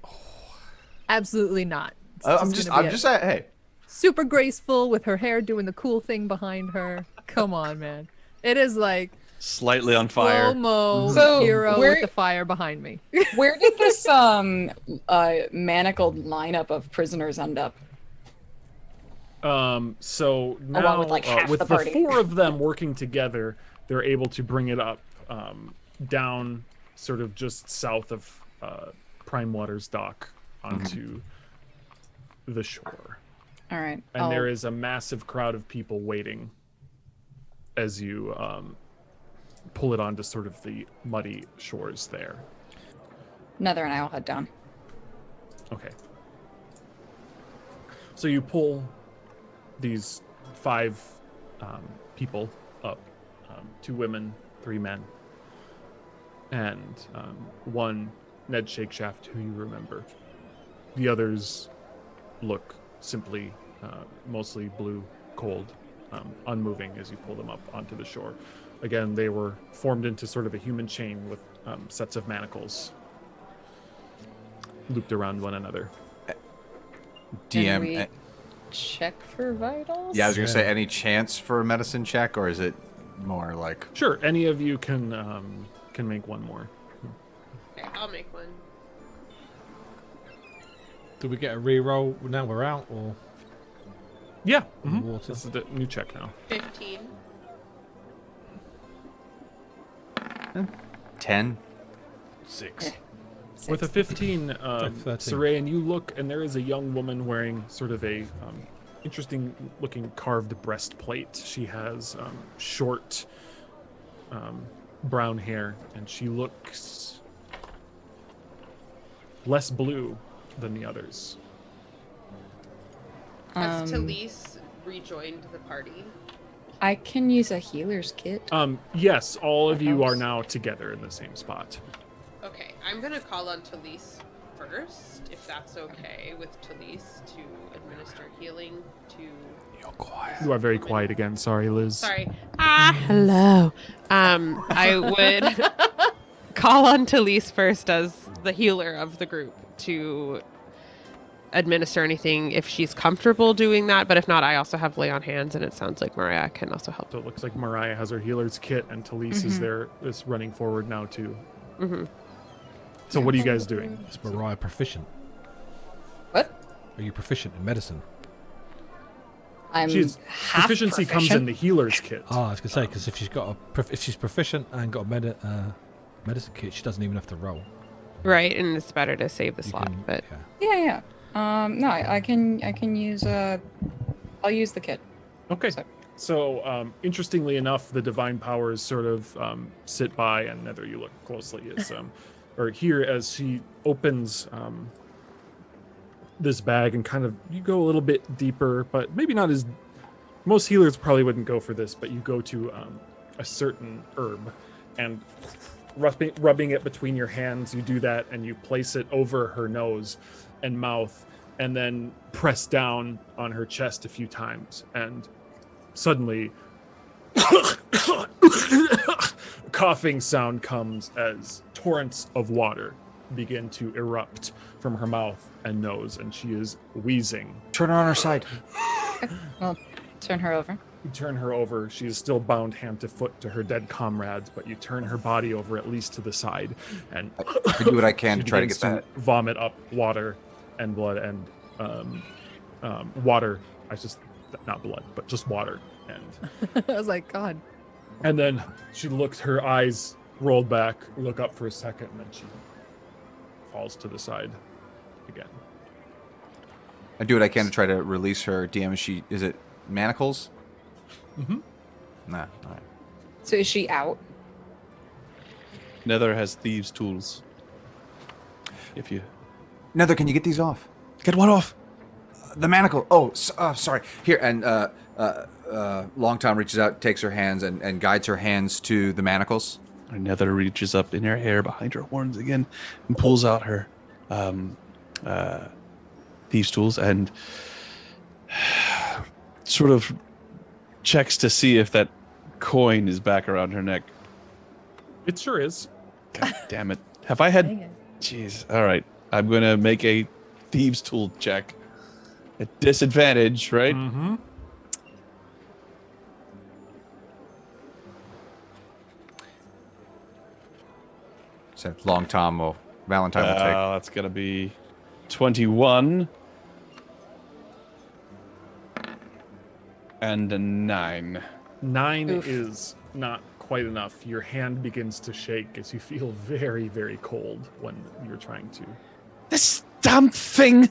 Speaker 6: Absolutely not. It's
Speaker 11: I'm
Speaker 6: gonna be
Speaker 11: just saying, hey.
Speaker 6: super graceful with her hair doing the cool thing behind her. Come on, man. It is like
Speaker 7: Slightly on fire.
Speaker 6: slow-mo
Speaker 4: So,
Speaker 6: hero
Speaker 4: where-
Speaker 6: with the fire behind me.
Speaker 4: Where did this manacled lineup of prisoners end up?
Speaker 3: So now
Speaker 4: with, like, half
Speaker 3: with
Speaker 4: the
Speaker 3: the
Speaker 4: party.
Speaker 3: four of them working together, they're able to bring it up down sort of just south of Prime Water's dock onto the shore.
Speaker 4: All right.
Speaker 3: And there is a massive crowd of people waiting as you pull it onto sort of the muddy shores there.
Speaker 4: Nether and I will head down.
Speaker 3: Okay. So you pull these 5 people up, 2 women, 3 men, and 1 Ned Shakeshaft who you remember. The others look simply mostly blue, cold, unmoving as you pull them up onto the shore. Again, they were formed into sort of a human chain with sets of manacles looped around one another.
Speaker 4: Can
Speaker 11: DM.
Speaker 4: we check for vitals?
Speaker 11: Yeah, I was gonna say, any chance for a medicine check, or is it more like?
Speaker 3: Sure, any of you can make one more.
Speaker 5: Okay, I'll make one.
Speaker 9: Do we get a reroll now we're out, or
Speaker 3: Yeah,
Speaker 9: water?
Speaker 3: this is the new check now.
Speaker 5: 15.
Speaker 11: 10.
Speaker 9: 6?
Speaker 3: With a 15,
Speaker 9: 13.
Speaker 3: Sereian, you look, and there is a young woman wearing sort of a interesting-looking carved breastplate. She has short brown hair, and she looks less blue than the others.
Speaker 5: Has Talise rejoined the party?
Speaker 4: I can use a healer's kit.
Speaker 3: Yes, all of
Speaker 4: That
Speaker 3: you are
Speaker 4: helps.
Speaker 3: now together in the same spot.
Speaker 5: Okay, I'm gonna call on Talise first, if that's okay with Talise to administer healing to.
Speaker 9: You're quiet.
Speaker 3: You are very quiet again. Sorry, Liz.
Speaker 5: Sorry.
Speaker 8: Hello. I would call on Talise first as the healer of the group to administer anything if she's comfortable doing that. But if not, I also have lay on hands, and it sounds like Moriah can also help.
Speaker 3: So it looks like Moriah has her healer's kit, and Talise is there, is running forward now too.
Speaker 8: Mm-hmm.
Speaker 3: So what are you guys doing?
Speaker 9: Is Moriah proficient?
Speaker 4: What?
Speaker 9: Are you proficient in medicine?
Speaker 4: I'm
Speaker 3: She's
Speaker 4: half
Speaker 3: proficiency comes in
Speaker 4: proficient.
Speaker 3: the healer's kit.
Speaker 9: I was gonna say, because if she's proficient and got a medicine kit, she doesn't even have to roll.
Speaker 8: Right, and it's better to save the
Speaker 9: You
Speaker 8: slot.
Speaker 9: can-
Speaker 8: But
Speaker 9: yeah.
Speaker 4: Yeah. No, I can use I'll use the kit.
Speaker 3: Okay. So, interestingly enough, the divine powers sort of sit by, and Nether, you look closely, is or here as she opens this bag and kind of you go a little bit deeper, but maybe not as most healers probably wouldn't go for this, but you go to a certain herb and rubbing it between your hands, you do that and you place it over her nose and mouth, and then press down on her chest a few times, and suddenly coughing sound comes as torrents of water begin to erupt from her mouth and nose, and she is wheezing.
Speaker 11: Turn her on her side.
Speaker 4: Well, turn her over.
Speaker 3: You turn her over. She is still bound hand to foot to her dead comrades, but you turn her body over at least to the side, and
Speaker 11: I do what I can
Speaker 3: she
Speaker 11: to try to
Speaker 3: begins
Speaker 11: get that.
Speaker 3: vomit up water and blood and water. Not blood, but just water. And
Speaker 6: I was like, God.
Speaker 3: and then she looks, her eyes rolled back, look up for a second, and then she falls to the side again.
Speaker 11: I do what I can to try to release her. DM, is it manacles?
Speaker 3: Mm-hmm.
Speaker 11: Nah. All right.
Speaker 4: So is she out?
Speaker 7: Nether has thieves' tools. If you
Speaker 11: Nether, can you get these off?
Speaker 7: get one off.
Speaker 11: The manacle. Oh, sorry. Here, and Long Tom reaches out, takes her hands, and guides her hands to the manacles.
Speaker 7: And Nether reaches up in her hair behind her horns again and pulls out her thieves' tools and sort of checks to see if that coin is back around her neck.
Speaker 3: It sure is.
Speaker 7: God damn it. Have I had...
Speaker 6: Dang it.
Speaker 7: Jeez. All right. I'm going to make a thieves' tool check. At disadvantage, right?
Speaker 3: Mm-hmm.
Speaker 11: So Long Tom will Valentine will take.
Speaker 7: That's going to be 21. And a 9.
Speaker 3: 9
Speaker 4: Oof.
Speaker 3: is not quite enough. Your hand begins to shake as you feel very, very cold when you're trying to.
Speaker 7: This damn thing!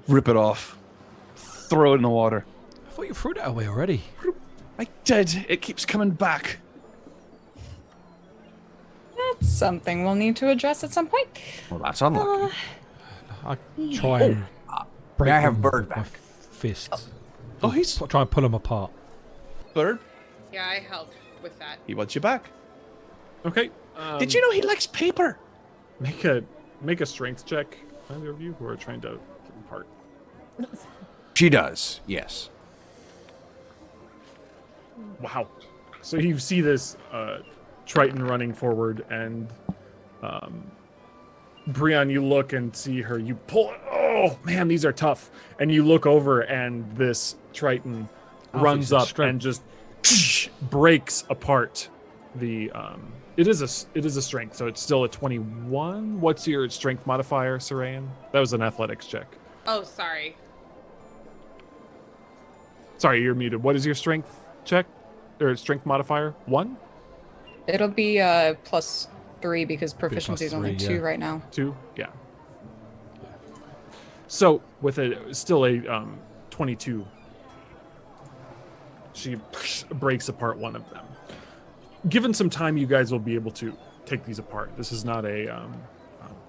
Speaker 7: Rip it off. Throw it in the water.
Speaker 9: I thought you threw that away already.
Speaker 7: I did. It keeps coming back.
Speaker 4: That's something we'll need to address at some point.
Speaker 11: Well, that's unlucky.
Speaker 9: I try and break
Speaker 11: May I have
Speaker 9: them
Speaker 11: Bird
Speaker 9: with my
Speaker 11: back?
Speaker 9: fists.
Speaker 7: Oh, he's...
Speaker 9: Try and pull them apart.
Speaker 7: Bird,
Speaker 5: Yeah, I help with that.
Speaker 7: he wants you back.
Speaker 3: Okay.
Speaker 7: Did you know he likes paper?
Speaker 3: make a strength check? Either of you who are trying to get them apart.
Speaker 11: She does. Yes.
Speaker 3: Wow. So you see this Triton running forward, and Prion, you look and see her. You pull. Oh man, these are tough. And you look over, and this Triton runs up and just breaks apart the. It is a strength, so it's still a 21. What's your strength modifier, Sereian? That was an athletics check.
Speaker 5: Oh, sorry.
Speaker 3: Sorry, you're muted. What is your strength check or strength modifier? 1?
Speaker 4: It'll be +3 because proficiency is only 2 right now.
Speaker 3: 2, yeah. So with still a 22, she breaks apart one of them. Given some time, you guys will be able to take these apart. This is not a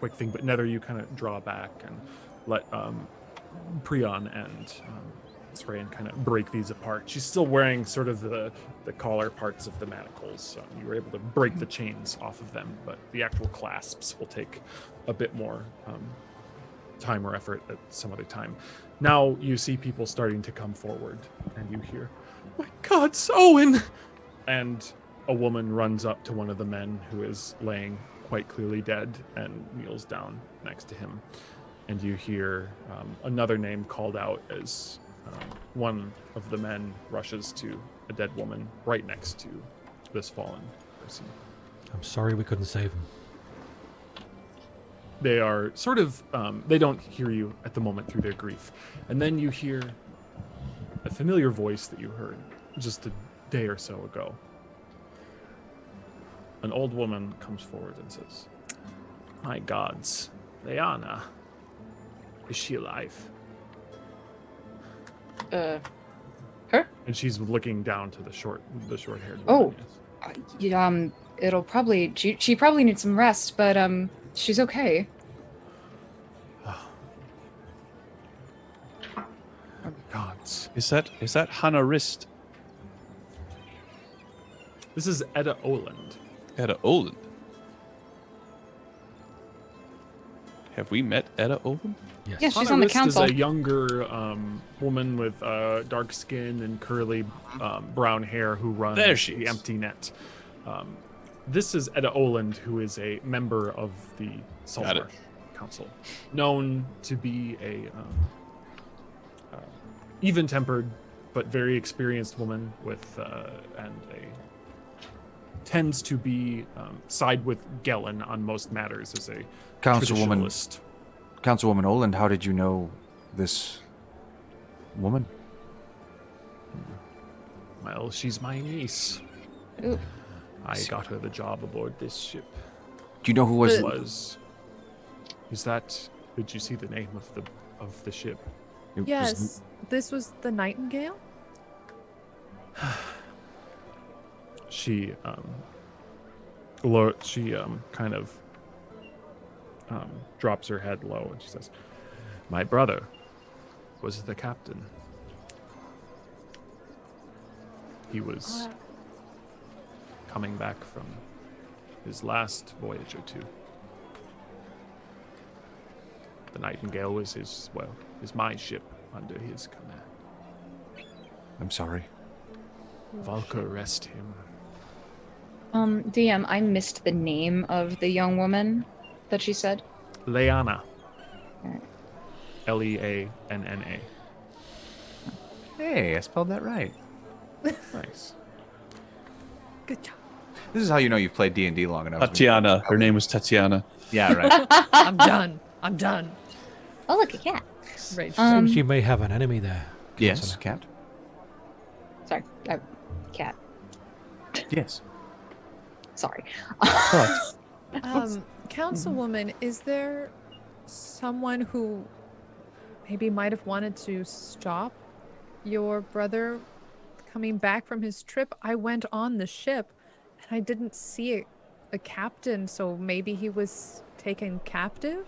Speaker 3: quick thing, but Nether, you kind of draw back and let Prion and Sereian kind of break these apart. She's still wearing sort of the collar parts of the manacles, so you were able to break the chains off of them, but the actual clasps will take a bit more time or effort at some other time. Now you see people starting to come forward, and you hear, "My God, it's Owen!" And a woman runs up to one of the men who is laying quite clearly dead and kneels down next to him. And you hear another name called out as one of the men rushes to a dead woman right next to this fallen person.
Speaker 9: I'm sorry we couldn't save him.
Speaker 3: They are sort of, they don't hear you at the moment through their grief. And then you hear a familiar voice that you heard just a day or so ago. An old woman comes forward and says, "My gods, Leanna, is she alive?"
Speaker 4: Her?
Speaker 3: And she's looking down to the short-haired
Speaker 4: Oh,
Speaker 3: woman. Yes.
Speaker 4: It'll probably she probably needs some rest, but she's okay.
Speaker 3: Gods.
Speaker 7: Is that Hannah Rist?
Speaker 3: This is Edda Oland.
Speaker 7: Edda Oland. Have we met Edda Oland?
Speaker 9: Yes.
Speaker 4: Yeah, she's
Speaker 3: Hannah
Speaker 4: on the
Speaker 3: Rist
Speaker 4: council.
Speaker 3: is a younger woman with dark skin and curly brown hair who runs
Speaker 7: There she
Speaker 3: the
Speaker 7: is.
Speaker 3: Empty Net. This is Edda Oland, who is a member of the Saltmarsh Council, known to be a even-tempered but very experienced woman with tends to be side with Gellin on most matters as a traditionalist.
Speaker 11: Councilwoman Oland, how did you know this woman?
Speaker 3: Well, she's my niece.
Speaker 4: Ooh.
Speaker 3: I got her the job aboard this ship.
Speaker 11: Do you know who was?
Speaker 3: Did you see the name of the ship?
Speaker 6: Yes, this was the Nightingale?
Speaker 3: She kind of drops her head low and she says, "My brother was the captain. He was coming back from his last voyage or two. The Nightingale was is my ship under his command.
Speaker 11: I'm sorry.
Speaker 3: Valka, rest him."
Speaker 4: DM, I missed the name of the young woman that she said.
Speaker 3: Leanna.
Speaker 4: Alright.
Speaker 3: Leanna.
Speaker 11: Hey, I spelled that right.
Speaker 3: Nice.
Speaker 6: Good job.
Speaker 11: This is how you know you've played D&D long enough.
Speaker 7: Tatiana. Her name was Tatiana.
Speaker 11: Yeah, right.
Speaker 6: I'm done. I'm done.
Speaker 4: Oh, look, a cat.
Speaker 6: Rage.
Speaker 9: Seems you may have an enemy there.
Speaker 11: Yes,
Speaker 9: Councillor.
Speaker 11: cat.
Speaker 4: Sorry, cat.
Speaker 11: Yes.
Speaker 4: Sorry.
Speaker 6: Councilwoman, is there someone who maybe might have wanted to stop your brother coming back from his trip? I went on the ship and I didn't see a captain, so maybe he was taken captive?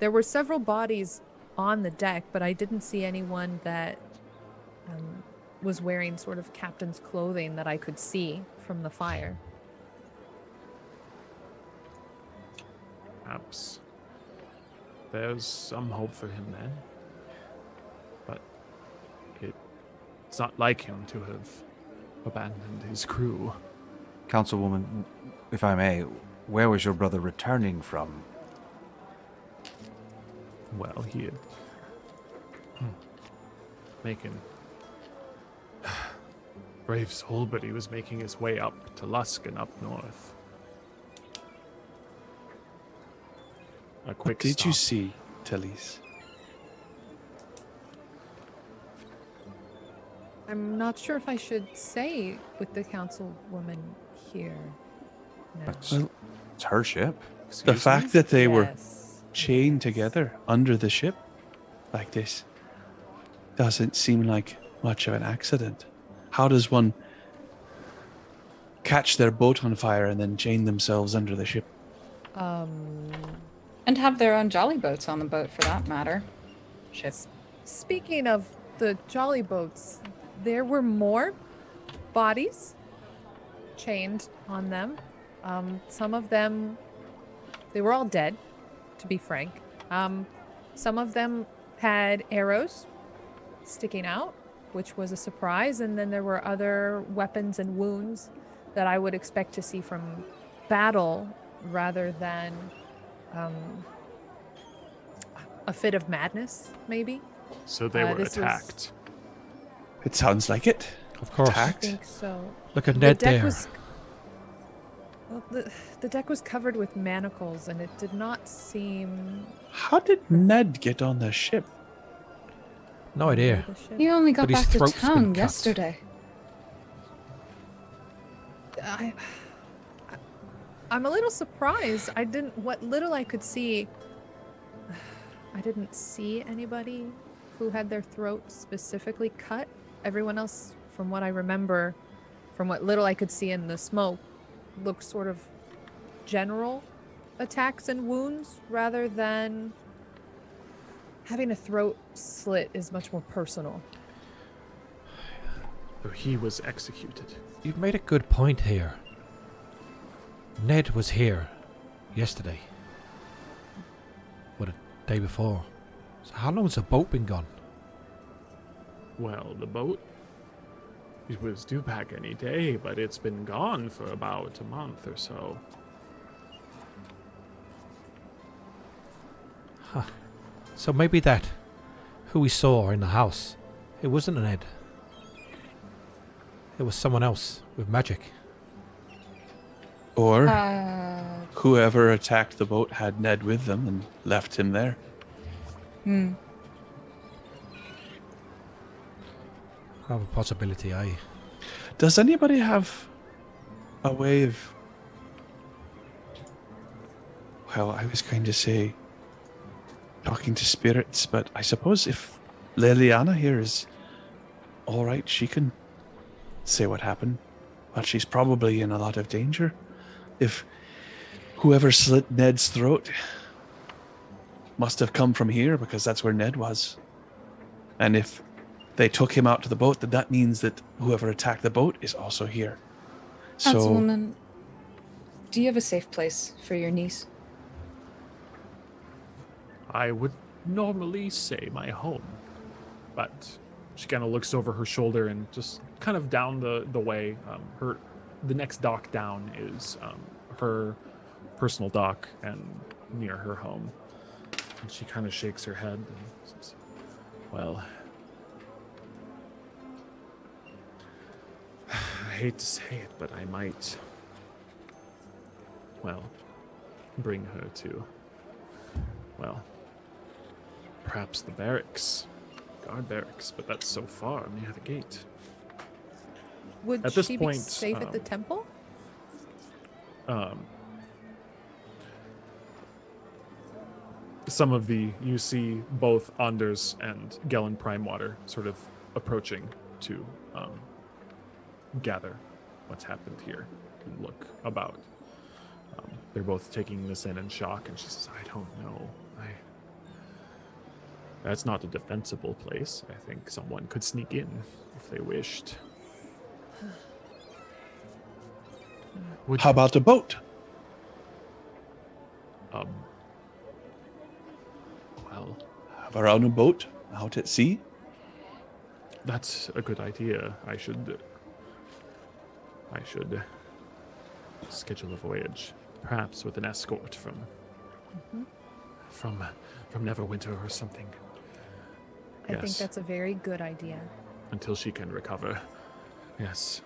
Speaker 6: There were several bodies on the deck, but I didn't see anyone that was wearing sort of captain's clothing that I could see from the fire.
Speaker 3: Perhaps there's some hope for him then. But it's not like him to have abandoned his crew.
Speaker 11: Councilwoman, if I may, where was your brother returning from?
Speaker 3: Well, he had making brave soul, but he was making his way up to Lusk and up north. A quick
Speaker 7: What did you
Speaker 3: stop.
Speaker 7: see, Talise?
Speaker 6: I'm not sure if I should say with the councilwoman here. No.
Speaker 7: Well,
Speaker 11: It's her ship.
Speaker 7: The
Speaker 3: Excuse me?
Speaker 7: fact that they were
Speaker 6: Yes.
Speaker 7: chained together under the ship like this doesn't seem like much of an accident. How does one catch their boat on fire and then chain themselves under the ship?
Speaker 4: And have their own jolly boats on the boat for that matter. Ships.
Speaker 6: Speaking of the jolly boats, there were more bodies chained on them. Some of them, they were all dead, to be frank. Some of them had arrows sticking out, which was a surprise. And then there were other weapons and wounds that I would expect to see from battle rather than a fit of madness, maybe.
Speaker 3: So they were
Speaker 6: this was-
Speaker 3: attacked.
Speaker 7: It sounds like it.
Speaker 9: Of course.
Speaker 6: I
Speaker 7: Attacked?
Speaker 6: think so.
Speaker 9: Look at
Speaker 6: The
Speaker 9: Ned
Speaker 6: deck
Speaker 9: there.
Speaker 6: was well, the deck was covered with manacles, and it did not seem.
Speaker 7: How did Ned get on the ship?
Speaker 9: No idea.
Speaker 6: the ship.
Speaker 4: You only got
Speaker 9: But his
Speaker 4: back to
Speaker 9: throat's been
Speaker 4: town
Speaker 9: cut.
Speaker 4: yesterday.
Speaker 6: I'm a little surprised. I didn't. What little I could see, I didn't see anybody who had their throat specifically cut. Everyone else, from what I remember, from what little I could see in the smoke, looked sort of general attacks and wounds rather than having a throat slit is much more personal.
Speaker 3: So he was executed.
Speaker 9: You've made a good point here. Ned was here yesterday. Or the day before. So how long has the boat been gone?
Speaker 3: Well, the boat, it was due back any day, but it's been gone for about a month or so.
Speaker 9: So maybe that, who we saw in the house, it wasn't Ned. It was someone else with magic.
Speaker 7: Or
Speaker 4: Uh,
Speaker 7: whoever attacked the boat had Ned with them and left him there.
Speaker 4: hmm.
Speaker 9: Have a possibility, aye.
Speaker 7: Does anybody have a way of... Well, I was going to say talking to spirits, but I suppose if Liliana here is all right, she can say what happened. But she's probably in a lot of danger. If whoever slit Ned's throat must have come from here, because that's where Ned was. And if they took him out to the boat, then that means that whoever attacked the boat is also here. So,
Speaker 4: Councilwoman, do you have a safe place for your niece?
Speaker 3: I would normally say my home, but she kind of looks over her shoulder and just kind of down the way. The next dock down is her personal dock and near her home. And she kind of shakes her head and says, "Well, I hate to say it, but I might, well, bring her to, well, perhaps the barracks, guard barracks, but that's so far near the gate."
Speaker 6: Would
Speaker 3: At this
Speaker 6: she
Speaker 3: point,
Speaker 6: be safe at the temple?
Speaker 3: Some of you see both Anders and Gellin Primewater sort of approaching to gather what's happened here and look about. They're both taking this in shock, and she says, "I don't know. That's not a defensible place. I think someone could sneak in if they wished." Would
Speaker 7: how about a boat?
Speaker 3: well,
Speaker 7: Have our own boat out at sea?
Speaker 3: that's a good idea. I should I should schedule a voyage, perhaps with an escort from Neverwinter or something.
Speaker 6: I think that's a very good idea.
Speaker 3: Until she can recover. Yes.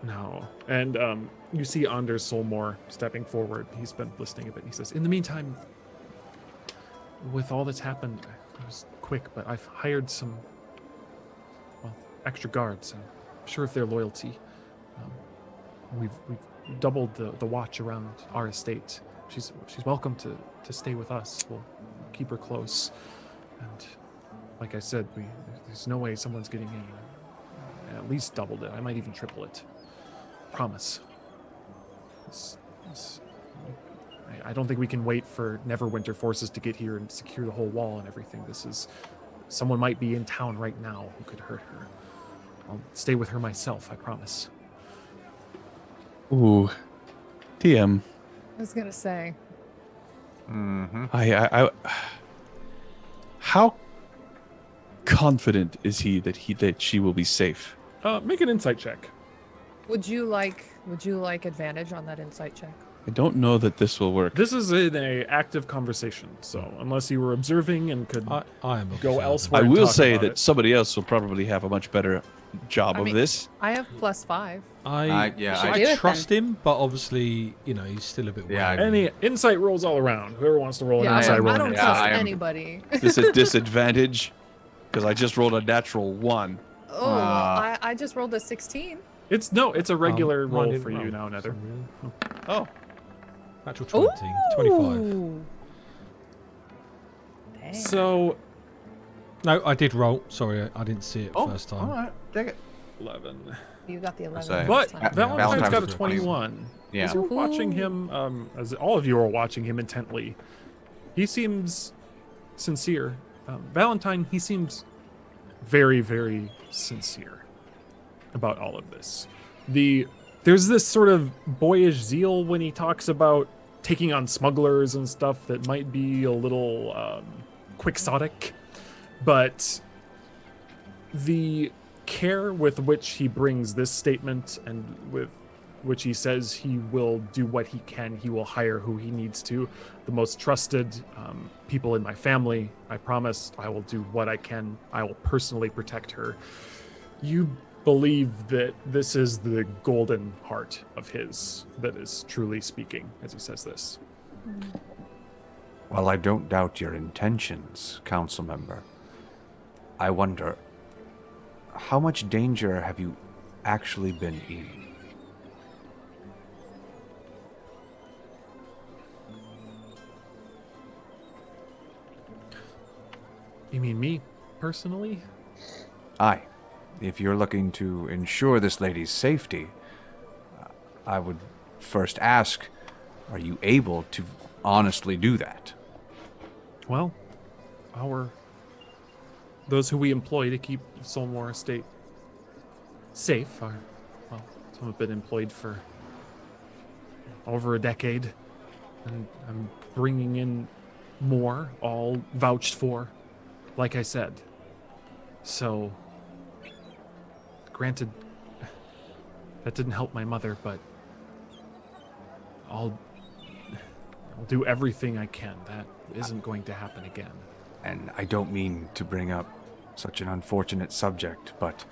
Speaker 3: No. And you see Anders Solmore stepping forward. He's been listening a bit. And he says, in the meantime, with all that's happened, it was quick, but I've hired some, extra guards. I'm sure of their loyalty. We've doubled the watch around our estate. She's welcome to stay with us. We'll keep her close. And like I said, there's no way someone's getting in. At least doubled it. I might even triple it. Promise. I don't think we can wait for Neverwinter forces to get here and secure the whole wall and everything. Someone might be in town right now who could hurt her. I'll stay with her myself, I promise.
Speaker 7: Ooh. TM.
Speaker 6: I was gonna say.
Speaker 7: I how confident is he that she will be safe?
Speaker 3: Make an insight check.
Speaker 6: Would you like advantage on that insight check?
Speaker 7: I don't know that this will work.
Speaker 3: This is an active conversation, so unless you were observing and could
Speaker 9: I am
Speaker 3: go
Speaker 9: observing.
Speaker 3: elsewhere.
Speaker 7: I
Speaker 3: and
Speaker 7: will
Speaker 3: talk
Speaker 7: say
Speaker 3: about
Speaker 7: that
Speaker 3: it.
Speaker 7: somebody else will probably have a much better job of this.
Speaker 6: I have +5.
Speaker 9: I
Speaker 4: do
Speaker 9: I
Speaker 4: it
Speaker 9: trust him, but obviously, he's still a bit
Speaker 11: Yeah,
Speaker 9: wary.
Speaker 3: Any insight rolls all around. Whoever wants to roll an
Speaker 6: Yeah,
Speaker 3: insight roll.
Speaker 6: I don't
Speaker 11: Yeah,
Speaker 6: trust
Speaker 11: I am-
Speaker 6: anybody.
Speaker 7: Is this a disadvantage? Because I just rolled a natural 1.
Speaker 6: Oh, I just rolled a 16.
Speaker 3: It's a regular
Speaker 9: Mine
Speaker 3: roll
Speaker 9: didn't
Speaker 3: for you
Speaker 9: roll
Speaker 3: now,
Speaker 9: for
Speaker 3: Nether.
Speaker 9: some reason.
Speaker 7: Oh.
Speaker 9: Natural 20, 25.
Speaker 6: Ooh. Dang.
Speaker 3: So
Speaker 9: No, I did roll. Sorry, I didn't see it
Speaker 11: Oh,
Speaker 9: first time.
Speaker 11: all right. Take it.
Speaker 3: 11.
Speaker 6: You got the 11.
Speaker 11: say-
Speaker 3: But
Speaker 6: this time.
Speaker 3: Valentine's
Speaker 11: Valentine's
Speaker 3: got a
Speaker 11: was
Speaker 3: 21.
Speaker 11: Yeah.
Speaker 3: As you're watching him, as all of you are watching him intently, he seems sincere. Valentine, he seems very, very sincere about all of this. There's this sort of boyish zeal when he talks about taking on smugglers and stuff that might be a little quixotic, but the care with which he brings this statement and with which he says he will do what he can, he will hire who he needs to, the most trusted people in my family. I promise I will do what I can. I will personally protect her. You believe that this is the golden heart of his that is truly speaking as he says this.
Speaker 11: Well, I don't doubt your intentions, council member. I wonder, how much danger have you actually been in?
Speaker 3: You mean me, personally?
Speaker 11: Aye. If you're looking to ensure this lady's safety, I would first ask, are you able to honestly do that?
Speaker 3: Well, those who we employ to keep Solmore Estate safe are, some have been employed for over a decade, and I'm bringing in more, all vouched for, like I said. So, granted, that didn't help my mother, but I'll do everything I can. That isn't going to happen again.
Speaker 11: And I don't mean to bring up such an unfortunate subject, but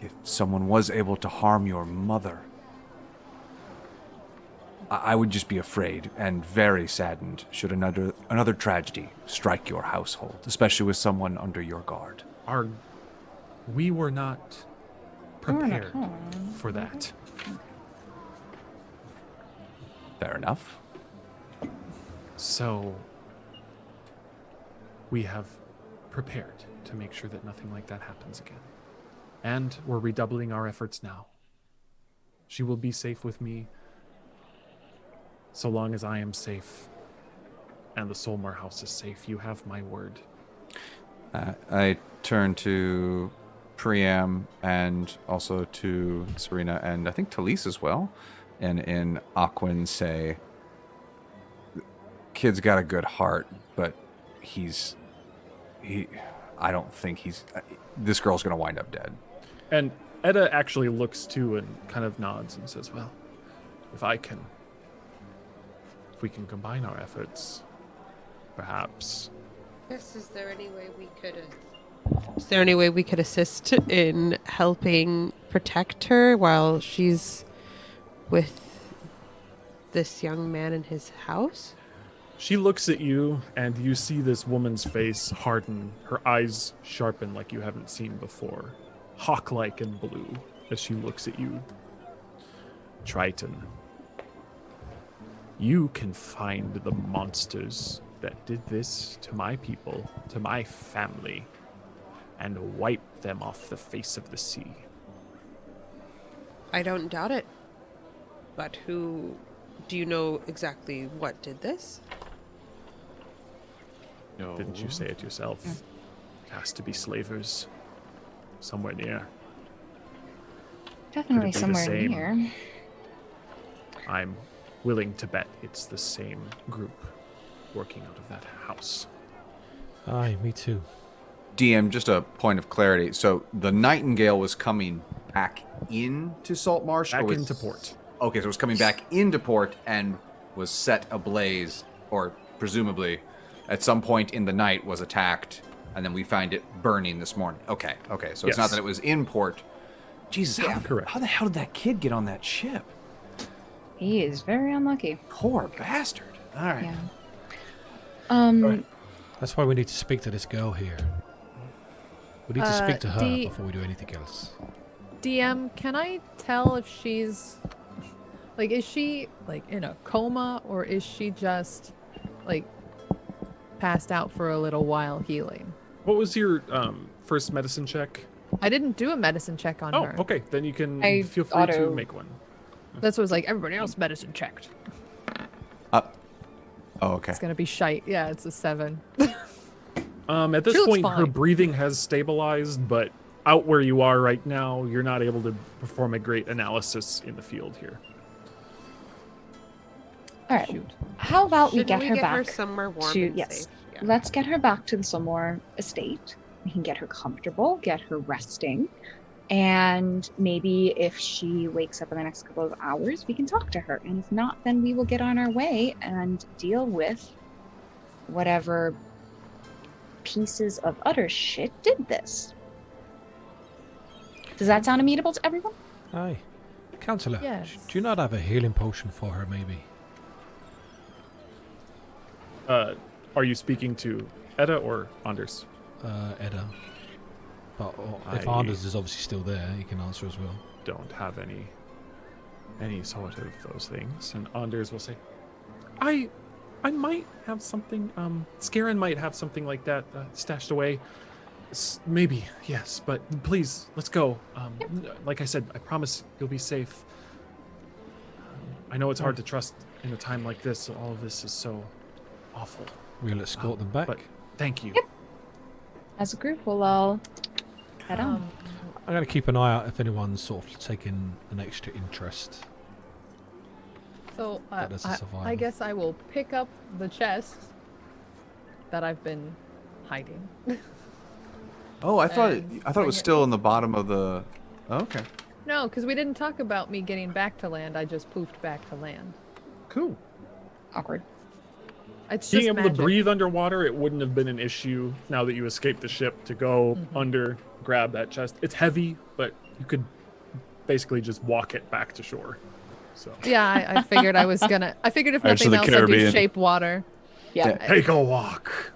Speaker 11: if someone was able to harm your mother, I would just be afraid and very saddened should another tragedy strike your household, especially with someone under your guard.
Speaker 3: We were not prepared for that.
Speaker 11: Fair enough.
Speaker 3: So we have prepared to make sure that nothing like that happens again. And we're redoubling our efforts now. She will be safe with me so long as I am safe and the Solmar house is safe. You have my word.
Speaker 11: I turn to Priam and also to Serena and I think Talise as well. And in Aquin say, kid's got a good heart, but I don't think this girl's going to wind up dead.
Speaker 3: And Edda actually looks too and kind of nods and says, well, if we can combine our efforts, perhaps.
Speaker 8: Yes, is there any way we could assist in helping protect her while she's with this young man in his house?
Speaker 3: She looks at you, and you see this woman's face harden, her eyes sharpen like you haven't seen before, hawk-like and blue, as she looks at you. Triton, you can find the monsters that did this to my people, to my family, and wipe them off the face of the sea.
Speaker 8: I don't doubt it. But who... Do you know exactly what did this?
Speaker 3: No. Didn't you say it yourself? It has to be slavers. Somewhere near.
Speaker 4: Definitely
Speaker 3: Could it be the
Speaker 4: somewhere
Speaker 3: same?
Speaker 4: near.
Speaker 3: I'm willing to bet it's the same group working out of that house.
Speaker 9: Aye, me too.
Speaker 11: DM, just a point of clarity. So the Nightingale was coming back into Saltmarsh?
Speaker 3: Back into port.
Speaker 11: Okay, so it was coming back into port and was set ablaze, or presumably at some point in the night was attacked, and then we find it burning this morning. Okay, so it's not
Speaker 3: Yes.
Speaker 11: that it was in port. Jesus,
Speaker 3: Correct.
Speaker 10: How the hell did that kid get on that ship?
Speaker 4: He is very unlucky.
Speaker 10: Poor bastard. All right.
Speaker 4: Yeah.
Speaker 9: That's why we need to speak to this girl here. We need to speak to her before we do anything else.
Speaker 6: DM, can I tell if she's like, is she like in a coma, or is she just like passed out for a little while healing?
Speaker 3: What was your first medicine check?
Speaker 6: I didn't do a medicine check on her.
Speaker 3: Okay. Then you can
Speaker 4: I
Speaker 3: feel free to
Speaker 4: auto-
Speaker 3: make one.
Speaker 6: That's what it was like. Everybody else medicine checked.
Speaker 11: Oh, okay.
Speaker 6: It's gonna be shite. Yeah, it's a 7.
Speaker 3: At this
Speaker 6: She looks
Speaker 3: point, her
Speaker 6: fine.
Speaker 3: breathing has stabilized, but out where you are right now, you're not able to perform a great analysis in the field here.
Speaker 4: All right.
Speaker 6: Shoot.
Speaker 4: How about we
Speaker 8: Shouldn't
Speaker 4: get
Speaker 8: we
Speaker 4: her
Speaker 8: get
Speaker 4: back
Speaker 8: her somewhere warm
Speaker 4: to
Speaker 8: and
Speaker 4: yes.
Speaker 8: safe? Yeah.
Speaker 4: Let's get her back to the Saltmarsh estate. We can get her comfortable, get her resting, and maybe if she wakes up in the next couple of hours, we can talk to her. And if not, then we will get on our way and deal with whatever pieces of utter shit did this. Does that sound amenable to everyone?
Speaker 9: Aye. Counselor,
Speaker 6: Yes.
Speaker 9: do you not have a healing potion for her, maybe?
Speaker 3: Are you speaking to Edda or Anders?
Speaker 9: Edda. But if
Speaker 3: I-
Speaker 9: Anders is obviously still there, he can answer as well.
Speaker 3: Don't have any sort of those things. And Anders will say, I might have something, Scarin might have something like that stashed away. Maybe, yes, but please, let's go. Like I said, I promise you'll be safe. I know it's hard to trust in a time like this. All of this is so awful.
Speaker 9: We'll escort them back.
Speaker 3: But thank you.
Speaker 4: As a group, we'll all head on.
Speaker 9: I'm going to keep an eye out if anyone's sort of taking an extra interest.
Speaker 6: So
Speaker 9: That is a
Speaker 6: I
Speaker 9: survival.
Speaker 6: guess I will pick up the chest that I've been hiding.
Speaker 11: Oh, I thought
Speaker 6: And
Speaker 11: it was
Speaker 6: bring it-
Speaker 11: still in the bottom of the. Oh, okay,
Speaker 6: No, because we didn't talk about me getting back to land. I just poofed back to land.
Speaker 11: cool.
Speaker 4: Awkward.
Speaker 6: It's
Speaker 3: Being
Speaker 6: just
Speaker 3: able
Speaker 6: magic.
Speaker 3: to breathe underwater, it wouldn't have been an issue now that you escaped the ship to go under, grab that chest. It's heavy, but you could basically just walk it back to shore. So
Speaker 6: Yeah, I figured I was gonna. I figured if
Speaker 7: Pirates of
Speaker 6: nothing
Speaker 7: the
Speaker 6: else, I'd do
Speaker 7: Caribbean.
Speaker 6: shape water
Speaker 4: Yeah.
Speaker 11: Yeah.
Speaker 3: take a walk.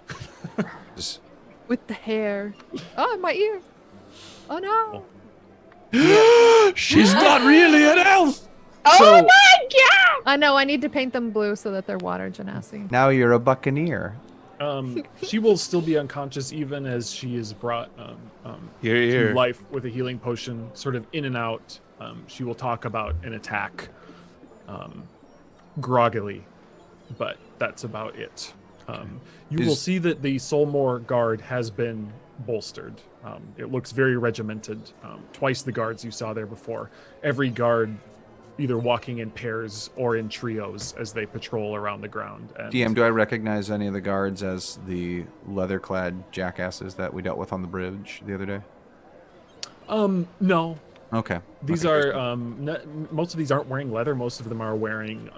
Speaker 11: Just
Speaker 6: with the hair. Oh, my ear. Oh no.
Speaker 7: She's not really an elf.
Speaker 4: Oh
Speaker 3: So-
Speaker 4: my god!
Speaker 6: I know. I need to paint them blue so that they're water genasi.
Speaker 11: now you're a buccaneer.
Speaker 3: She will still be unconscious even as she is brought
Speaker 7: Here,
Speaker 3: to
Speaker 7: here.
Speaker 3: life with a healing potion, sort of in and out. She will talk about an attack groggily, but that's about it. You will see that the Solmore guard has been bolstered. It looks very regimented. Twice the guards you saw there before. Every guard either walking in pairs or in trios as they patrol around the ground. And
Speaker 11: DM, do I recognize any of the guards as the leather-clad jackasses that we dealt with on the bridge the other day?
Speaker 3: No.
Speaker 11: Okay.
Speaker 3: These
Speaker 11: Okay,
Speaker 3: are most of these aren't wearing leather. Most of them are wearing.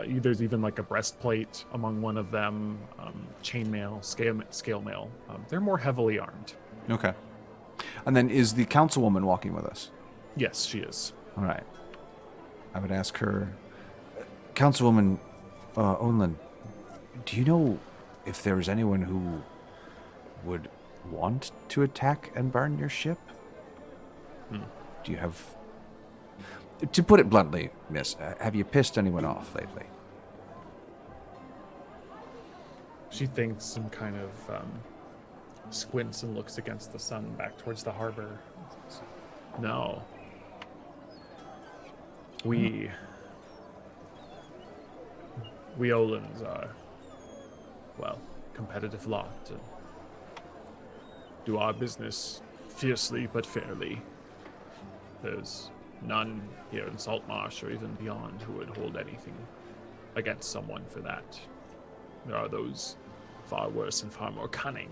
Speaker 3: There's even like a breastplate among one of them. Chainmail, scale mail. They're more heavily armed.
Speaker 11: Okay. And then is the councilwoman walking with us?
Speaker 3: Yes, she is.
Speaker 11: All right. I would ask her, Councilwoman Onlin, do you know if there's anyone who would want to attack and burn your ship? Do you have... To put it bluntly, miss, have you pissed anyone off lately?
Speaker 3: She thinks and kind of squints and looks against the sun back towards the harbor. No. We Olins are, well, competitive lot and do our business fiercely but fairly. There's none here in Saltmarsh or even beyond who would hold anything against someone for that. There are those far worse and far more cunning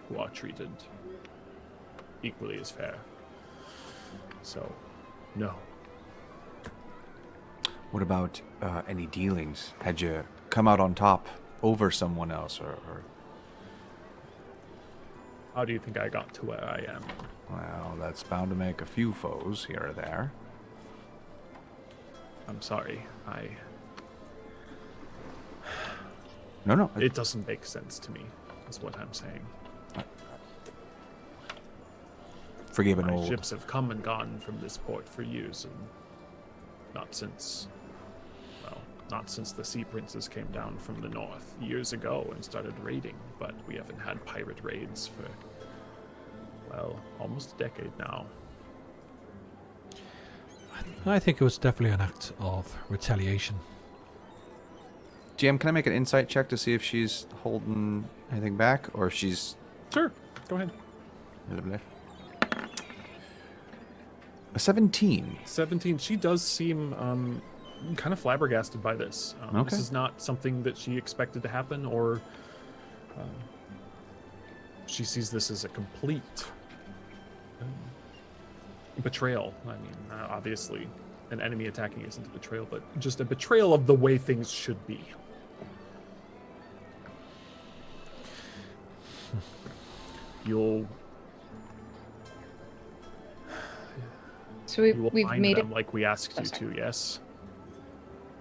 Speaker 3: who are treated equally as fair. So, no.
Speaker 11: What about any dealings? Had you come out on top over someone else or...
Speaker 3: How do you think I got to where I am?
Speaker 11: Well, that's bound to make a few foes here or there.
Speaker 3: I'm sorry.
Speaker 11: No.
Speaker 3: It doesn't make sense to me, is what I'm saying.
Speaker 11: Forgive an
Speaker 3: My
Speaker 11: old...
Speaker 3: ships have come and gone from this port for years, and not since the Sea Princes came down from the north years ago and started raiding, but we haven't had pirate raids for, well, almost a decade now.
Speaker 9: I think it was definitely an act of retaliation.
Speaker 11: GM, can I make an insight check to see if she's holding anything back, or if she's...
Speaker 3: Sure, go ahead.
Speaker 11: A 17.
Speaker 3: 17. She does seem kind of flabbergasted by this.
Speaker 11: Okay.
Speaker 3: This is not something that she expected to happen, or she sees this as a complete betrayal. I mean, obviously, an enemy attacking isn't a betrayal, but just a betrayal of the way things should be.
Speaker 4: So
Speaker 3: You will
Speaker 4: we've
Speaker 3: find
Speaker 4: made
Speaker 3: them
Speaker 4: it.
Speaker 3: like we asked
Speaker 4: Oh,
Speaker 3: you
Speaker 4: sorry.
Speaker 3: to, yes?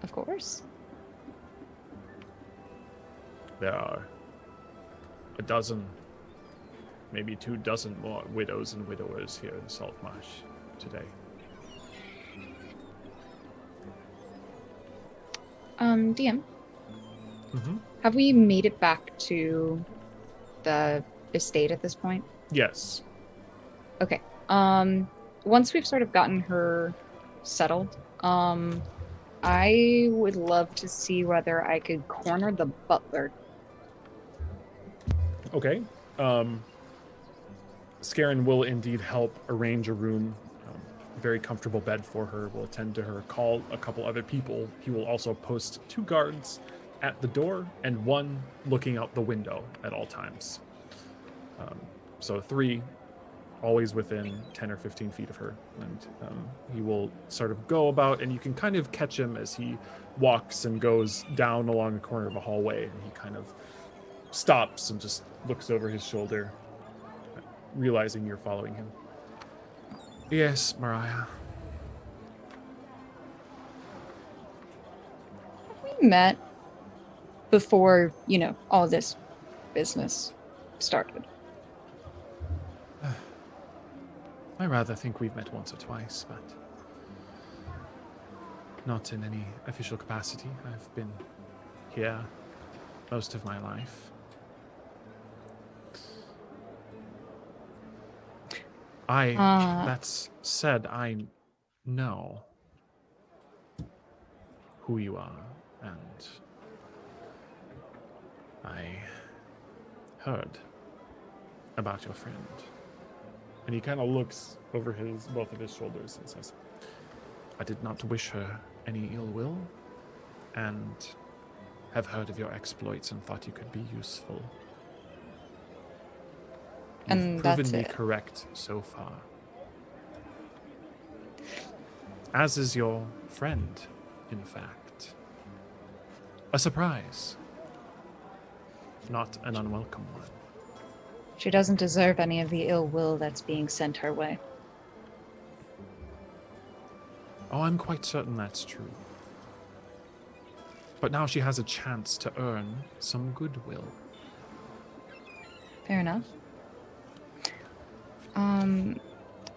Speaker 4: Of course.
Speaker 3: There are a dozen, maybe 2 dozen more widows and widowers here in Saltmarsh today.
Speaker 4: DM,
Speaker 3: Mm-hmm.
Speaker 4: have we made it back to the estate at this point?
Speaker 3: Yes.
Speaker 4: Okay. Once we've sort of gotten her settled, I would love to see whether I could corner the butler.
Speaker 3: Okay. Scarin will indeed help arrange a room, very comfortable bed for her, will attend to her, call a couple other people. He will also post 2 guards at the door and 1 looking out the window at all times. So 3 always within 10 or 15 feet of her. And he will sort of go about, and you can kind of catch him as he walks and goes down along the corner of a hallway, and he kind of stops and just looks over his shoulder, realizing you're following him. Yes, Moriah.
Speaker 4: We met before, all this business started.
Speaker 3: I rather think we've met once or twice, but not in any official capacity. I've been here most of my life. That's said, I know who you are, and I heard about your friend. And he kind of looks over both of his shoulders and says, I did not wish her any ill will, and have heard of your exploits and thought you could be useful. You've
Speaker 4: And
Speaker 3: proven
Speaker 4: that's
Speaker 3: me
Speaker 4: it.
Speaker 3: correct so far. as is your friend, in fact. A surprise. Not an unwelcome one.
Speaker 4: She doesn't deserve any of the ill will that's being sent her way.
Speaker 3: Oh, I'm quite certain that's true. But now she has a chance to earn some goodwill.
Speaker 4: Fair enough.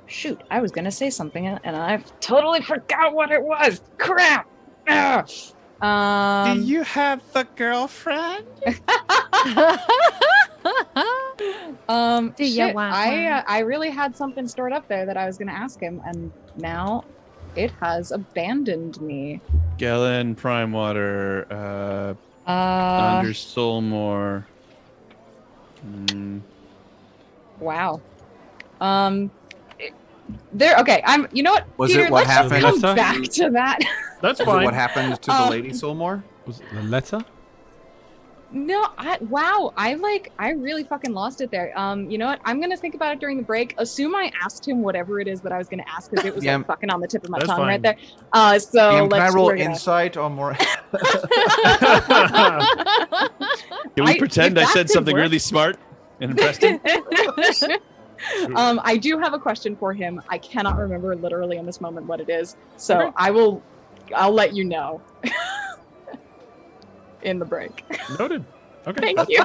Speaker 4: Shoot, I was gonna say something and I totally forgot what it was. Crap! Ugh.
Speaker 7: Do you have a girlfriend?
Speaker 6: Do you
Speaker 4: Shit,
Speaker 6: want
Speaker 4: I really had something stored up there that I was gonna ask him, and now it has abandoned me.
Speaker 7: Galen, Prime Water, under Soulmore.
Speaker 4: Wow. There. Okay. You know what?
Speaker 11: Was
Speaker 4: Peter,
Speaker 11: it what
Speaker 4: let's
Speaker 11: happened?
Speaker 4: just come back to that.
Speaker 3: That's
Speaker 11: Is it
Speaker 3: fine.
Speaker 11: what happened to the Lady Soulmore?
Speaker 9: Was it the letter?
Speaker 4: No. Wow. I really fucking lost it there. You know what? I'm gonna think about it during the break. Assume I asked him whatever it is that I was gonna ask because it was like fucking on the tip of my
Speaker 3: That's
Speaker 4: tongue
Speaker 3: fine.
Speaker 4: right there. So
Speaker 11: Can I roll
Speaker 4: we're gonna-
Speaker 11: insight on Moriah?
Speaker 7: Can we pretend
Speaker 4: if
Speaker 7: I
Speaker 4: that
Speaker 7: said
Speaker 4: could
Speaker 7: something
Speaker 4: work-
Speaker 7: really smart and impressed him?
Speaker 4: I do have a question for him. I cannot remember literally in this moment what it is, so
Speaker 3: Okay.
Speaker 4: I'll let you know in the break.
Speaker 3: Noted. Okay.
Speaker 4: Thank you.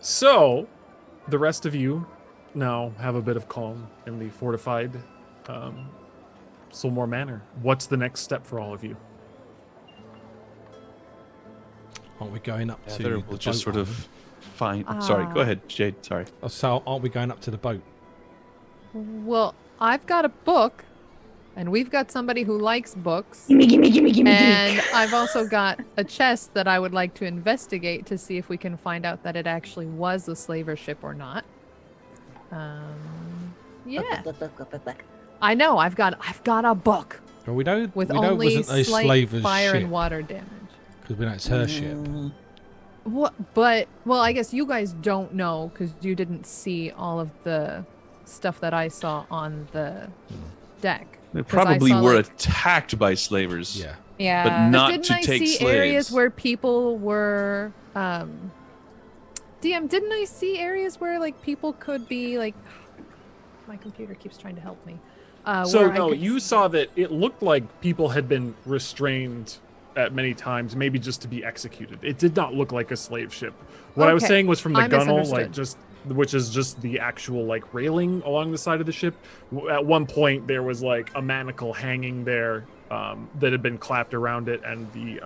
Speaker 3: So, the rest of you now have a bit of calm in the fortified Soulmore Manor. What's the next step for all of you?
Speaker 9: Aren't we going up to
Speaker 7: Heather
Speaker 9: the
Speaker 7: will just
Speaker 9: boat,
Speaker 7: sort of find. Sorry, go ahead, Jade. Sorry.
Speaker 9: Oh, so aren't we going up to the boat?
Speaker 6: Well, I've got a book, and we've got somebody who likes books.
Speaker 4: Gimme.
Speaker 6: And I've also got a chest that I would like to investigate to see if we can find out that it actually was a slaver ship or not. Yeah. I know. I've got a book
Speaker 9: Well, we know
Speaker 6: with
Speaker 9: we know it
Speaker 6: only
Speaker 9: wasn't a
Speaker 6: slight
Speaker 9: slaver's
Speaker 6: fire
Speaker 9: ship
Speaker 6: and water damage.
Speaker 9: because we know it's her ship.
Speaker 6: What? But I guess you guys don't know because you didn't see all of the stuff that I saw on the deck.
Speaker 7: They
Speaker 6: 'Cause I
Speaker 7: probably
Speaker 6: saw,
Speaker 7: were
Speaker 6: like-
Speaker 7: attacked by slavers.
Speaker 9: Yeah.
Speaker 4: Yeah.
Speaker 7: But not
Speaker 6: Didn't
Speaker 7: to
Speaker 6: I
Speaker 7: take
Speaker 6: see
Speaker 7: slaves.
Speaker 6: areas where people were DM, didn't I see areas where like people could be like my computer keeps trying to help me.
Speaker 3: So
Speaker 6: where I
Speaker 3: no,
Speaker 6: could
Speaker 3: you saw that it looked like people had been restrained at many times, maybe just to be executed. It did not look like a slave ship. What I was
Speaker 6: Okay,
Speaker 3: saying was from the
Speaker 6: I
Speaker 3: gunnel, like
Speaker 6: misunderstood.
Speaker 3: just which is just the actual like railing along the side of the ship. At one point, there was like a manacle hanging there that had been clapped around it, and the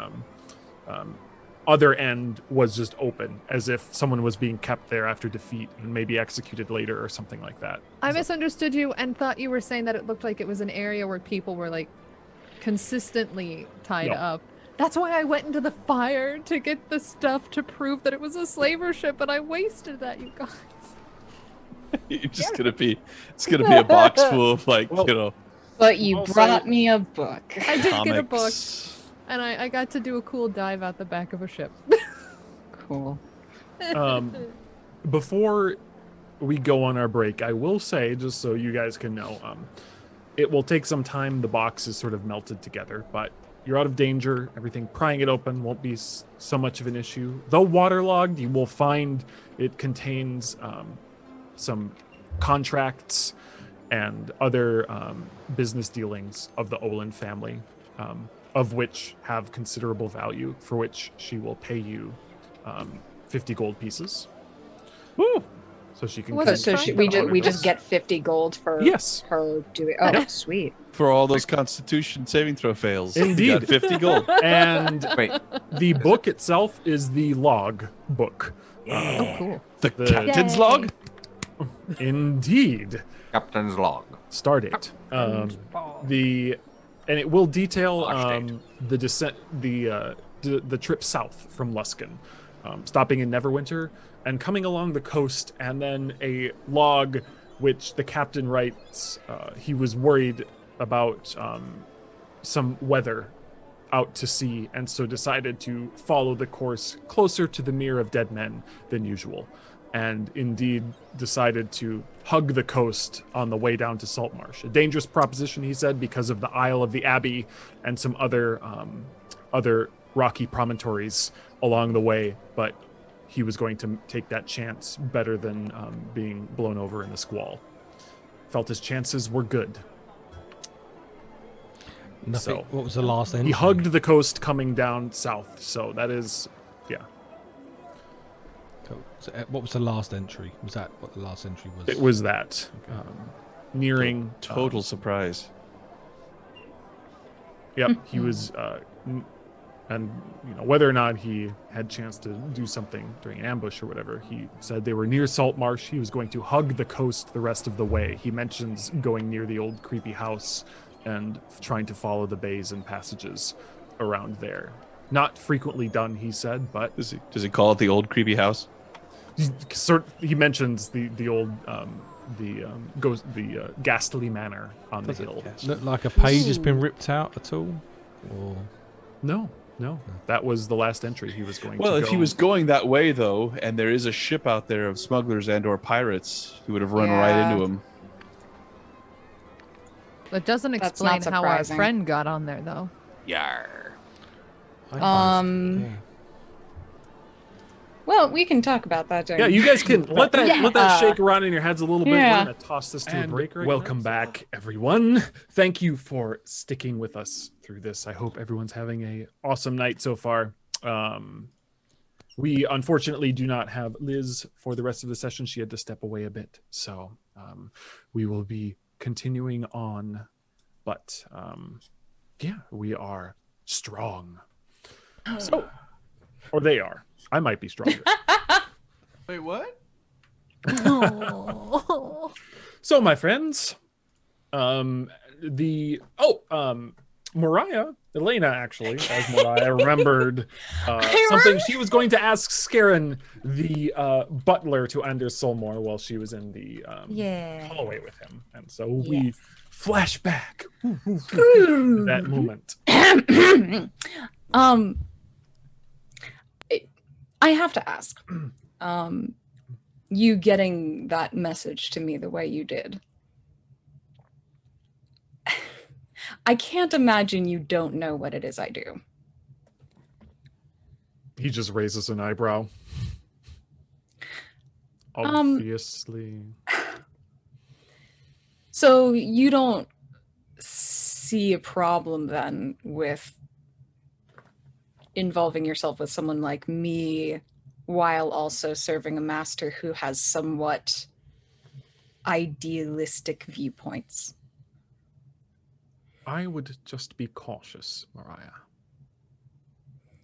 Speaker 3: other end was just open, as if someone was being kept there after defeat and maybe executed later or something like that.
Speaker 6: I
Speaker 3: So-
Speaker 6: misunderstood you and thought you were saying that it looked like it was an area where people were like consistently tied
Speaker 3: No.
Speaker 6: up. That's why I went into the fire to get the stuff to prove that it was a slaver ship, and I wasted that, you guys.
Speaker 7: You're just gonna be. It's gonna be a box full of like
Speaker 3: Well,
Speaker 4: But you
Speaker 3: Also-
Speaker 4: brought me a book.
Speaker 6: I did get a book,
Speaker 7: comics.
Speaker 6: and I got to do a cool dive out the back of a ship.
Speaker 4: Cool.
Speaker 3: Before we go on our break, I will say, just so you guys can know, it will take some time. The box is sort of melted together, but you're out of danger. Everything, prying it open won't be so much of an issue. Though waterlogged, you will find it contains some contracts and other business dealings of the Olin family, of which have considerable value, for which she will pay you 50 gold pieces.
Speaker 7: Woo.
Speaker 3: So she can.
Speaker 6: Was
Speaker 4: So,
Speaker 6: it
Speaker 3: continue
Speaker 4: so
Speaker 6: trying
Speaker 3: to
Speaker 6: to
Speaker 4: we
Speaker 3: honor
Speaker 4: just
Speaker 3: this.
Speaker 4: get 50 gold for
Speaker 3: Yes.
Speaker 4: her doing. Oh,
Speaker 3: Yep.
Speaker 4: sweet.
Speaker 7: For all those Constitution saving throw fails. You
Speaker 3: Indeed.
Speaker 7: got 50 gold.
Speaker 3: And
Speaker 11: Wait,
Speaker 3: the book itself is the log book.
Speaker 6: Oh, cool.
Speaker 7: The
Speaker 3: The-
Speaker 7: captain's
Speaker 6: Yay.
Speaker 7: log?
Speaker 3: Indeed.
Speaker 11: Captain's log.
Speaker 3: Start it. And it will detail
Speaker 11: Launch date.
Speaker 3: the descent, the trip south from Luskan, stopping in Neverwinter and coming along the coast, and then a log which the captain writes he was worried about some weather out to sea, and so decided to follow the course closer to the Mere of Dead Men than usual. and indeed decided to hug the coast on the way down to Saltmarsh. A dangerous proposition, he said, because of the Isle of the Abbey and some other rocky promontories along the way, but he was going to take that chance better than being blown over in the squall. Felt his chances were good.
Speaker 9: Nothing.
Speaker 3: So,
Speaker 9: What was the last entry?
Speaker 3: he hugged the coast coming down south, so that is, yeah.
Speaker 9: Cool. So, what was the last entry? Was that what the last entry was?
Speaker 3: It was that. Nearing...
Speaker 7: Total surprise.
Speaker 3: Yep, he was... and whether or not he had chance to do something during an ambush or whatever, he said they were near Saltmarsh. He was going to hug the coast the rest of the way. He mentions going near the old creepy house and trying to follow the bays and passages around there. Not frequently done, he said, but...
Speaker 7: Does he call it the old creepy house?
Speaker 3: He mentions the old ghastly manor on the hill.
Speaker 9: Look like a page has been ripped out at all? Or...
Speaker 3: No. That was the last entry he was going to
Speaker 7: Well,
Speaker 3: go.
Speaker 7: if he was going that way, though, and there is a ship out there of smugglers and or pirates, he would have run right into him.
Speaker 6: That doesn't
Speaker 4: That's
Speaker 6: explain
Speaker 4: not
Speaker 6: how our
Speaker 4: surprising.
Speaker 6: friend got on there, though.
Speaker 11: Yar.
Speaker 4: Well, we can talk about that during...
Speaker 3: Yeah, you guys can let that shake around in your heads a little bit.
Speaker 4: Yeah.
Speaker 3: We're going to toss this to a
Speaker 12: And
Speaker 3: break right
Speaker 12: welcome
Speaker 3: now.
Speaker 12: back,
Speaker 3: everyone. Thank you for sticking with us through this. I hope everyone's having a awesome night so far. We unfortunately do not have Liz for the rest of the session. She had to step away a bit. So we will be continuing on. But yeah, we are strong. So, or they are. I might be stronger.
Speaker 10: Wait, what?
Speaker 3: So, my friends, Moriah, Elena, actually, as Moriah remembered something she was going to ask Sereian, the butler to Anders Solmore, while she was in the hallway with him. And so we flash back to that moment.
Speaker 4: I have to ask, you getting that message to me the way you did, I can't imagine you don't know what it is I do.
Speaker 3: He just raises an eyebrow. Obviously.
Speaker 4: So you don't see a problem then with involving yourself with someone like me while also serving a master who has somewhat idealistic viewpoints?
Speaker 3: I would just be cautious, Moriah.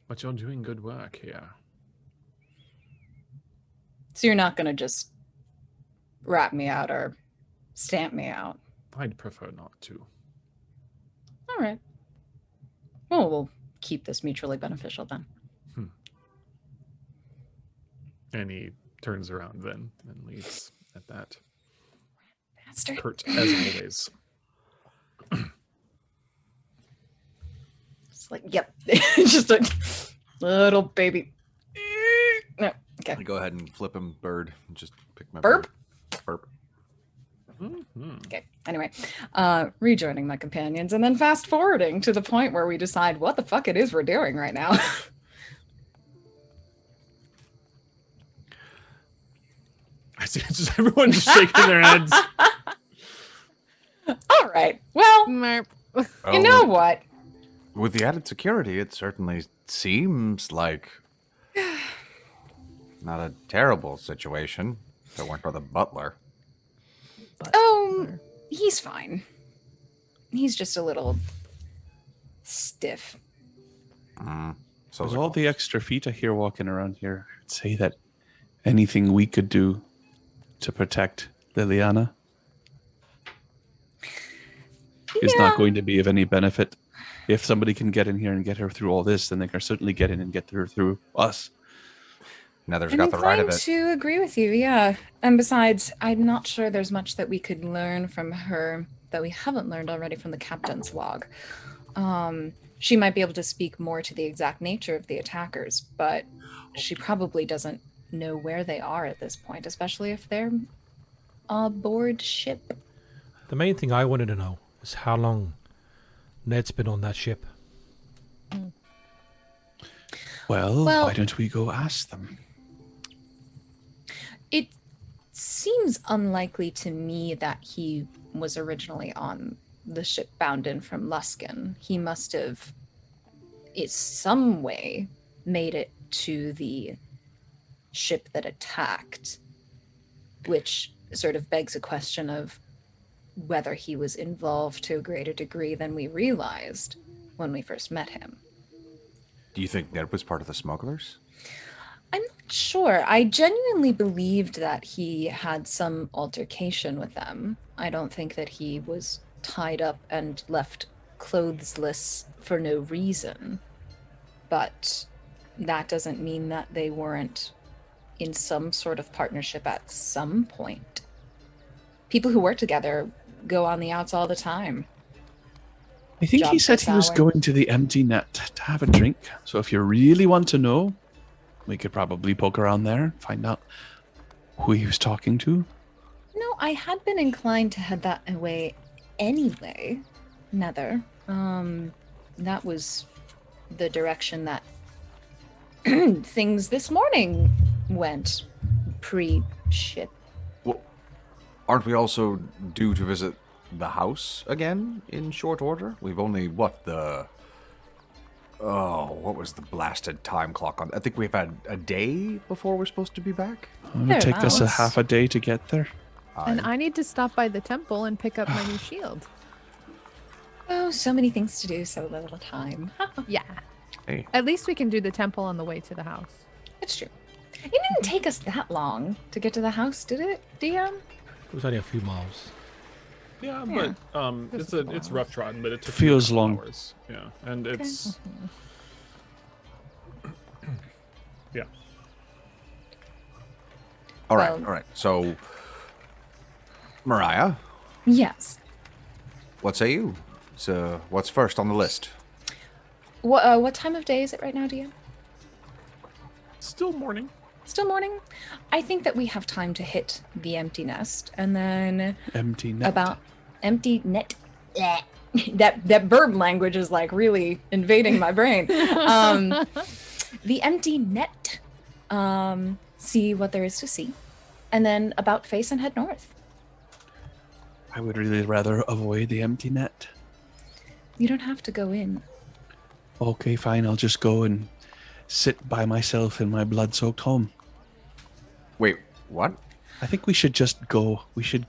Speaker 3: But you're doing good work here.
Speaker 4: So you're not going to just rat me out or stamp me out?
Speaker 3: I'd prefer not to.
Speaker 4: All right. Well, we'll keep this mutually beneficial then.
Speaker 3: And he turns around then and leaves at that.
Speaker 4: Bastard.
Speaker 3: Curt, as always.
Speaker 4: It's like, yep. Just a little baby. No, okay.
Speaker 11: I go ahead and flip him bird and just pick my
Speaker 4: Burp?
Speaker 11: bird. Burp.
Speaker 4: Okay. Anyway, rejoining my companions and then fast forwarding to the point where we decide what the fuck it is we're doing right now.
Speaker 3: I see just everyone just shaking their heads.
Speaker 4: All right. Well, you know what?
Speaker 11: With the added security, it certainly seems like not a terrible situation if it weren't for the butler.
Speaker 4: Oh, he's fine. He's just a little stiff.
Speaker 11: So
Speaker 7: With all the extra feet I hear walking around here, I'd say that anything we could do to protect Liliana is not going to be of any benefit. If somebody can get in here and get her through all this, then they can certainly get in and get her through us.
Speaker 11: Nether's
Speaker 4: I'm
Speaker 11: got the right of
Speaker 4: inclined
Speaker 11: it.
Speaker 4: to agree with you, yeah. And besides, I'm not sure there's much that we could learn from her that we haven't learned already from the captain's log. She might be able to speak more to the exact nature of the attackers, but she probably doesn't know where they are at this point, especially if they're aboard ship.
Speaker 9: The main thing I wanted to know is how long Ned's been on that ship.
Speaker 7: Well,
Speaker 4: Well-
Speaker 7: why don't we go ask them?
Speaker 4: It seems unlikely to me that he was originally on the ship bound in from Luskin. He must have, in some way, made it to the ship that attacked, which sort of begs a question of whether he was involved to a greater degree than we realized when we first met him.
Speaker 11: Do you think Ned was part of the smugglers?
Speaker 4: I'm not sure. I genuinely believed that he had some altercation with them. I don't think that he was tied up and left clothesless for no reason. But that doesn't mean that they weren't in some sort of partnership at some point. People who work together go on the outs all the time.
Speaker 7: I think he
Speaker 4: Job
Speaker 7: said
Speaker 4: this
Speaker 7: he was
Speaker 4: hour.
Speaker 7: going to the empty net to have a drink. So if you really want to know, we could probably poke around there, find out who he was talking to.
Speaker 4: No, I had been inclined to head that way anyway, Nether. That was the direction that things this morning went pre-ship.
Speaker 11: Well, aren't we also due to visit the house again in short order? We've only, what was the blasted time clock on? I think we've had a day before we're supposed to be back.
Speaker 7: It would take us a
Speaker 4: Thereabouts.
Speaker 7: half a day to get there.
Speaker 6: And I need to stop by the temple and pick up my new shield.
Speaker 4: Oh, so many things to do, so little time.
Speaker 6: Yeah.
Speaker 11: Hey.
Speaker 6: At least we can do the temple on the way to the house.
Speaker 4: It's true. It didn't take us that long to get to the house, did it, DM?
Speaker 9: It was only a few miles.
Speaker 3: Yeah,
Speaker 4: Yeah.
Speaker 3: but it's rough trodden, but it took
Speaker 7: Feels
Speaker 3: me a couple
Speaker 7: long.
Speaker 3: hours. Yeah, and it's yeah.
Speaker 11: All right,
Speaker 4: Well-
Speaker 11: all right. So, Moriah,
Speaker 4: Yes.
Speaker 11: what say you? So, what's first on the list?
Speaker 4: What time of day is it right now, DM?
Speaker 3: Still morning.
Speaker 4: Still morning? I think that we have time to hit the empty nest, and then
Speaker 7: Empty net.
Speaker 4: about empty net. Bleh. that verb language is like really invading my brain. The empty net. See what there is to see, and then about face and head north.
Speaker 7: I would really rather avoid the empty net.
Speaker 4: You don't have to go in.
Speaker 7: Okay, fine. I'll just go and sit by myself in my blood-soaked home.
Speaker 11: Wait, what?
Speaker 7: I think we should just go. We should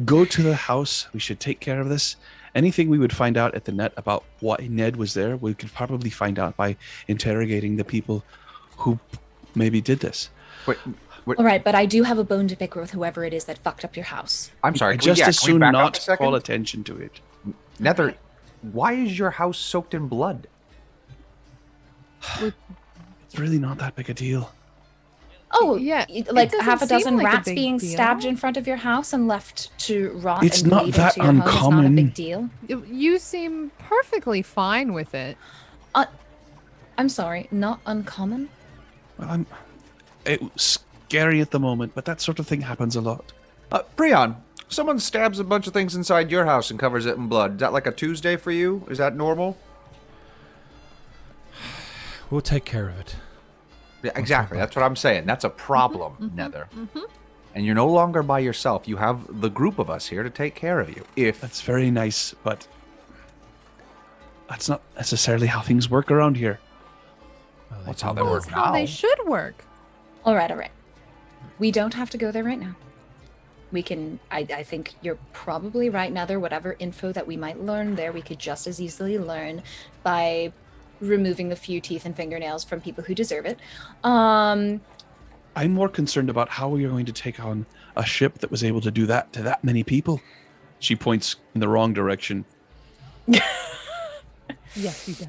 Speaker 7: go to the house. We should take care of this. Anything we would find out at the net about why Ned was there, we could probably find out by interrogating the people who maybe did this.
Speaker 11: Wait,
Speaker 4: All right, but I do have a bone to pick with whoever it is that fucked up your house.
Speaker 11: I'm sorry.
Speaker 7: I'd
Speaker 11: can we-
Speaker 7: just
Speaker 11: yeah,
Speaker 7: as
Speaker 11: can we
Speaker 7: soon
Speaker 11: back up
Speaker 7: not
Speaker 11: a second?
Speaker 7: call attention to it.
Speaker 11: Nether, why is your house soaked in blood?
Speaker 7: It's really not that big a deal.
Speaker 4: Oh,
Speaker 6: Yeah,
Speaker 4: like
Speaker 6: it
Speaker 4: half a
Speaker 6: doesn't
Speaker 4: dozen
Speaker 6: seem like a
Speaker 4: rats
Speaker 6: big
Speaker 4: being
Speaker 6: deal.
Speaker 4: stabbed in front of your house and left to rot
Speaker 7: It's
Speaker 4: and
Speaker 7: not
Speaker 4: bleed
Speaker 7: that
Speaker 4: into your home is not a
Speaker 7: uncommon.
Speaker 4: big deal.
Speaker 6: You seem perfectly fine with it.
Speaker 4: I'm sorry, not uncommon.
Speaker 7: Well, it's scary at the moment, but that sort of thing happens a lot.
Speaker 11: Prion, someone stabs a bunch of things inside your house and covers it in blood. Is that like a Tuesday for you? Is that normal?
Speaker 9: We'll take care of it.
Speaker 11: Yeah, exactly. That's what I'm saying. That's a problem, Nether. And you're no longer by yourself. You have the group of us here to take care of you. If
Speaker 7: That's very nice, but that's not necessarily how things work around here.
Speaker 9: Well,
Speaker 11: that's how they
Speaker 6: Well,
Speaker 11: work
Speaker 6: that's how
Speaker 11: now.
Speaker 6: they should work.
Speaker 4: All right. We don't have to go there right now. We can, I think you're probably right, Nether. Whatever info that we might learn there, we could just as easily learn by removing the few teeth and fingernails from people who deserve it.
Speaker 7: I'm more concerned about how we are going to take on a ship that was able to do that to that many people. She points in the wrong direction.
Speaker 6: Yes, he does.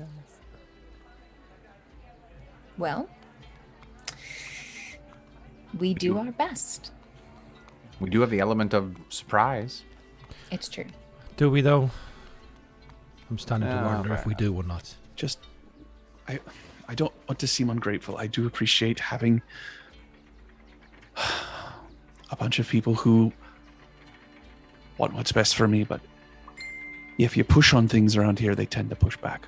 Speaker 4: Well, we do our best.
Speaker 11: we do have the element of surprise.
Speaker 4: It's true.
Speaker 9: Do we though? I'm starting to
Speaker 11: No,
Speaker 9: wonder if we
Speaker 11: but-
Speaker 9: do or not.
Speaker 7: Just, I don't want to seem ungrateful. I do appreciate having a bunch of people who want what's best for me, but if you push on things around here, they tend to push back.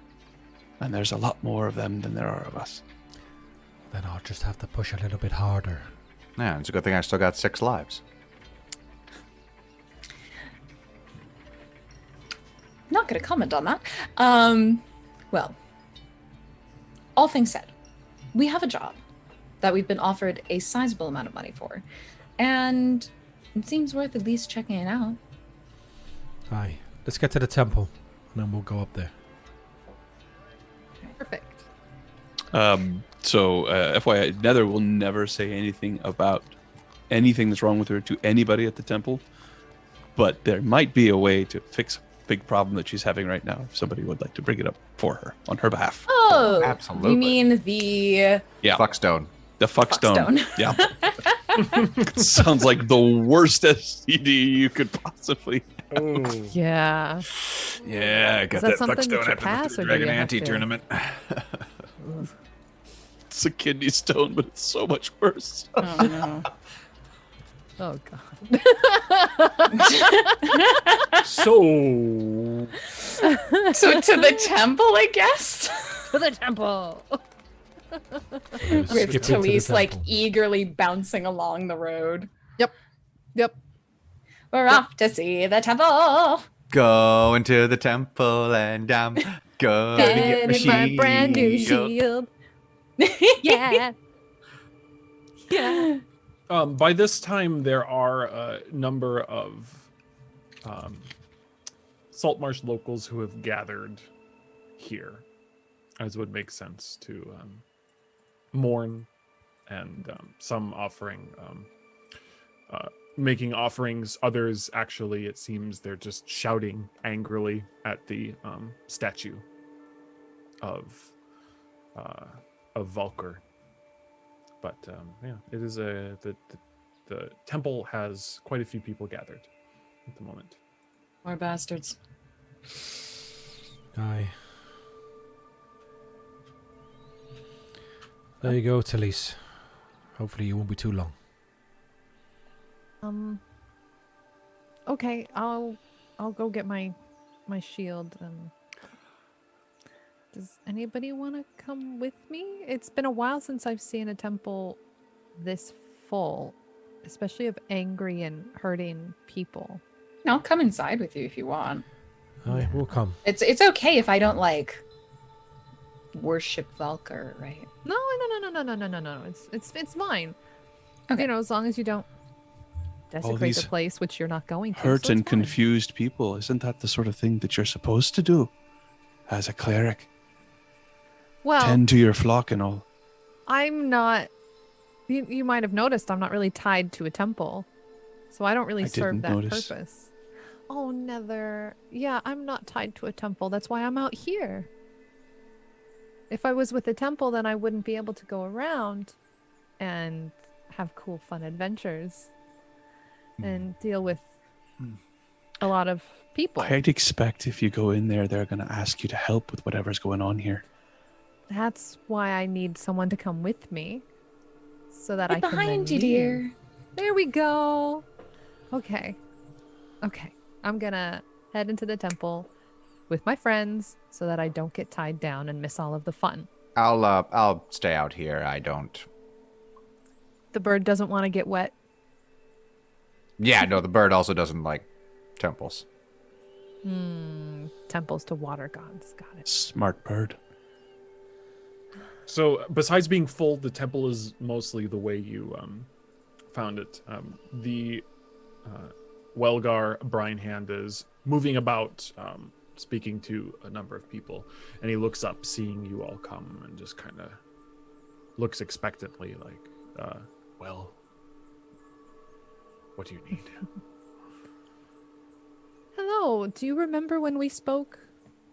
Speaker 7: And there's a lot more of them than there are of us.
Speaker 9: Then I'll just have to push a little bit harder.
Speaker 11: Yeah, it's a good thing I still got 6 lives.
Speaker 4: Not going to comment on that. Well, all things said, we have a job that we've been offered a sizable amount of money for, and it seems worth at least checking it out.
Speaker 9: Aye. Let's get to the temple, and then we'll go up there.
Speaker 6: Perfect.
Speaker 7: So, FYI, Nether will never say anything about anything that's wrong with her to anybody at the temple, but there might be a way to fix a big problem that she's having right now if somebody would like to bring it up for her on her behalf.
Speaker 4: Oh,
Speaker 11: Absolutely.
Speaker 4: You mean the
Speaker 11: Fuckstone.
Speaker 7: The fuckstone. Yeah. Sounds like the worst STD you could possibly have.
Speaker 6: Yeah.
Speaker 11: Yeah, I got
Speaker 6: Is that
Speaker 11: that
Speaker 6: something
Speaker 11: fuckstone
Speaker 6: that you
Speaker 11: after
Speaker 6: pass,
Speaker 11: the
Speaker 6: or do
Speaker 11: Dragon
Speaker 6: you have
Speaker 11: Ante
Speaker 6: to-
Speaker 11: tournament.
Speaker 7: It's a kidney stone, but it's so much worse.
Speaker 4: Oh no.
Speaker 6: Oh god.
Speaker 3: So,
Speaker 4: So to the temple, I guess.
Speaker 6: To the temple.
Speaker 4: With
Speaker 9: Skip into the
Speaker 4: Talise like
Speaker 9: temple.
Speaker 4: eagerly bouncing along the road.
Speaker 6: Yep.
Speaker 4: We're off to see the temple.
Speaker 11: Going to the temple and I'm going to get my
Speaker 6: Getting my brand new
Speaker 11: shield.
Speaker 6: shield. Yeah. Yeah.
Speaker 3: by this time, there are a number of Saltmarsh locals who have gathered here, as would make sense to mourn, and some offering, making offerings. Others, actually, it seems they're just shouting angrily at the statue of Valkyr. But yeah, it is the temple has quite a few people gathered at the moment.
Speaker 4: More bastards.
Speaker 9: Aye. There you go, Talise. Hopefully you won't be too long.
Speaker 6: Okay, I'll go get my shield. Does anybody want to come with me? It's been a while since I've seen a temple this full, especially of angry and hurting people.
Speaker 4: I'll come inside with you if you want.
Speaker 9: Aye, we'll come.
Speaker 4: It's okay if I don't like worship Valkyr, right?
Speaker 6: No. It's fine.
Speaker 4: Okay.
Speaker 6: You know, as long as you don't desecrate the
Speaker 7: these
Speaker 6: place, which you're not going to.
Speaker 7: Hurt
Speaker 6: so
Speaker 7: and
Speaker 6: it's fine.
Speaker 7: confused people. Isn't that the sort of thing that you're supposed to do as a cleric?
Speaker 6: Well,
Speaker 7: Tend to your flock and all.
Speaker 6: I'm not. You might have noticed I'm not really tied to a temple, so I don't really
Speaker 7: I
Speaker 6: serve
Speaker 7: didn't
Speaker 6: that
Speaker 7: notice.
Speaker 6: purpose. Oh, Nether. Yeah, I'm not tied to a temple. That's why I'm out here. If I was with a temple, then I wouldn't be able to go around and have cool, fun adventures and deal with a lot of people.
Speaker 7: I'd expect if you go in there, they're going to ask you to help with whatever's going on here.
Speaker 6: That's why I need someone to come with me, so that I
Speaker 4: Get
Speaker 6: can
Speaker 4: behind
Speaker 6: then
Speaker 4: you,
Speaker 6: lead.
Speaker 4: dear.
Speaker 6: There we go. Okay. I'm gonna head into the temple with my friends so that I don't get tied down and miss all of the fun.
Speaker 11: I'll stay out here. I don't.
Speaker 6: The bird doesn't want to get wet.
Speaker 11: Yeah, no, the bird also doesn't like temples.
Speaker 6: Temples to water gods. Got it.
Speaker 7: Smart bird.
Speaker 3: So, besides being full, the temple is mostly the way you found it. The Welgar Brianhand is moving about, speaking to a number of people, and he looks up, seeing you all come, and just kind of looks expectantly, like, well, what do you need?
Speaker 6: Hello. Do you remember when we spoke?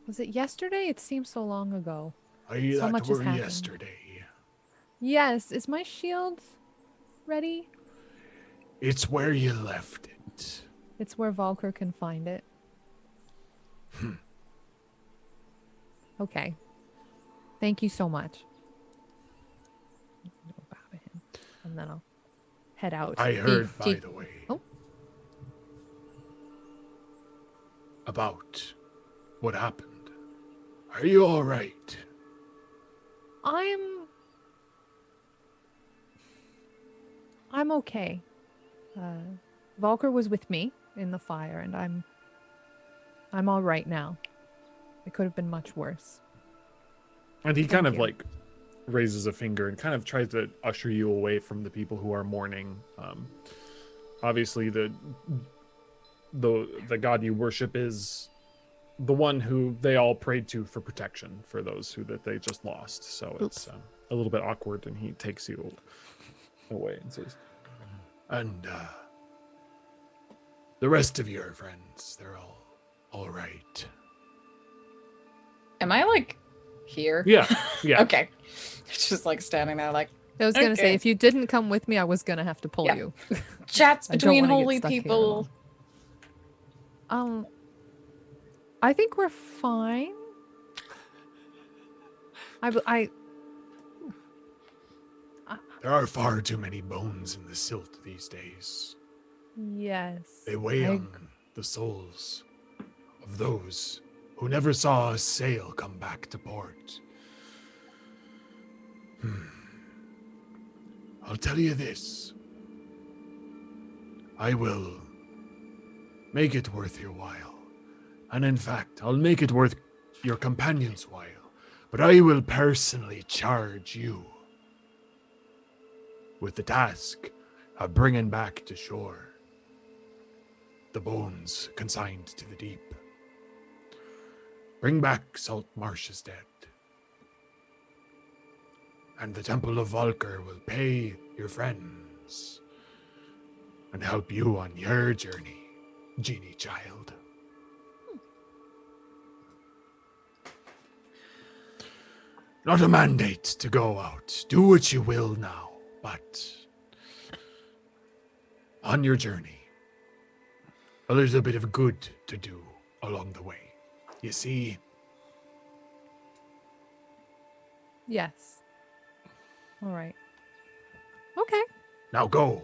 Speaker 6: Was it yesterday? It seems so long ago. So much has happened.
Speaker 3: Yesterday.
Speaker 6: Yes. Is my shield ready?
Speaker 3: It's where you left it.
Speaker 6: It's where Valkyr can find it. Okay. Thank you so much. I'll bow to him, and then I'll head out.
Speaker 3: I heard, by
Speaker 4: do-
Speaker 3: the way,
Speaker 6: Oh.
Speaker 3: about what happened. Are you all right?
Speaker 6: I'm okay. Valker was with me in the fire, and I'm all right now. It could have been much worse.
Speaker 3: And he kind
Speaker 6: Thank
Speaker 3: of
Speaker 6: you.
Speaker 3: like raises a finger and kind of tries to usher you away from the people who are mourning. Obviously, the god you worship is the one who they all prayed to for protection for those who that they just lost. So it's a little bit awkward, and he takes you away and says, "And the rest of your friends, they're all right."
Speaker 4: Am I like here?
Speaker 3: Yeah, yeah.
Speaker 4: Okay. It's just like standing there like
Speaker 6: I was gonna say,
Speaker 4: Okay.
Speaker 6: if you didn't come with me, I was gonna have to pull
Speaker 4: Yeah.
Speaker 6: you.
Speaker 4: chats
Speaker 6: I don't
Speaker 4: between
Speaker 6: wanna get
Speaker 4: holy
Speaker 6: stuck here
Speaker 4: people.
Speaker 6: I think we're fine.
Speaker 3: There are far too many bones in the silt these days.
Speaker 6: Yes.
Speaker 3: They weigh
Speaker 6: I
Speaker 3: on the souls of those who never saw a sail come back to port. I'll tell you this. I will make it worth your while. And in fact, I'll make it worth your companion's while. But I will personally charge you with the task of bringing back to shore the bones consigned to the deep. Bring back Saltmarsh's dead. And the Temple of Valker will pay your friends and help you on your journey, genie child. Not a mandate to go out. Do what you will now, but on your journey, a little bit of good to do along the way. You see?
Speaker 6: Yes. All right. Okay.
Speaker 3: Now go.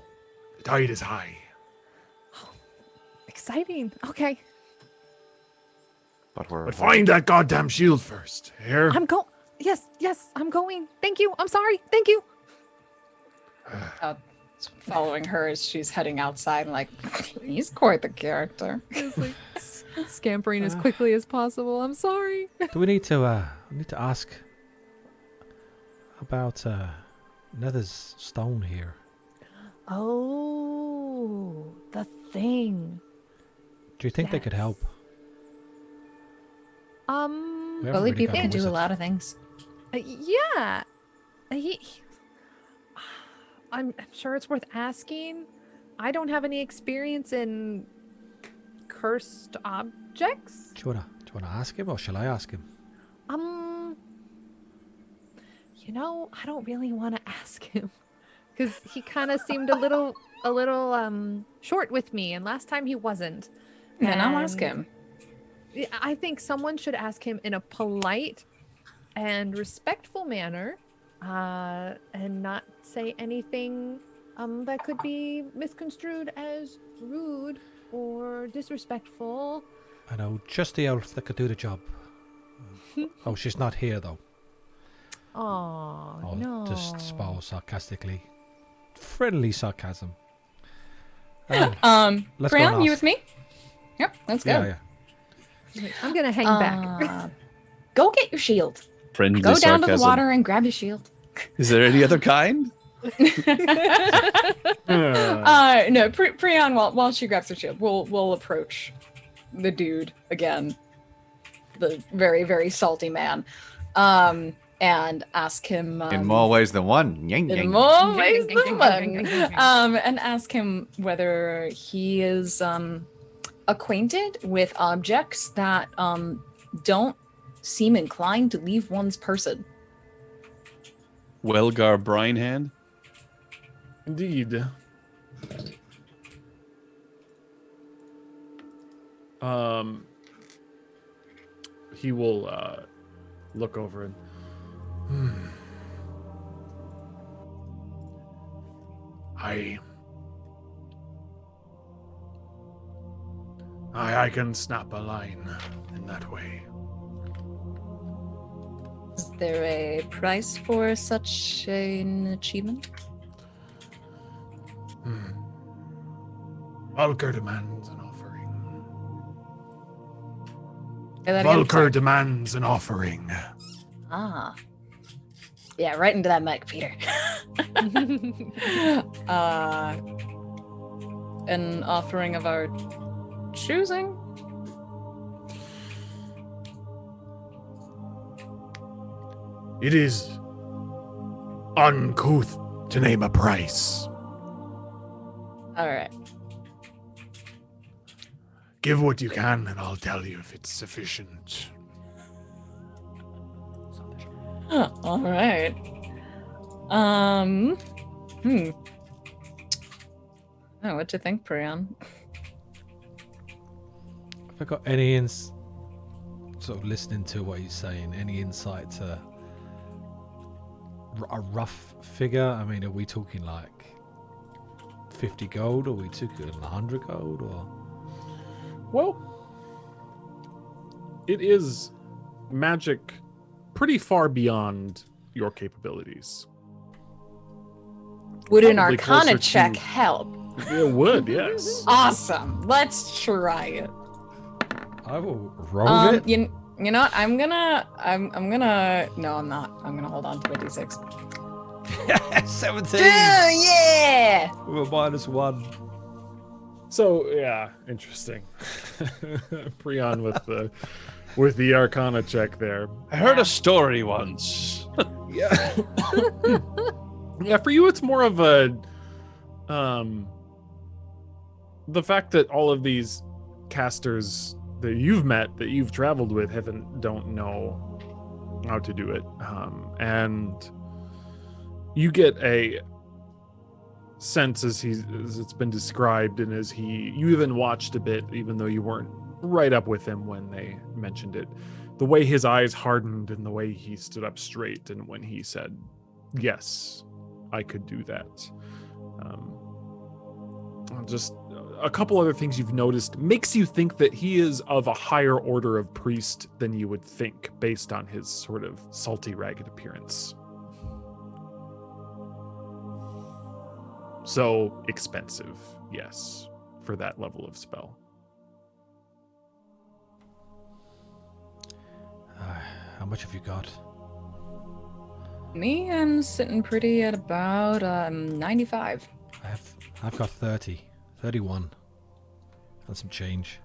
Speaker 3: The tide is high.
Speaker 6: Exciting. Okay.
Speaker 11: But
Speaker 3: Find that goddamn shield first. Here?
Speaker 6: Yes, I'm going. Thank you. I'm sorry. Thank you.
Speaker 4: Following her as she's heading outside, like he's quite the character.
Speaker 6: Just like scampering as quickly as possible. I'm sorry.
Speaker 9: Do we need to ask about Nether's stone here?
Speaker 6: Oh, the thing.
Speaker 9: Do you think they could
Speaker 6: Yes.
Speaker 9: help? We haven't
Speaker 4: Bully
Speaker 9: really
Speaker 4: people
Speaker 9: got
Speaker 4: can do a
Speaker 9: wizard.
Speaker 4: lot of things.
Speaker 6: Yeah. I'm sure it's worth asking. I don't have any experience in cursed objects.
Speaker 9: Do you wanna ask him, or shall I ask him?
Speaker 6: I don't really want to ask him because he kind of seemed a little short with me, and last time he wasn't.
Speaker 4: Then I'll ask
Speaker 6: And
Speaker 4: him.
Speaker 6: I think someone should ask him in a polite and respectful manner, and not say anything that could be misconstrued as rude or disrespectful.
Speaker 9: I know just the elf that could do the job. Oh, she's not here though.
Speaker 6: Oh, no.
Speaker 9: Just spoil sarcastically. Friendly sarcasm. Let's go
Speaker 4: Prion,
Speaker 9: and
Speaker 4: you
Speaker 9: ask.
Speaker 4: with me? Yep, let's go.
Speaker 9: Yeah.
Speaker 6: I'm gonna hang back.
Speaker 4: Go get your shield.
Speaker 7: Friendly
Speaker 4: Go down to the
Speaker 7: sarcasm.
Speaker 4: water and grab your shield.
Speaker 7: Is there any other kind?
Speaker 4: No, Prion, while she grabs her shield, we'll approach the dude again, the very, very salty man, and ask him
Speaker 11: in more ways than one. Yang,
Speaker 4: in
Speaker 11: yang.
Speaker 4: more ways than one, and ask him whether he is acquainted with objects that don't seem inclined to leave one's person.
Speaker 7: Welgar Brinehand?
Speaker 3: Indeed. He will look over and I I can snap a line in that way.
Speaker 4: Is there a price for such an achievement?
Speaker 3: Volker demands an offering.
Speaker 4: Say that again,
Speaker 3: Volker
Speaker 4: sorry.
Speaker 3: demands an offering.
Speaker 4: Ah. Yeah, right into that mic, Peter. An offering of our choosing?
Speaker 3: It is uncouth to name a price.
Speaker 4: All right.
Speaker 3: Give what you can, and I'll tell you if it's sufficient.
Speaker 4: All right. Oh, what you think, Prion?
Speaker 9: Have I got any sort of listening to what he's saying? Any insight to a rough figure? I mean, are we talking like 50 gold, or are we talking 100 gold, or?
Speaker 3: Well, it is magic pretty far beyond your capabilities.
Speaker 4: Would an
Speaker 3: Probably
Speaker 4: Arcana
Speaker 3: closer
Speaker 4: check
Speaker 3: to-
Speaker 4: help?
Speaker 3: It would, yes.
Speaker 4: Awesome. Let's try it.
Speaker 9: I will roll it.
Speaker 4: You know what? I'm gonna. No, I'm not. I'm gonna hold on to a d6.
Speaker 9: 17.
Speaker 4: Yeah.
Speaker 9: We're -1.
Speaker 3: So yeah, interesting. Prion with the Arcana check there.
Speaker 7: I heard a story once.
Speaker 3: Yeah. Yeah, for you it's more of a the fact that all of these casters that you've met, that you've traveled with, don't know how to do it. And you get a sense as it's been described, and you even watched a bit, even though you weren't right up with him when they mentioned it, the way his eyes hardened and the way he stood up straight, and when he said, yes, I could do that. Just a couple other things you've noticed makes you think that he is of a higher order of priest than you would think, based on his sort of salty, ragged appearance. So expensive, yes, for that level of spell.
Speaker 9: How much have you got?
Speaker 4: Me, I'm sitting pretty at about 95.
Speaker 9: I've got 30, 31, and some change.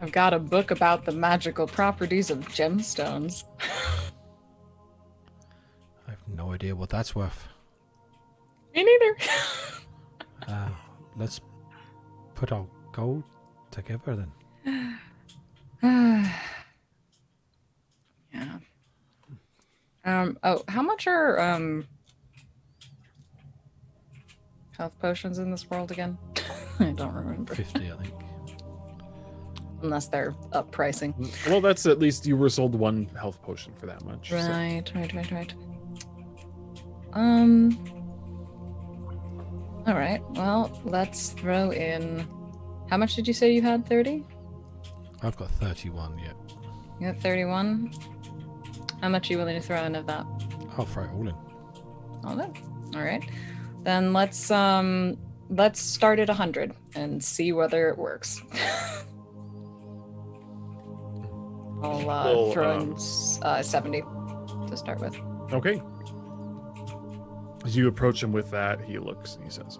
Speaker 4: I've got a book about the magical properties of gemstones.
Speaker 9: I have no idea what that's worth.
Speaker 4: Me neither.
Speaker 9: Let's put our gold together then.
Speaker 4: Yeah. Oh, how much are health potions in this world again? I don't remember.
Speaker 9: 50, I think.
Speaker 4: Unless they're up pricing.
Speaker 3: Well, that's at least you were sold one health potion for that much.
Speaker 4: Right. All right. Well, let's throw in. How much did you say you had? 30?
Speaker 9: I've got 31 yet.
Speaker 4: You got 31. How much are you willing to throw in of that?
Speaker 9: I'll throw it all in.
Speaker 4: All that. All right. Then let's start at 100 and see whether it works. I'll throw in 70 to start with.
Speaker 3: Okay. As you approach him with that, he looks and he says,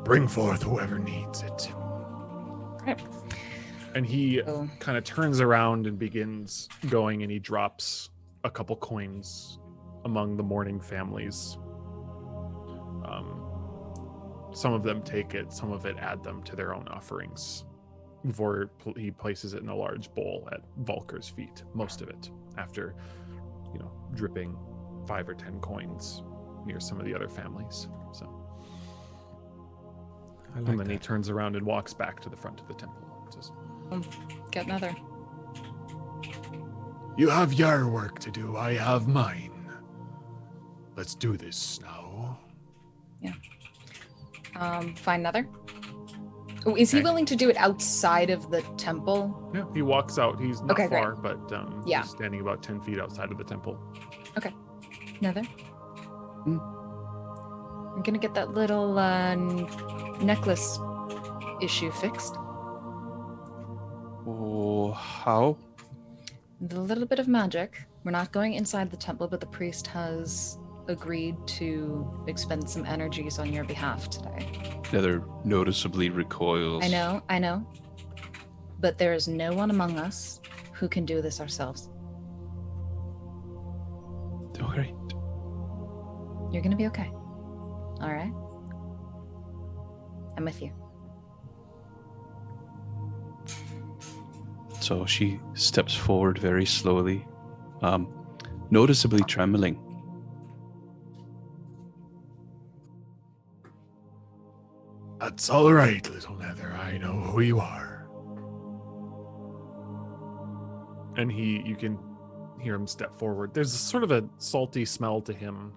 Speaker 3: "Bring forth whoever needs it."
Speaker 4: Right.
Speaker 3: And he
Speaker 4: Oh.
Speaker 3: kind of turns around and begins going, and he drops a couple coins among the mourning families. Some of them take it, some of it add them to their own offerings. Before he places it in a large bowl at Volker's feet, most of it, after, dripping 5 or 10 coins near some of the other families. So,
Speaker 9: I like
Speaker 3: and then he
Speaker 9: that.
Speaker 3: turns around and walks back to the front of the temple. And says,
Speaker 4: Get another.
Speaker 3: "You have your work to do, I have mine. Let's do this now."
Speaker 4: Yeah. Find Nether. Oh, is he
Speaker 3: Okay.
Speaker 4: willing to do it outside of the temple?
Speaker 3: Yeah, he walks out. He's not
Speaker 4: Okay, great.
Speaker 3: far, but
Speaker 4: Yeah.
Speaker 3: he's standing about 10 feet outside of the temple.
Speaker 4: Nether? I'm gonna get that little necklace issue fixed.
Speaker 7: Oh, how?
Speaker 4: The little bit of magic. We're not going inside the temple, but the priest has agreed to expend some energies on your behalf today.
Speaker 7: Nether noticeably recoils.
Speaker 4: I know. But there is no one among us who can do this ourselves.
Speaker 7: Oh, great.
Speaker 4: You're gonna be okay. All right? I'm with you.
Speaker 7: So she steps forward very slowly, noticeably trembling.
Speaker 3: That's all right, little Nether. I know who you are. And you can hear him step forward. There's sort of a salty smell to him.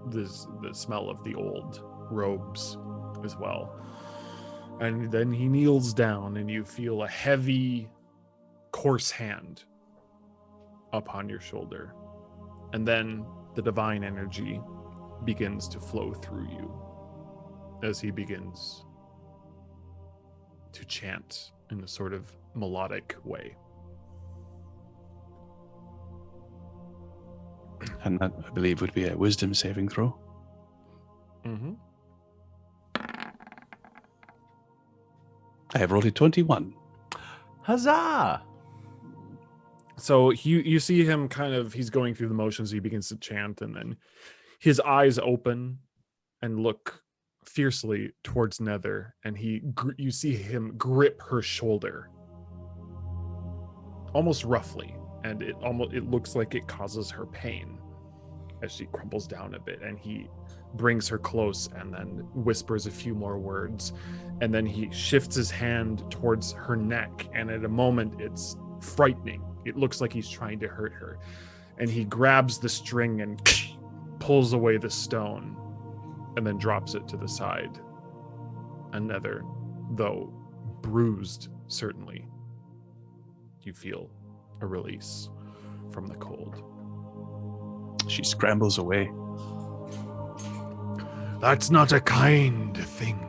Speaker 3: There's the smell of the old robes as well. And then he kneels down, and you feel a heavy, coarse hand upon your shoulder. And then the divine energy begins to flow through you as he begins to chant in a sort of melodic way.
Speaker 7: And that, I believe, would be a wisdom saving throw.
Speaker 3: Mm-hmm.
Speaker 7: I have rolled a 21.
Speaker 10: Huzzah!
Speaker 3: So you see him he's going through the motions. He begins to chant, and then his eyes open and look fiercely towards Nether, and you see him grip her shoulder almost roughly, and it looks like it causes her pain as she crumbles down a bit, and he brings her close and then whispers a few more words, and then he shifts his hand towards her neck, and at a moment it's frightening. It looks like he's trying to hurt her, and he grabs the string and pulls away the stone and then drops it to the side. And Nether, though bruised, certainly, you feel a release from the cold.
Speaker 7: She scrambles away.
Speaker 3: That's not a kind thing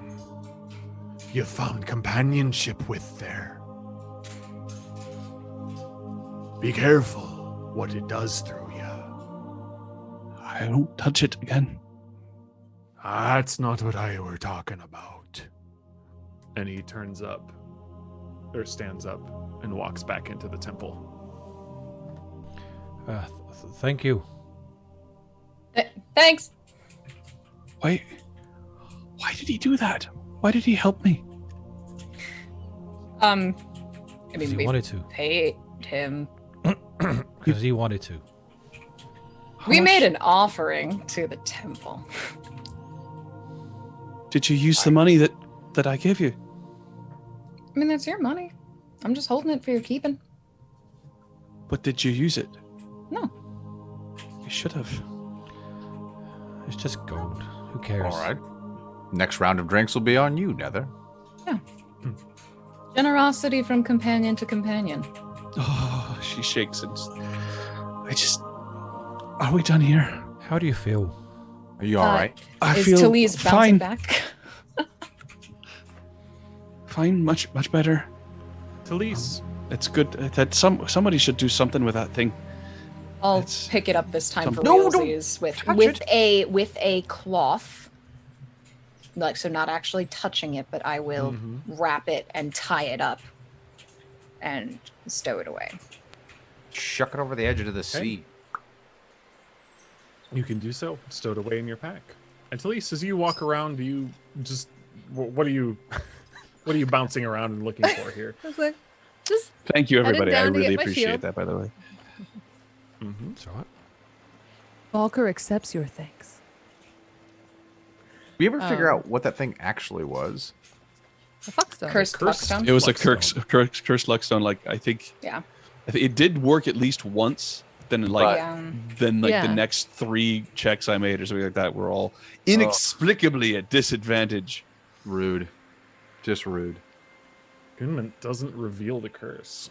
Speaker 3: you found companionship with there. Be careful what it does through you.
Speaker 7: I don't touch it again.
Speaker 3: That's not what I were talking about. And he stands up and walks back into the temple.
Speaker 9: Thank you.
Speaker 4: Thanks.
Speaker 7: Why did he do that? Why did he help me?
Speaker 4: I mean,
Speaker 9: He
Speaker 4: we
Speaker 9: wanted to.
Speaker 4: paid him.
Speaker 9: Because he wanted to.
Speaker 4: We made an offering to the temple.
Speaker 7: Did you use the money that I gave you?
Speaker 4: I mean, that's your money. I'm just holding it for your keeping.
Speaker 7: But did you use it?
Speaker 4: No.
Speaker 7: You should have.
Speaker 9: It's just gold. Who cares?
Speaker 11: All right. Next round of drinks will be on you, Nether.
Speaker 4: Generosity from companion to companion.
Speaker 7: Oh, she shakes and are we done here?
Speaker 9: How do you feel?
Speaker 11: Are you all right?
Speaker 7: I
Speaker 4: Is
Speaker 7: feel
Speaker 4: Talise
Speaker 7: fine.
Speaker 4: bouncing back?
Speaker 7: Fine, much better.
Speaker 3: Talise,
Speaker 7: It's good that somebody should do something with that thing.
Speaker 4: I'll
Speaker 7: It's
Speaker 4: pick it up this time for
Speaker 11: No, don't
Speaker 4: realsies
Speaker 11: touch
Speaker 4: with a cloth. Like, so not actually touching it, but I will wrap it and tie it up and stow it away.
Speaker 11: Shuck it over the edge of the sea.
Speaker 3: you can do so. Stowed away in your pack. And Talise, as you walk around, do you just what are you bouncing around and looking for here?
Speaker 6: I was like, just
Speaker 7: Thank you,
Speaker 6: Headed
Speaker 7: everybody. I
Speaker 6: down to
Speaker 7: really
Speaker 6: get my
Speaker 7: appreciate
Speaker 6: shield.
Speaker 7: that, by the way.
Speaker 9: It's all right.
Speaker 6: Valker accepts your thanks.
Speaker 11: We ever figure out what that thing actually was?
Speaker 6: The fuckstone.
Speaker 4: Cursed Luckstone.
Speaker 7: It was a
Speaker 3: Luckstone.
Speaker 7: cursed luckstone. Like I think
Speaker 4: Yeah.
Speaker 7: it did work at least once. then like
Speaker 4: Yeah.
Speaker 7: the
Speaker 6: Yeah.
Speaker 7: next 3 checks I made or something like that were all inexplicably at disadvantage.
Speaker 11: Rude. Just rude.
Speaker 3: Attunement doesn't reveal the curse.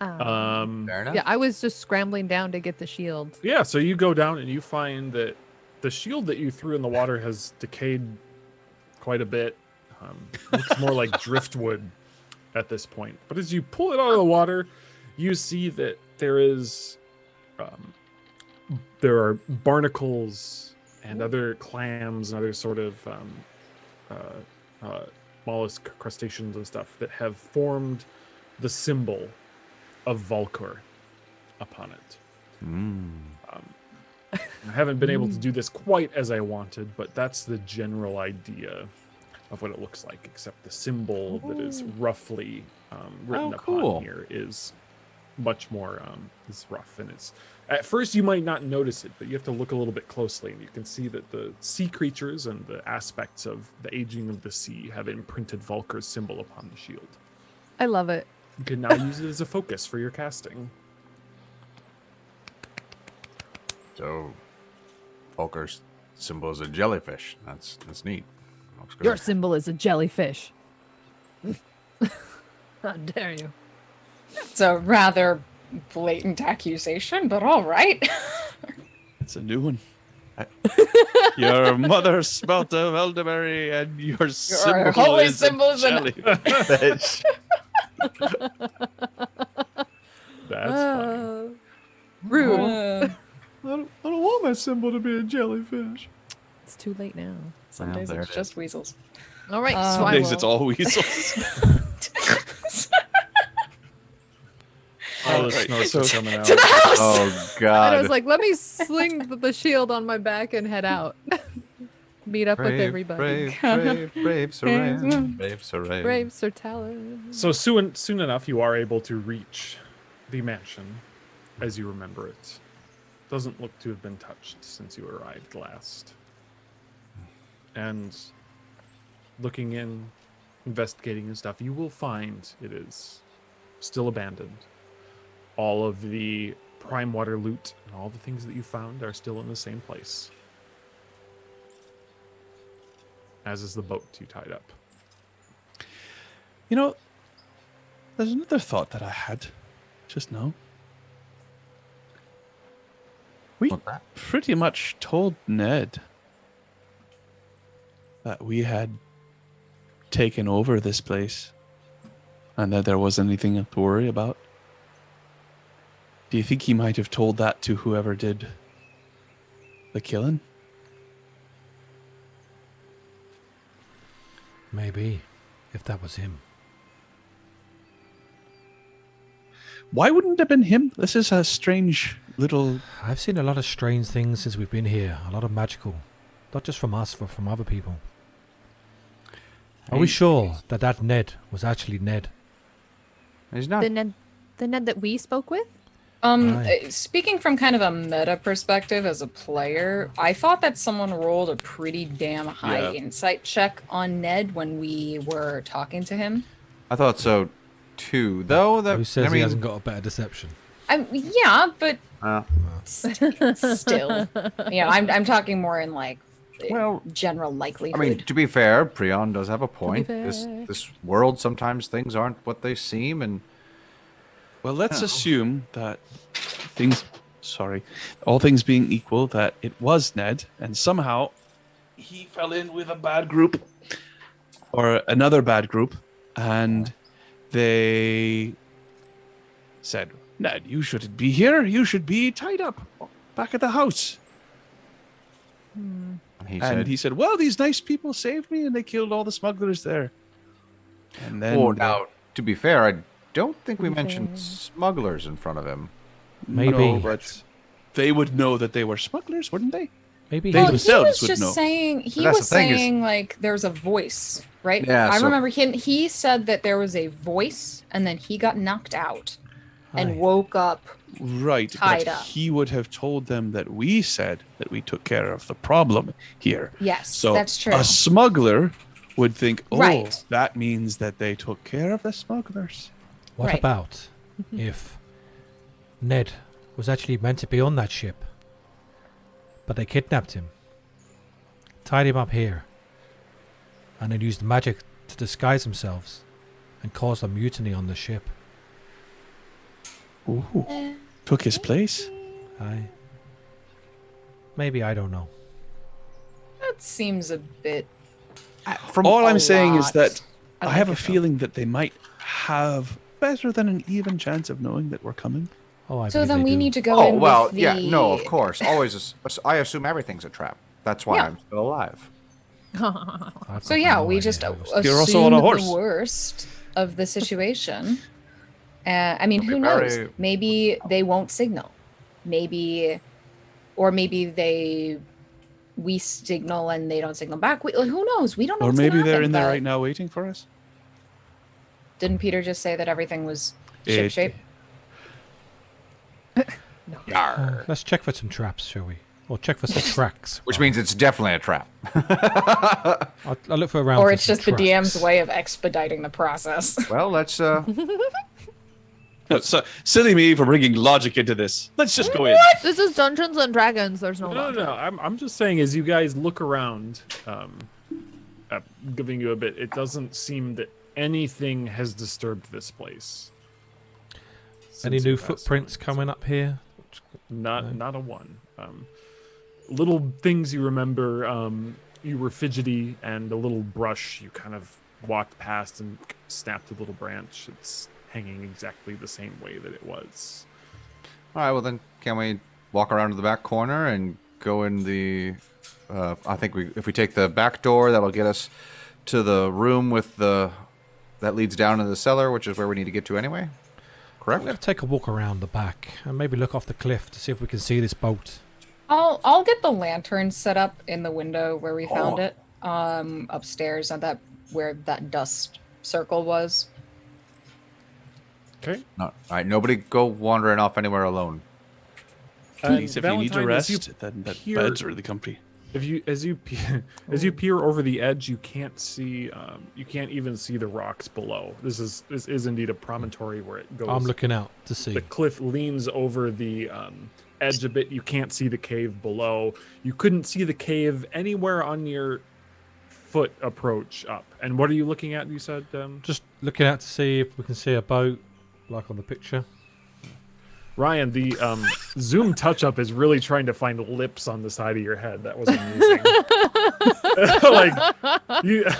Speaker 11: Fair enough.
Speaker 6: Yeah, I was just scrambling down to get the shield.
Speaker 3: Yeah, so you go down and you find that the shield that you threw in the water has decayed quite a bit. Looks more like driftwood at this point. But as you pull it out of the water, you see that there are barnacles and other clams and other sort of mollusk crustaceans and stuff that have formed the symbol of Valkor upon it. I haven't been able to do this quite as I wanted, but that's the general idea of what it looks like, except the symbol that is roughly written upon here is much more is rough, and it's at first you might not notice it, but you have to look a little bit closely, and you can see that the sea creatures and the aspects of the aging of the sea have imprinted Valkor's symbol upon the shield.
Speaker 6: I love it.
Speaker 3: You can now use it as a focus for your casting.
Speaker 11: So, Volker's symbol is a jellyfish. That's neat. Looks good.
Speaker 6: Your symbol is a jellyfish. How dare you?
Speaker 4: It's a rather blatant accusation, but all right.
Speaker 7: It's a new one. Your mother smelt of elderberry, and your symbol
Speaker 4: holy
Speaker 7: is
Speaker 4: symbol
Speaker 7: a
Speaker 4: is an-
Speaker 7: jellyfish.
Speaker 3: That's funny.
Speaker 6: Rude.
Speaker 11: I don't want my symbol to be a jellyfish.
Speaker 6: It's too late now.
Speaker 4: Some days
Speaker 11: there
Speaker 4: it's
Speaker 11: it is.
Speaker 4: just weasels.
Speaker 6: All right, so
Speaker 7: Some
Speaker 6: I
Speaker 7: days
Speaker 6: will-
Speaker 7: it's all weasels.
Speaker 3: All the
Speaker 7: Right,
Speaker 3: snorts
Speaker 7: so-
Speaker 3: are coming out.
Speaker 4: To the house!
Speaker 11: Oh
Speaker 6: And
Speaker 11: God!
Speaker 6: I was like, let me sling the shield on my back and head out. Meet up with everybody.
Speaker 11: brave Sereian, brave Sereian.
Speaker 6: Brave Sir Talon.
Speaker 3: So soon enough, you are able to reach the mansion as you remember it. Doesn't look to have been touched since you arrived last. And looking in, investigating and stuff, you will find it is still abandoned. All of the prime water loot and all the things that you found are still in the same place. As is the boat you tied up.
Speaker 7: You know, there's another thought that I had just now. We
Speaker 11: What's that?
Speaker 7: pretty much told Ned that we had taken over this place and that there wasn't anything to worry about. Do you think he might have told that to whoever did the killing?
Speaker 9: Maybe, if that was him.
Speaker 7: Why wouldn't it have been him? This is a strange little...
Speaker 9: I've seen a lot of strange things since we've been here. A lot of magical. Not just from us, but from other people. Are we sure that Ned was actually Ned?
Speaker 11: He's not.
Speaker 6: The Ned that we spoke with?
Speaker 9: Right.
Speaker 4: Speaking from kind of a meta perspective as a player, I thought that someone rolled a pretty damn high
Speaker 7: Yeah.
Speaker 4: insight check on Ned when we were talking to him.
Speaker 11: I thought so too. Though that
Speaker 9: Who says
Speaker 11: I mean,
Speaker 9: he hasn't got a better deception?
Speaker 4: Yeah, but
Speaker 11: uh,
Speaker 4: still. Yeah, I'm talking more in like
Speaker 11: well,
Speaker 4: general
Speaker 11: I
Speaker 4: likelihood.
Speaker 11: mean, to be fair, Prion does have a point.
Speaker 6: fair.
Speaker 11: This world sometimes things aren't what they seem, and
Speaker 7: Well, let's assume that all things being equal, that it was Ned, and somehow he fell in with a bad group, or another bad group, and they said, Ned, you shouldn't be here. You should be tied up back at the house.
Speaker 11: he said,
Speaker 7: well, these nice people saved me, and they killed all the smugglers there. And then
Speaker 11: "Oh,
Speaker 7: they-
Speaker 11: now to be fair, I don't think we mentioned smugglers in front of him."
Speaker 9: Maybe.
Speaker 7: No, but they would know that they were smugglers, wouldn't they?
Speaker 9: Maybe
Speaker 7: They
Speaker 9: he
Speaker 4: Well,
Speaker 9: was.
Speaker 4: he
Speaker 7: themselves
Speaker 4: was
Speaker 7: would
Speaker 4: just
Speaker 7: know.
Speaker 4: saying
Speaker 11: That's
Speaker 4: was
Speaker 11: the thing is-
Speaker 4: saying like there's a voice, right?
Speaker 11: Yeah,
Speaker 4: I
Speaker 11: so-
Speaker 4: remember he said that there was a voice and then he got knocked out
Speaker 9: Aye.
Speaker 4: and woke up.
Speaker 7: Right,
Speaker 4: Tied
Speaker 7: but
Speaker 4: up.
Speaker 7: he would have told them that we said that we took care of the problem here.
Speaker 4: Yes,
Speaker 7: So
Speaker 4: that's true.
Speaker 7: a smuggler would think, oh,
Speaker 4: Right.
Speaker 7: that means that they took care of the smugglers.
Speaker 9: What
Speaker 4: Right.
Speaker 9: about if Ned was actually meant to be on that ship. But they kidnapped him. Tied him up here. And then used magic to disguise themselves. And caused a mutiny on the ship.
Speaker 7: Ooh. Took his place?
Speaker 9: Maybe, I don't know.
Speaker 4: That seems a bit.
Speaker 11: From
Speaker 7: All I'm
Speaker 4: a
Speaker 7: saying is
Speaker 4: lot.
Speaker 7: that
Speaker 4: I
Speaker 7: I
Speaker 4: like
Speaker 7: have a
Speaker 4: it, though.
Speaker 7: feeling that they might have better than an even chance of knowing that we're coming.
Speaker 9: Oh, I
Speaker 4: So
Speaker 9: believe
Speaker 4: then
Speaker 9: they
Speaker 4: we
Speaker 9: do.
Speaker 4: need to go
Speaker 11: Oh
Speaker 4: in
Speaker 11: well,
Speaker 4: with the...
Speaker 11: yeah, no, of course. Always, I assume everything's a trap. That's why
Speaker 4: Yeah.
Speaker 11: I'm still alive.
Speaker 9: I've
Speaker 4: So
Speaker 9: got
Speaker 4: yeah,
Speaker 9: no
Speaker 4: we
Speaker 9: idea
Speaker 4: just
Speaker 9: how you're
Speaker 7: You're also on a
Speaker 4: assume
Speaker 7: horse.
Speaker 4: the worst of the situation. I mean, who
Speaker 11: Okay,
Speaker 4: knows?
Speaker 11: very-
Speaker 4: Maybe they won't signal. Maybe, or maybe we signal and they don't signal back. Who knows? We don't know.
Speaker 7: Or
Speaker 4: what's gonna
Speaker 7: maybe they're
Speaker 4: happen,
Speaker 7: in there
Speaker 4: but
Speaker 7: right now waiting for us.
Speaker 4: Didn't Peter just say that everything was ship
Speaker 7: It-
Speaker 4: shape?
Speaker 9: Let's check for some traps, shall we? Or check for some tracks.
Speaker 11: Which means it's definitely a trap.
Speaker 9: I'll look for around.
Speaker 4: Or
Speaker 9: for
Speaker 4: it's
Speaker 9: some
Speaker 4: just the
Speaker 9: tracks.
Speaker 4: DM's way of expediting the process.
Speaker 11: Well, let's
Speaker 7: So silly me for bringing logic into this. Let's just go in.
Speaker 6: This is Dungeons and Dragons. There's no
Speaker 3: No,
Speaker 6: logic.
Speaker 3: no, I'm just saying, as you guys look around, giving you a bit, it doesn't seem that anything has disturbed this place.
Speaker 9: Any
Speaker 3: since
Speaker 9: new
Speaker 3: you passed
Speaker 9: footprints
Speaker 3: by.
Speaker 9: coming up here?
Speaker 3: Not a one. Little things you remember. You were fidgety, and a little brush you kind of walked past and snapped a little branch. It's hanging exactly the same way that it was.
Speaker 11: All right, well then, can we walk around to the back corner and go in the? I think if we take the back door, that'll get us to the room with that leads down into the cellar, which is where we need to get to anyway.
Speaker 9: I'm
Speaker 11: Correct.
Speaker 9: going to take a walk around the back and maybe look off the cliff to see if we can see this boat.
Speaker 4: I'll get the lantern set up in the window where we found it, upstairs on that where that dust circle was.
Speaker 3: Okay.
Speaker 11: No, all right, nobody go wandering off anywhere alone.
Speaker 7: Please, if you need to
Speaker 3: Valentine, as you
Speaker 7: rest, then
Speaker 3: peer-
Speaker 7: beds are the company.
Speaker 3: As you peer over the edge, you can't see. You can't even see the rocks below. This is indeed a promontory where it goes.
Speaker 9: I'm looking out to see.
Speaker 3: The cliff leans over the edge a bit. You can't see the cave below. You couldn't see the cave anywhere on your foot approach up. And what are you looking at? You said.
Speaker 9: Just looking out to see if we can see a boat, like on the picture.
Speaker 3: Ryan, the zoom touch up is really trying to find lips on the side of your head. That was amazing.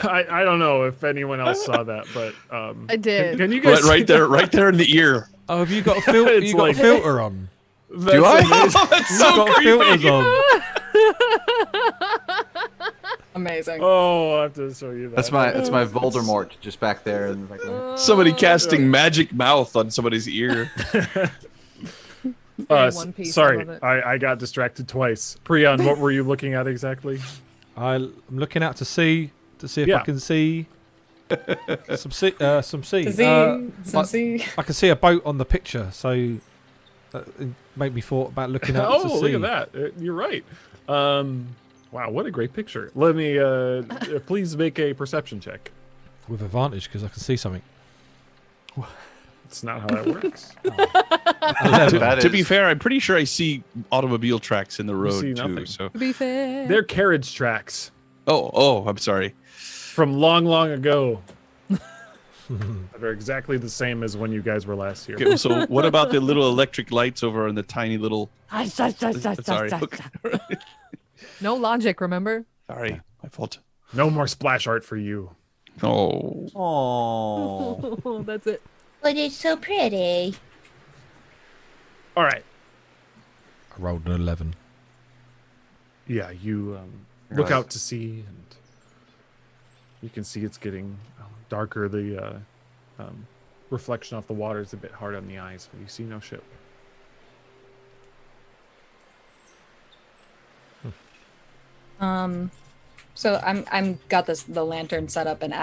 Speaker 3: I don't know if anyone else saw that, but
Speaker 6: I did.
Speaker 3: Can you guys see
Speaker 7: Right there in the ear.
Speaker 9: Oh, have you got a filter?
Speaker 3: It's
Speaker 9: You got
Speaker 3: like-
Speaker 9: a filter on?
Speaker 3: that?
Speaker 11: Do I?
Speaker 7: That's
Speaker 9: You've
Speaker 7: so
Speaker 9: got filters on.
Speaker 4: Amazing.
Speaker 3: Oh, I'll have to show you that.
Speaker 11: That's my Voldemort just back there. And like,
Speaker 7: Somebody casting magic mouth on somebody's ear.
Speaker 6: One Piece, I
Speaker 3: sorry,
Speaker 6: love it.
Speaker 3: I got distracted twice. Prion, what were you looking at exactly?
Speaker 9: I'm looking out to see if
Speaker 3: Yeah.
Speaker 9: I can see some sea. Some sea. I can see a boat on the picture, so that made me thought about looking out to
Speaker 3: Oh,
Speaker 9: sea.
Speaker 3: look at that. You're right. Wow, what a great picture. Let me please make a perception check.
Speaker 9: With advantage because I can see something.
Speaker 3: It's not how that works.
Speaker 11: that
Speaker 7: To be
Speaker 11: is-
Speaker 7: fair, I'm pretty sure I see automobile tracks in the
Speaker 3: see
Speaker 7: road too.
Speaker 3: nothing.
Speaker 7: So,
Speaker 6: To be fair.
Speaker 3: They're carriage tracks
Speaker 7: I'm sorry.
Speaker 3: from long, long ago. They're exactly the same as when you guys were last here.
Speaker 7: Okay, so what about the little electric lights over on the tiny little? Sorry,
Speaker 6: No logic, remember?
Speaker 7: sorry, my fault.
Speaker 3: No more splash art for you.
Speaker 7: Oh,
Speaker 11: Oh.
Speaker 6: That's it.
Speaker 12: But it's so pretty.
Speaker 3: All right.
Speaker 9: I rolled an 11.
Speaker 3: Yeah, you
Speaker 11: You're
Speaker 3: look
Speaker 11: like-
Speaker 3: out to sea, and you can see it's getting darker. The reflection off the water is a bit hard on the eyes, but you see no ship.
Speaker 4: So I'm got the lantern set up, and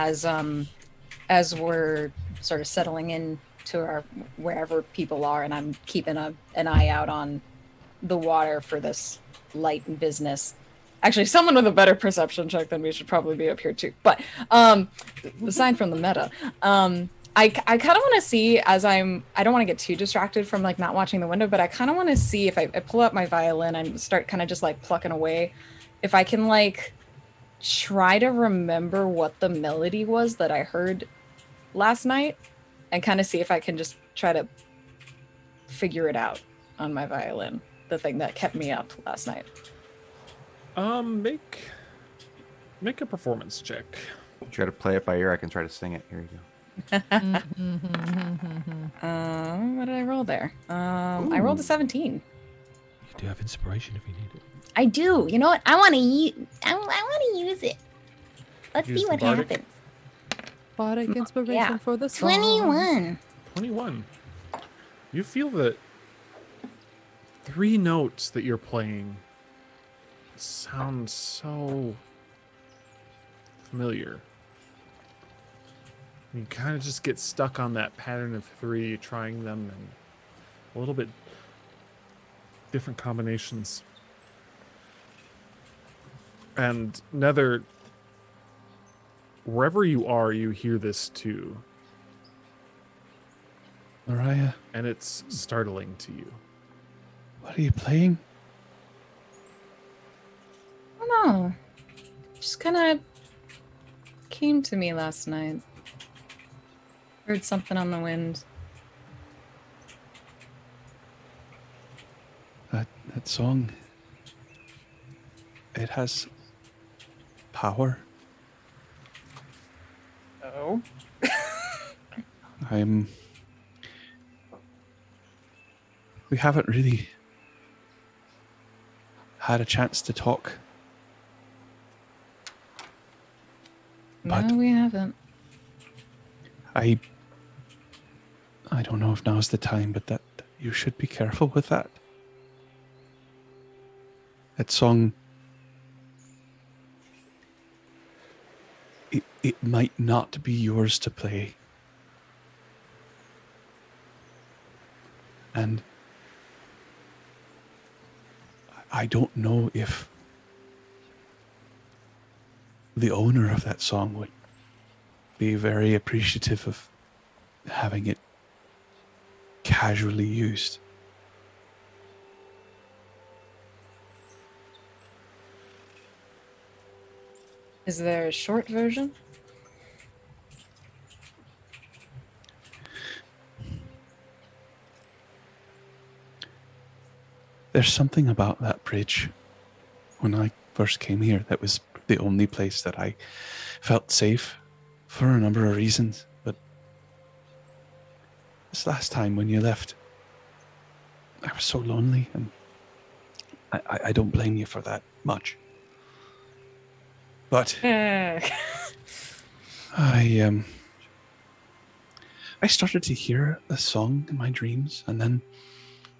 Speaker 4: as we're sort of settling in to our wherever people are, and I'm keeping an eye out on the water for this light and business. Actually, someone with a better perception check than me should probably be up here too. But aside from the meta, I kind of want to see I don't want to get too distracted from like not watching the window, but I kind of want to see if I pull out my violin and start kind of just like plucking away, if I can like try to remember what the melody was that I heard last night and kind of see if I can just try to figure it out on my violin, the thing that kept me up last night.
Speaker 3: Make a performance check.
Speaker 11: Try to play it by ear. I can try to sing it. Here you go.
Speaker 4: What did I roll there? I rolled a 17.
Speaker 9: You do have inspiration if you need it.
Speaker 12: I do. You know what? I want to use it. Let's
Speaker 3: Use
Speaker 12: see
Speaker 3: the
Speaker 12: what
Speaker 3: bardic?
Speaker 12: happens.
Speaker 6: Bardic inspiration
Speaker 12: Yeah.
Speaker 6: for the song.
Speaker 12: 21.
Speaker 3: 21. You feel that 3 notes that you're playing sound so familiar. You kind of just get stuck on that pattern of 3, trying them and a little bit different combinations. And Nether, wherever you are, you hear this too.
Speaker 7: Moriah,
Speaker 3: And it's startling to you.
Speaker 7: what are you playing?
Speaker 4: I don't know. Just kind of came to me last night. Heard something on the wind.
Speaker 7: That song. It has power.
Speaker 4: Oh.
Speaker 7: We haven't really had a chance to talk. But
Speaker 4: No, we haven't.
Speaker 7: I don't know if now's the time, but that you should be careful with that. That song, it might not be yours to play. And I don't know if the owner of that song would be very appreciative of having it casually used.
Speaker 4: Is there a short version?
Speaker 7: There's something about that bridge when I first came here that was the only place that I felt safe for a number of reasons. But this last time when you left, I was so lonely, and I don't blame you for that much. But I started to hear a song in my dreams, and then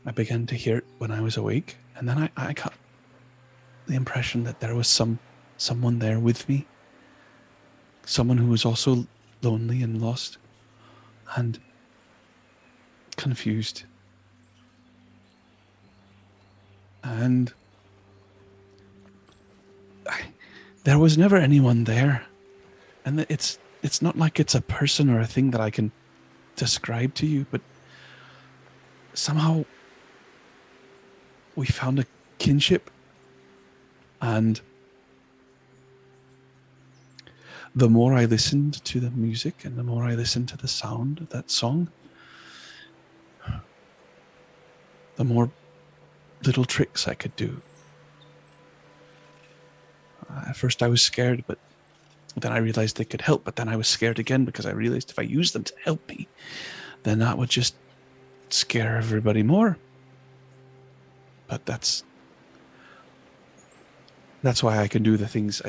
Speaker 7: I began to hear it when I was awake, and then I got the impression that there was someone there with me, someone who was also lonely and lost and confused. And there was never anyone there, and it's not like it's a person or a thing that I can describe to you, but somehow we found a kinship, and the more I listened to the music and the more I listened to the sound of that song, the more little tricks I could do. At first I was scared, but then I realized they could help, but then I was scared again because I realized if I used them to help me, then that would just scare everybody more. But that's why I can do the things.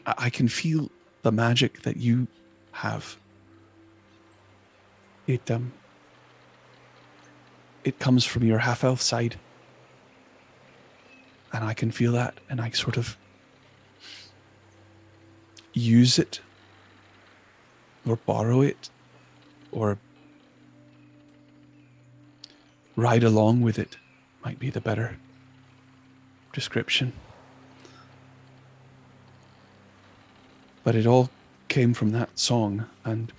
Speaker 7: I can feel the magic that you have. It comes from your half-elf side, and I can feel that, and I sort of use it or borrow it or ride along with it, might be the better description. But it all came from that song, and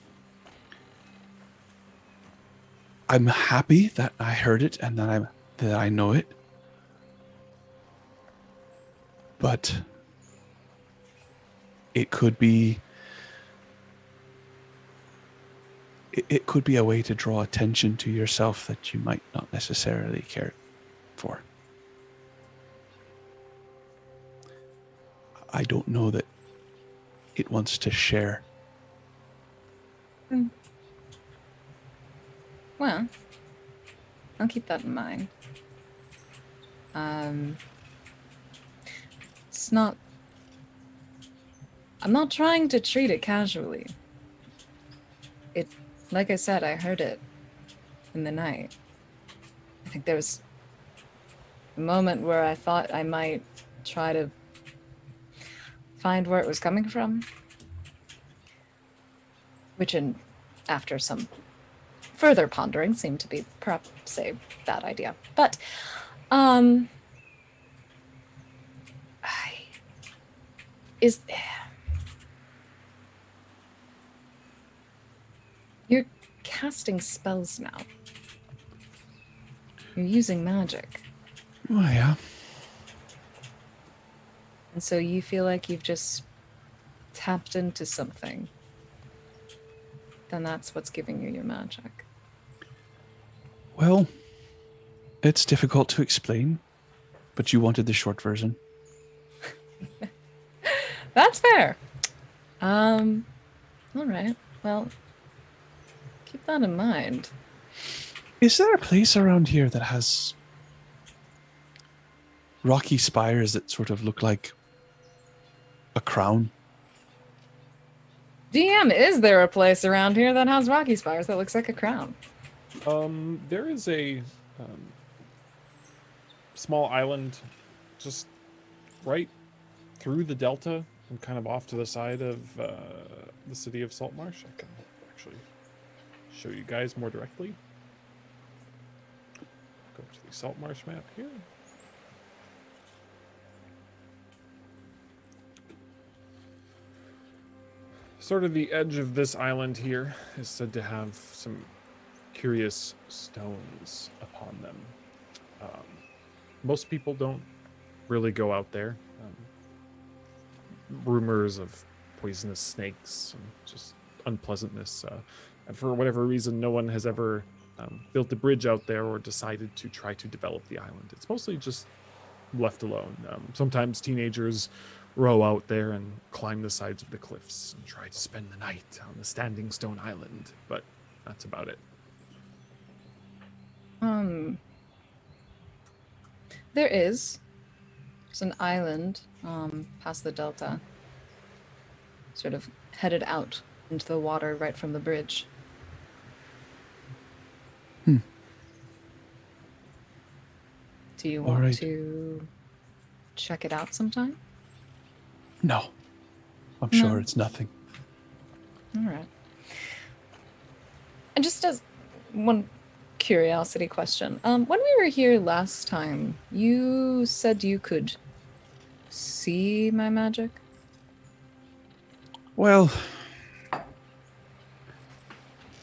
Speaker 7: I'm happy that I heard it and that I know it. But it could be a way to draw attention to yourself that you might not necessarily care for. I don't know that it wants to share.
Speaker 4: Well, I'll keep that in mind. It's not... I'm not trying to treat it casually. Like I said, I heard it in the night. I think there was a moment where I thought I might try to find where it was coming from. Which, after some further pondering, seemed to be perhaps a bad idea. But, You're casting spells now. You're using magic.
Speaker 7: Oh, yeah.
Speaker 4: And so you feel like you've just tapped into something. Then that's what's giving you your magic.
Speaker 7: Well, it's difficult to explain, but you wanted the short version.
Speaker 4: That's fair. All right. Well, keep that in mind.
Speaker 7: Is there a place around here that has rocky spires that sort of look like a crown?
Speaker 4: DM, is there a place around here that has rocky spires that looks like a crown?
Speaker 3: There is a small island just right through the delta and kind of off to the side of the city of Saltmarsh. I can actually show you guys more directly. Go to the Saltmarsh map here. Sort of the edge of this island here is said to have some curious stones upon them. Most people don't really go out there. Rumors of poisonous snakes and just unpleasantness. And for whatever reason, no one has ever built a bridge out there or decided to try to develop the island. It's mostly just left alone. Sometimes teenagers row out there and climb the sides of the cliffs and try to spend the night on the standing stone island, but that's about it.
Speaker 4: There's an island past the delta, sort of headed out into the water right from the bridge. Do you want to check it out sometime?
Speaker 7: No. I'm sure it's nothing.
Speaker 4: All right. And just as one curiosity question, when we were here last time, you said you could see my magic?
Speaker 7: Well,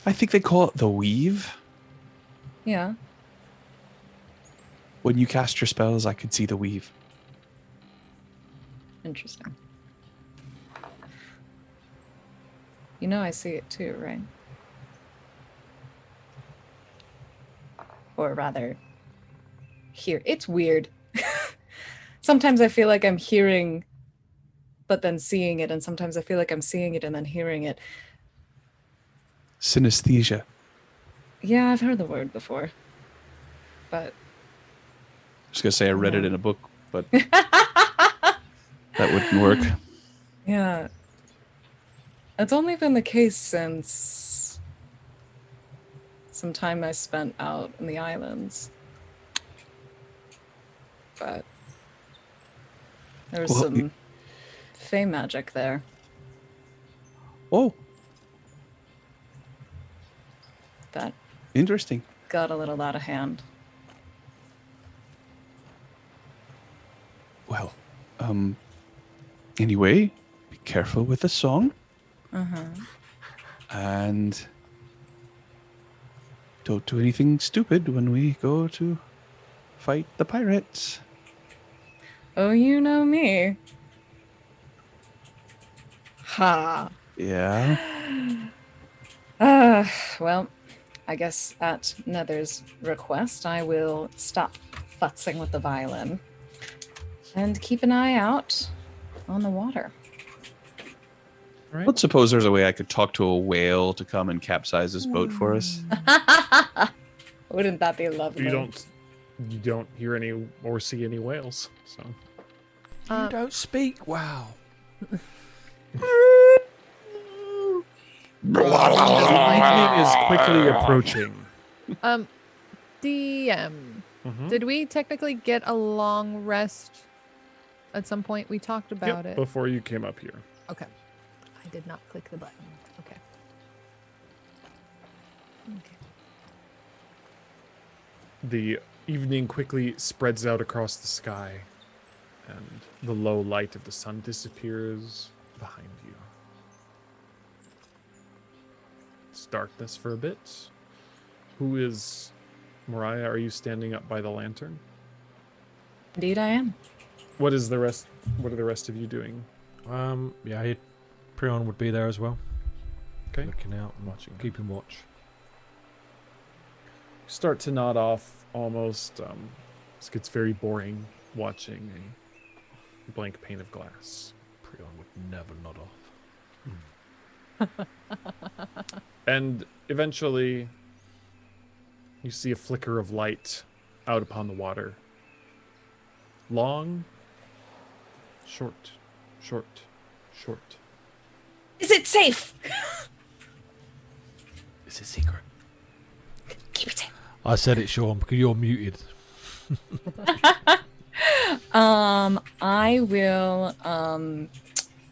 Speaker 7: I think they call it the weave.
Speaker 4: Yeah.
Speaker 7: When you cast your spells, I could see the weave.
Speaker 4: Interesting. You know I see it too, right? Or rather, hear. It's weird. Sometimes I feel like I'm hearing, but then seeing it, and sometimes I feel like I'm seeing it and then hearing it.
Speaker 7: Synesthesia.
Speaker 4: Yeah, I've heard the word before. But...
Speaker 7: I was going to say I read it in a book, but that wouldn't work.
Speaker 4: Yeah. It's only been the case since some time I spent out in the islands. But there was some fey magic there.
Speaker 7: Oh.
Speaker 4: That
Speaker 7: interesting.
Speaker 4: Got a little out of hand.
Speaker 7: Well, anyway, be careful with the song.
Speaker 4: Uh-huh.
Speaker 7: And don't do anything stupid when we go to fight the pirates.
Speaker 4: Oh, you know me. Ha.
Speaker 7: Yeah.
Speaker 4: Well, I guess at Nether's request, I will stop futzing with the violin and keep an eye out on the water.
Speaker 3: Right.
Speaker 7: Let's suppose there's a way I could talk to a whale to come and capsize this boat for us.
Speaker 4: Wouldn't that be lovely?
Speaker 3: You don't hear any or see any whales. So
Speaker 9: You don't speak. Wow.
Speaker 3: evening is quickly approaching.
Speaker 6: DM.
Speaker 3: Mhm.
Speaker 6: Did we technically get a long rest at some point? We talked about
Speaker 3: Yep,
Speaker 6: it.
Speaker 3: before you came up here.
Speaker 6: Okay. I did not click the button. Okay. Okay.
Speaker 3: The evening quickly spreads out across the sky, and the low light of the sun disappears behind you. It's darkness for a bit. Who is Moriah? Are you standing up by the lantern?
Speaker 4: Indeed, I am.
Speaker 3: What are the rest of you doing?
Speaker 9: Yeah, Prion would be there as well.
Speaker 3: Okay.
Speaker 9: Looking out and
Speaker 3: Watching.
Speaker 9: keeping watch.
Speaker 3: Start to nod off almost. This gets very boring watching a blank pane of glass.
Speaker 9: Prion would never nod off.
Speaker 3: And eventually, you see a flicker of light out upon the water. Long, short, short, short.
Speaker 4: Is it safe?
Speaker 9: It's a secret.
Speaker 4: Keep it safe.
Speaker 9: I said it, Sean, because you're muted.
Speaker 4: I will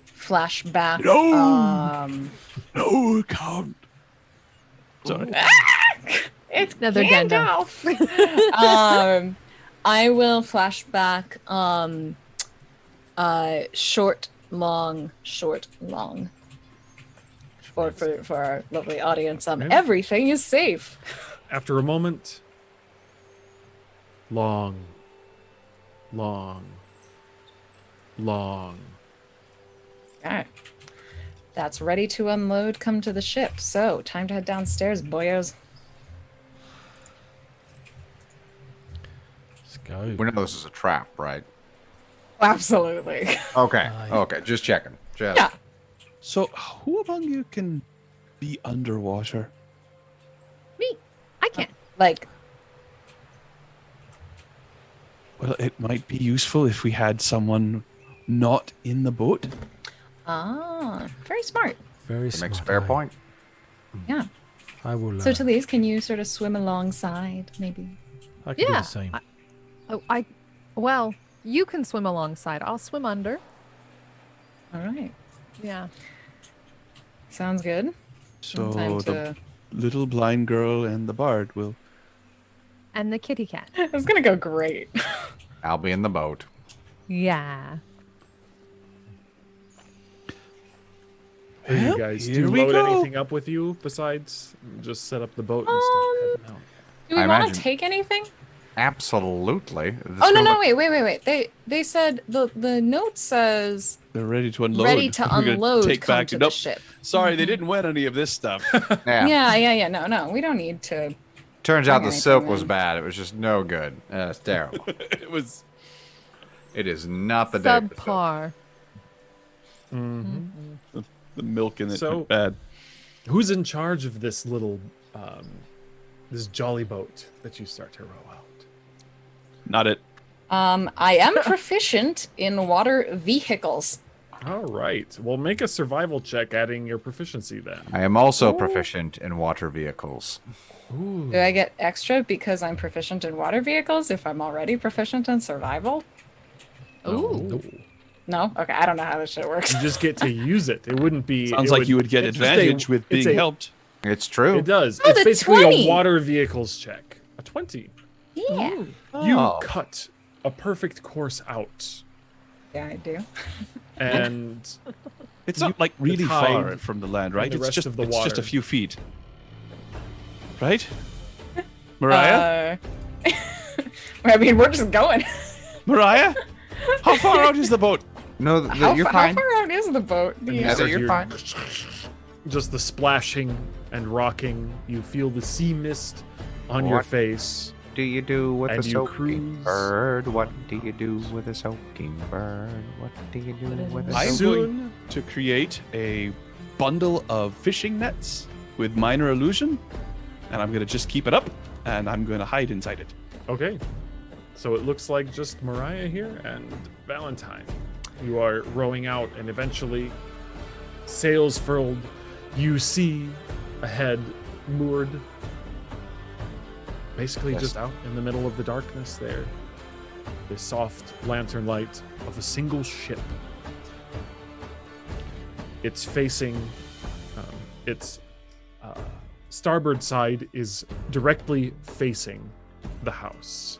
Speaker 4: flash back.
Speaker 7: No! No, count. Sorry.
Speaker 4: It's
Speaker 6: Another
Speaker 4: Gandalf. I will flash back. Short, long, short, long. For our lovely audience,
Speaker 3: Okay.
Speaker 4: everything is safe.
Speaker 3: After a moment, long, long, long.
Speaker 4: All right. That's ready to unload. Come to the ship. So, time to head downstairs, boyos.
Speaker 9: Let's go.
Speaker 11: We know this is a trap, right?
Speaker 4: Absolutely.
Speaker 11: Okay.
Speaker 9: Aye.
Speaker 11: Okay. Just checking. Just.
Speaker 4: Yeah.
Speaker 7: So, who among you can be underwater?
Speaker 6: Me. I can't.
Speaker 4: Like,
Speaker 7: Well, it might be useful if we had someone not in the boat.
Speaker 4: very smart.
Speaker 9: Very
Speaker 11: That makes a
Speaker 9: smart.
Speaker 11: fair point.
Speaker 4: Yeah.
Speaker 9: I will.
Speaker 4: So, Talise, can you sort of swim alongside, maybe?
Speaker 9: I can do
Speaker 6: Yeah.
Speaker 9: the same.
Speaker 6: Well, you can swim alongside. I'll swim under.
Speaker 4: All right.
Speaker 6: Yeah.
Speaker 4: Sounds good.
Speaker 7: So
Speaker 4: Time
Speaker 7: the
Speaker 4: to...
Speaker 7: little blind girl and the bard will.
Speaker 6: And the kitty cat.
Speaker 4: It's gonna go great.
Speaker 11: I'll be in the boat.
Speaker 6: Yeah.
Speaker 3: Hey, you
Speaker 7: Well,
Speaker 3: guys, do
Speaker 7: here
Speaker 3: you
Speaker 7: we
Speaker 3: load
Speaker 7: go.
Speaker 3: anything up with you besides just set up the boat and start heading out?
Speaker 4: Do we
Speaker 11: I
Speaker 4: want
Speaker 11: imagine-
Speaker 4: to take anything?
Speaker 11: Absolutely. This
Speaker 4: Oh, no,
Speaker 11: girl-
Speaker 4: wait. They said the note says
Speaker 7: They're ready to unload.
Speaker 4: ready to
Speaker 7: We're gonna
Speaker 4: unload,
Speaker 7: Take
Speaker 4: come
Speaker 7: back.
Speaker 4: to
Speaker 7: Nope.
Speaker 4: the ship.
Speaker 7: Sorry, they didn't win any of this stuff.
Speaker 11: Yeah.
Speaker 4: Yeah. No, we don't need to.
Speaker 11: Turns out
Speaker 4: Bring
Speaker 11: the silk
Speaker 4: anything
Speaker 11: was
Speaker 4: in.
Speaker 11: bad. It was just no good. It's terrible.
Speaker 7: It was.
Speaker 11: It is not the day. for silk.
Speaker 6: Subpar.
Speaker 7: The milk in it
Speaker 3: So-
Speaker 7: went bad.
Speaker 3: Who's in charge of this little, this jolly boat that you start to row out?
Speaker 7: Not it.
Speaker 4: I am proficient in water vehicles.
Speaker 3: All right. Well, make a survival check, adding your proficiency then.
Speaker 11: I am also proficient in water vehicles.
Speaker 3: Ooh.
Speaker 4: Do I get extra because I'm proficient in water vehicles if I'm already proficient in survival?
Speaker 6: Ooh.
Speaker 4: No? Okay, I don't know how this shit works.
Speaker 3: You just get to use it. It wouldn't be.
Speaker 7: Sounds
Speaker 3: it
Speaker 7: like you would get
Speaker 3: it's just a-
Speaker 7: advantage with
Speaker 3: it's
Speaker 7: being
Speaker 3: a-
Speaker 7: helped.
Speaker 11: It's true.
Speaker 3: It does.
Speaker 4: Oh,
Speaker 3: It's
Speaker 4: the
Speaker 3: basically
Speaker 4: 20.
Speaker 3: a water vehicles check. A 20.
Speaker 4: Yeah.
Speaker 3: You
Speaker 11: Oh.
Speaker 3: cut a perfect course out,
Speaker 4: Yeah, I do.
Speaker 3: and
Speaker 7: It's not like really
Speaker 3: tide
Speaker 7: far from the land, right?
Speaker 3: the
Speaker 7: It's
Speaker 3: rest
Speaker 7: just
Speaker 3: of the
Speaker 7: it's just a
Speaker 3: water.
Speaker 7: few feet, right? Moriah?
Speaker 4: I mean, we're just going.
Speaker 7: Moriah? How far out is the boat?
Speaker 11: No, you're
Speaker 4: How
Speaker 11: fine.
Speaker 4: far out is the boat?
Speaker 3: And you
Speaker 11: Nether,
Speaker 3: start
Speaker 11: you're
Speaker 3: hearing
Speaker 11: fine.
Speaker 3: Just the splashing and rocking. You feel the sea mist on your
Speaker 10: What?
Speaker 3: face.
Speaker 10: Do you do with
Speaker 3: And
Speaker 10: a
Speaker 3: you
Speaker 10: soaking
Speaker 3: cruise.
Speaker 10: bird? What do you do with a soaking bird? What do you do with a
Speaker 7: I'm
Speaker 3: Soon-
Speaker 7: going to create a bundle of fishing nets with minor illusion, and I'm going to just keep it up, and I'm going to hide inside it.
Speaker 3: Okay. So it looks like just Moriah here and Valentine. You are rowing out, and eventually, sails furled, you see ahead, moored, basically
Speaker 11: Yes.
Speaker 3: just out in the middle of the darkness there, the soft lantern light of a single ship. It's facing, its starboard side is directly facing the house.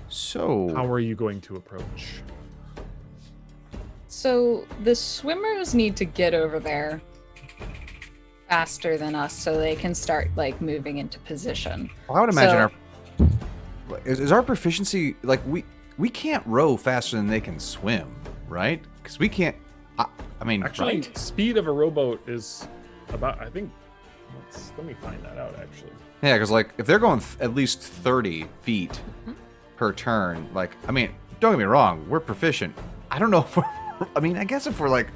Speaker 11: So,
Speaker 3: How are you going to approach?
Speaker 4: So the swimmers need to get over there faster than us so they can start like moving into position.
Speaker 11: well, I would imagine
Speaker 4: So-
Speaker 11: our is our proficiency like we can't row faster than they can swim, right? Because we can't. I mean,
Speaker 3: Actually,
Speaker 11: right?
Speaker 3: speed of a rowboat is about, I think, let me find that out actually.
Speaker 11: Yeah, because like if they're going at least 30 feet per turn, like I mean, don't get me wrong, we're proficient. I don't know if we're, I mean, I guess if we're like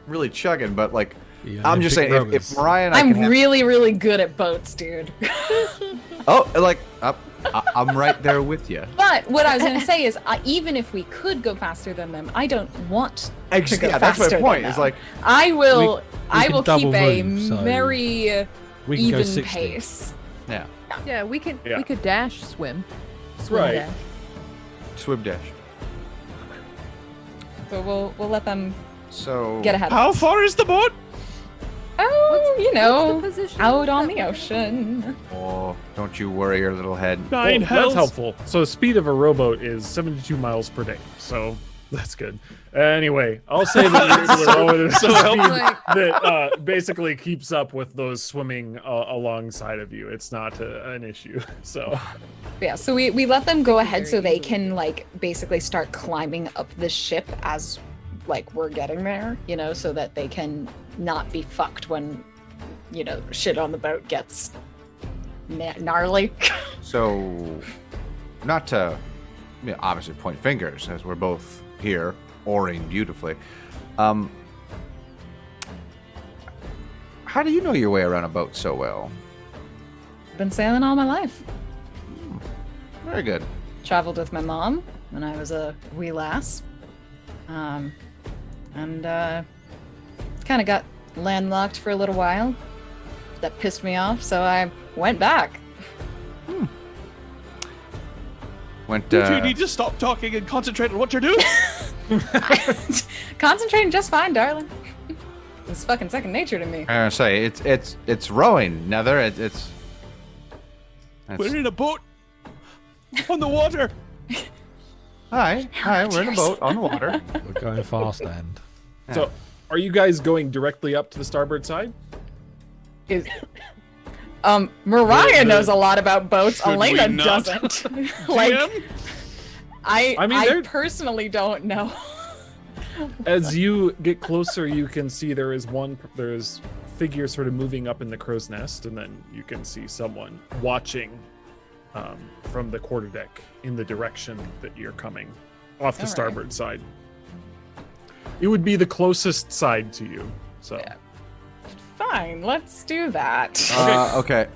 Speaker 11: really chugging, but like
Speaker 9: Yeah,
Speaker 11: I'm just saying,
Speaker 9: Olympic
Speaker 11: if
Speaker 9: rowers.
Speaker 11: Moriah and I
Speaker 4: I'm
Speaker 11: can have,
Speaker 4: really, really good at boats, dude.
Speaker 11: oh, like I'm right there with you.
Speaker 4: But what I was gonna say is, even if we could go faster than them, I don't want to go
Speaker 11: Yeah, that's
Speaker 4: faster
Speaker 11: my point.
Speaker 4: than
Speaker 11: It's
Speaker 4: them.
Speaker 11: like
Speaker 4: I will.
Speaker 9: we
Speaker 4: I
Speaker 9: can
Speaker 4: will
Speaker 9: double
Speaker 4: keep a
Speaker 9: move, so
Speaker 4: very
Speaker 9: we can go
Speaker 4: even
Speaker 9: 60.
Speaker 4: pace.
Speaker 11: yeah,
Speaker 6: Yeah, we could
Speaker 3: Yeah.
Speaker 6: we could dash swim. Swim
Speaker 3: Right.
Speaker 6: dash.
Speaker 11: swim dash.
Speaker 4: So we'll let them
Speaker 11: So
Speaker 4: get ahead.
Speaker 7: How far is the boat?
Speaker 4: Oh, you know,
Speaker 6: What's the position
Speaker 4: out on
Speaker 6: that
Speaker 4: the
Speaker 6: we're-
Speaker 4: ocean.
Speaker 11: Oh, don't you worry your little head.
Speaker 7: Nine
Speaker 3: Well,
Speaker 7: hells.
Speaker 3: that's helpful. So speed of a rowboat is 72 miles per day. So that's good. Anyway, I'll say that you're able to row at a speed that basically keeps up with those swimming alongside of you. It's not an issue. So
Speaker 4: Yeah, so we let them go ahead so they can like basically start climbing up the ship as like we're getting there, you know, so that they can not be fucked when, you know, shit on the boat gets gnarly.
Speaker 11: So, not to obviously point fingers as we're both here oaring beautifully. How do you know your way around a boat so well?
Speaker 4: Been sailing all my life.
Speaker 11: Very good.
Speaker 4: Traveled with my mom when I was a wee lass. And kind of got landlocked for a little while. That pissed me off, so I went back.
Speaker 11: Went.
Speaker 7: You need to stop talking and concentrate on what you're doing.
Speaker 4: Concentrating just fine, darling. It's fucking second nature to me.
Speaker 11: I say it's rowing, Nether. It's
Speaker 7: We're in a boat on the water.
Speaker 11: hi, we're in a boat on the water.
Speaker 9: We're going fast, and
Speaker 3: So, are you guys going directly up to the starboard side?
Speaker 4: Mariah
Speaker 3: The-
Speaker 4: knows a lot about boats.
Speaker 7: Should we
Speaker 4: Elena
Speaker 7: not?
Speaker 4: doesn't. Like,
Speaker 3: DM?
Speaker 4: I
Speaker 3: I mean, they're-
Speaker 4: personally don't know.
Speaker 3: As you get closer, you can see there's figure sort of moving up in the crow's nest, and then you can see someone watching from the quarterdeck in the direction that you're coming, off the
Speaker 4: All right.
Speaker 3: starboard side. It would be the closest side to you. So
Speaker 4: Yeah. Fine, let's do that.
Speaker 11: Okay.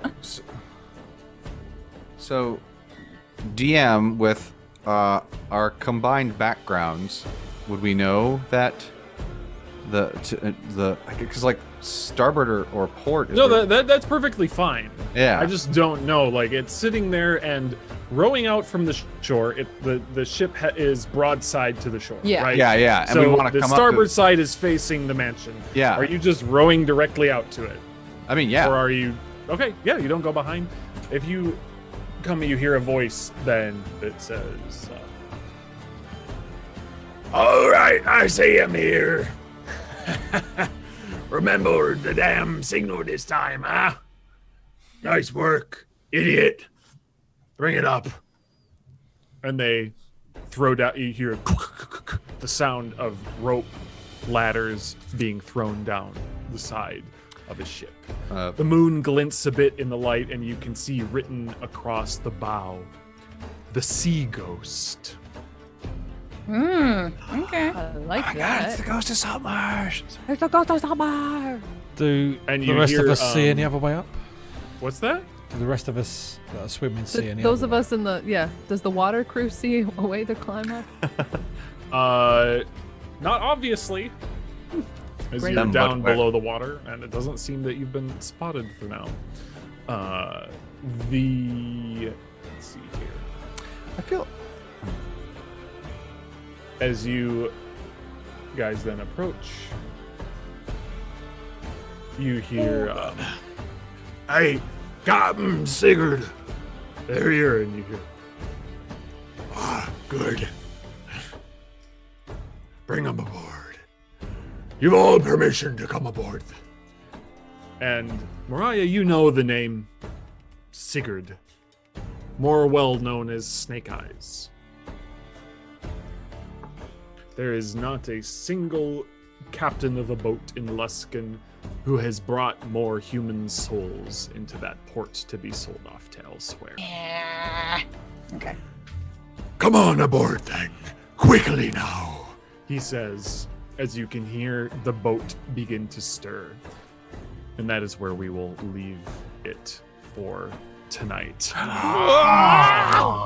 Speaker 11: So, DM with our combined backgrounds, would we know that the because like starboard or port? Is
Speaker 3: no,
Speaker 11: where-
Speaker 3: that's perfectly fine.
Speaker 11: yeah.
Speaker 3: I just don't know. Like, it's sitting there and rowing out from the shore. The ship is broadside to the shore.
Speaker 4: Yeah.
Speaker 3: Right?
Speaker 11: yeah, and
Speaker 3: So
Speaker 11: we want to
Speaker 3: the
Speaker 11: come
Speaker 3: starboard
Speaker 11: up.
Speaker 3: side is facing the mansion.
Speaker 11: Yeah.
Speaker 3: Are you just rowing directly out to it?
Speaker 11: I mean, yeah.
Speaker 3: Or are you... Okay, yeah, you don't go behind. If you come and you hear a voice, then it says... All right, I see him here. Remember the damn signal this time, huh? Nice work, idiot. Bring it up. And they throw down, you hear the sound of rope ladders being thrown down the side of his ship. The moon glints a bit in the light, and you can see written across the bow, the Sea Ghost.
Speaker 4: Okay.
Speaker 6: I like that.
Speaker 7: It's the ghost of Saltmarsh.
Speaker 6: It's the ghost of Saltmarsh.
Speaker 9: Do
Speaker 3: And
Speaker 9: the
Speaker 3: you
Speaker 9: rest
Speaker 3: hear,
Speaker 9: of us see any other way up?
Speaker 3: What's that?
Speaker 9: Do the rest of us that are swimming see any
Speaker 6: Those
Speaker 9: other
Speaker 6: of
Speaker 9: way?
Speaker 6: us in the does the water crew see a way to climb up?
Speaker 3: Not obviously. As
Speaker 6: Great.
Speaker 3: you're
Speaker 11: Them
Speaker 3: down
Speaker 11: but where?
Speaker 3: below the water, and it doesn't seem that you've been spotted for now. Let's see here.
Speaker 11: I feel
Speaker 3: As you guys then approach, you hear, "Hey, Captain Sigurd, they're here," and you hear, "Ah, good. Bring them aboard. You've all permission to come aboard." And Moriah, you know the name Sigurd, more well known as Snake Eyes. There is not a single captain of a boat in Luskan who has brought more human souls into that port to be sold off to elsewhere.
Speaker 4: Okay.
Speaker 3: Come on aboard then, quickly now, he says, as you can hear the boat begin to stir. And that is where we will leave it for tonight.
Speaker 6: No.